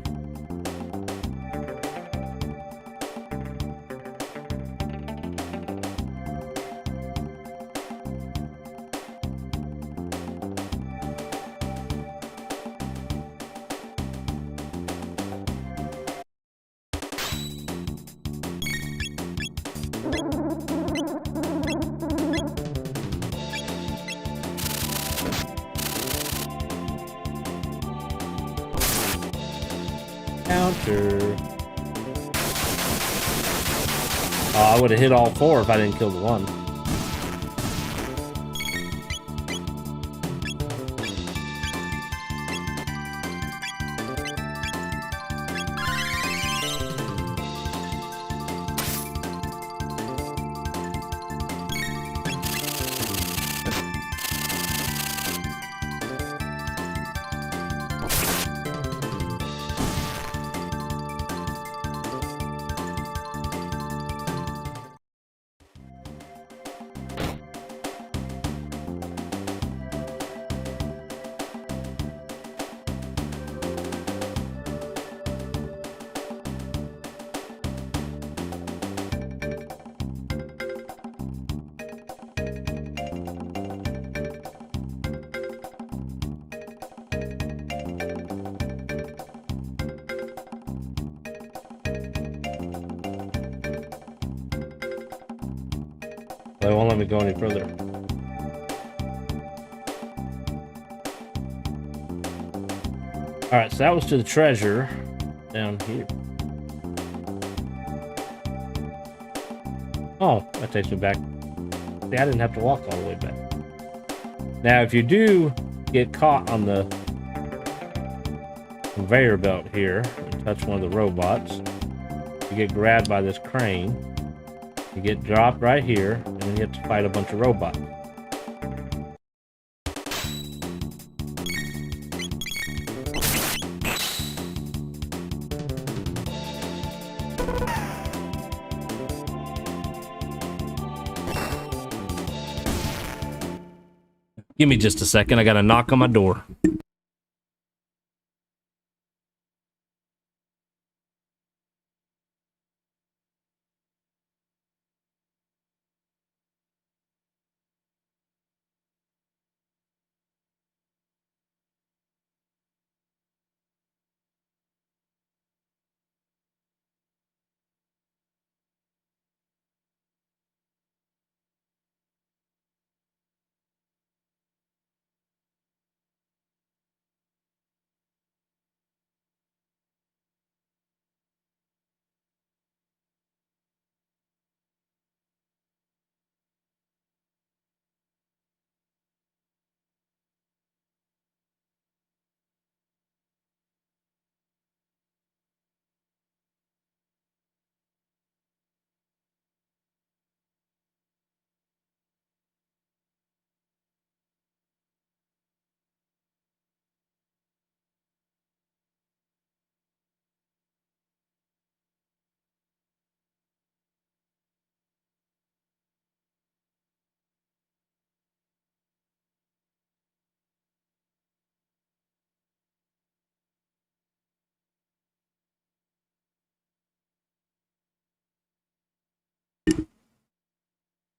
Counter. Oh, I would have hit all four if I didn't kill the one. They won't let me go any further. Alright, so that was to the treasure down here. Oh, that takes me back. See, I didn't have to walk all the way back. Now, if you do get caught on the conveyor belt here and touch one of the robots, you get grabbed by this crane. You get dropped right here, and then you have to fight a bunch of robots. Give me just a second, I got a knock on my door.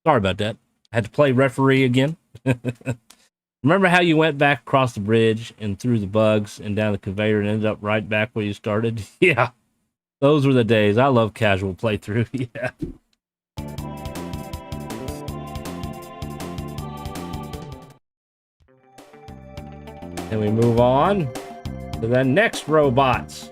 Sorry about that. I had to play referee again. Remember how you went back across the bridge and through the bugs and down the conveyor and ended up right back where you started? Yeah, those were the days. I love casual playthrough. Yeah. And we move on to the next robots.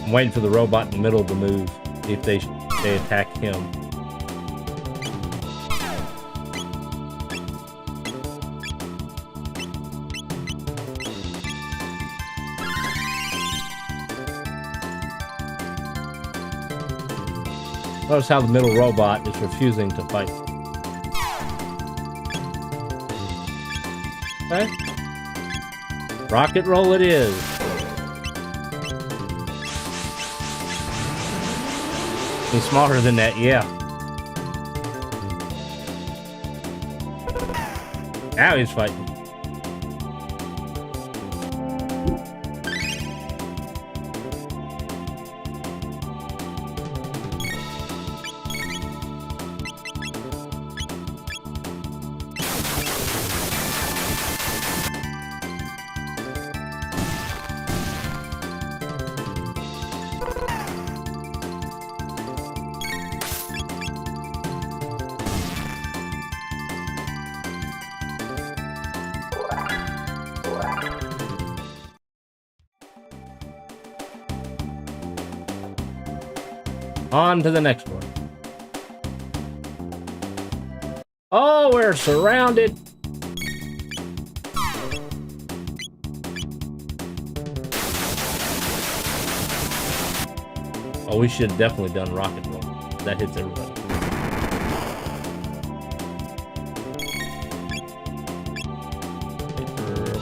I'm waiting for the robot in the middle to move. See if they attack him. Notice how the middle robot is refusing to fight. Okay. Rocket roll it is. He's smarter than that, yeah. Now he's fighting. On to the next one. Oh, we're surrounded. Oh, we should have definitely done rocket roll. That hits everybody.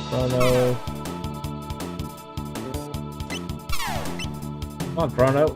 Chrono. Come on, Chrono.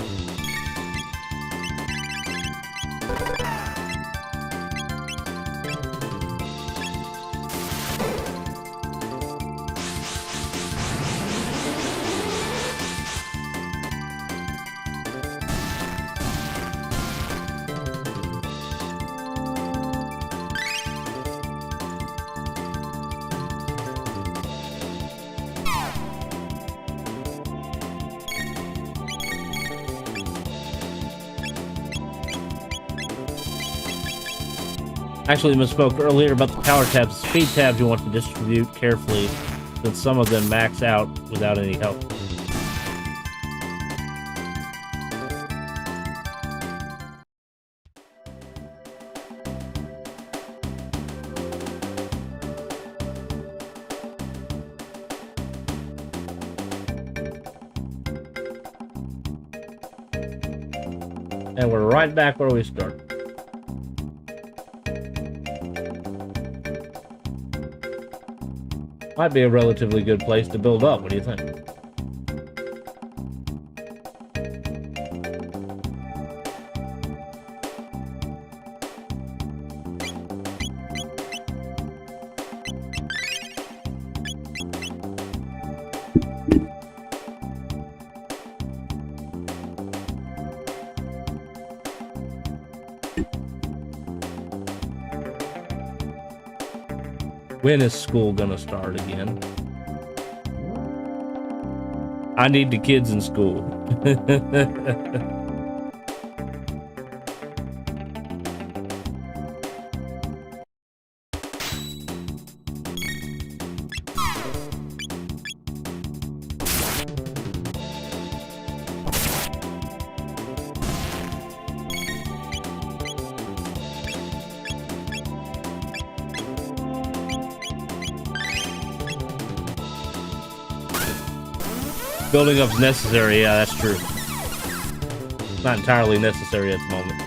Actually, misspoke earlier about the power tabs. Speed tabs you want to distribute carefully, since some of them max out without any help. And we're right back where we started. Might be a relatively good place to build up. What do you think? When is school gonna start again? I need the kids in school. Building up's necessary, yeah, that's true. It's not entirely necessary at the moment.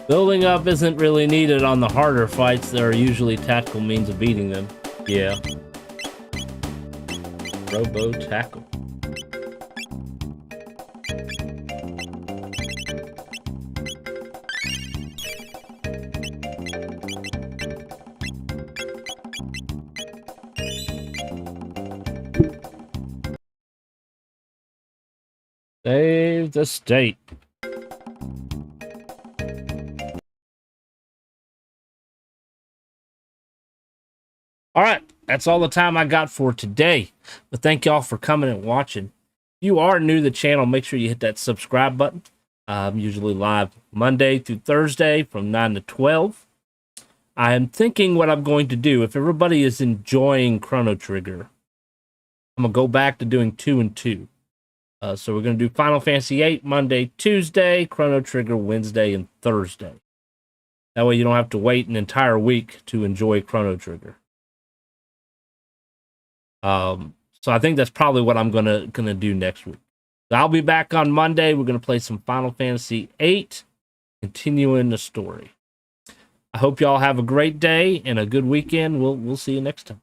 Building up isn't really needed on the harder fights. There are usually tactical means of beating them. Yeah. Robo tackle. Save the state. All right, that's all the time I got for today. But thank y'all for coming and watching. If you are new to the channel, make sure you hit that subscribe button. I'm usually live Monday through Thursday from 9 to 12. I am thinking what I'm going to do. If everybody is enjoying Chrono Trigger, I'm going to go back to doing 2 and 2. So we're going to do Final Fantasy VIII Monday, Tuesday, Chrono Trigger Wednesday, and Thursday. That way you don't have to wait an entire week to enjoy Chrono Trigger. So I think that's probably what I'm gonna do next week. So I'll be back on Monday. We're gonna play some Final Fantasy VIII, continuing the story. I hope y'all have a great day and a good weekend. We'll see you next time.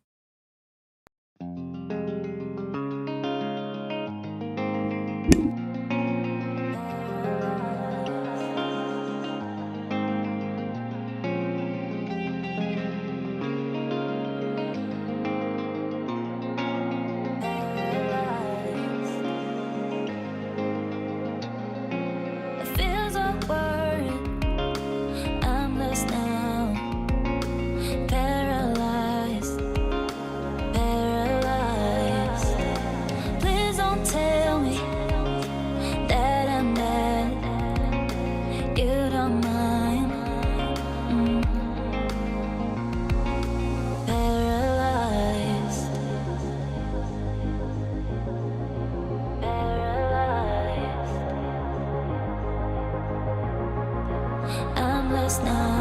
Now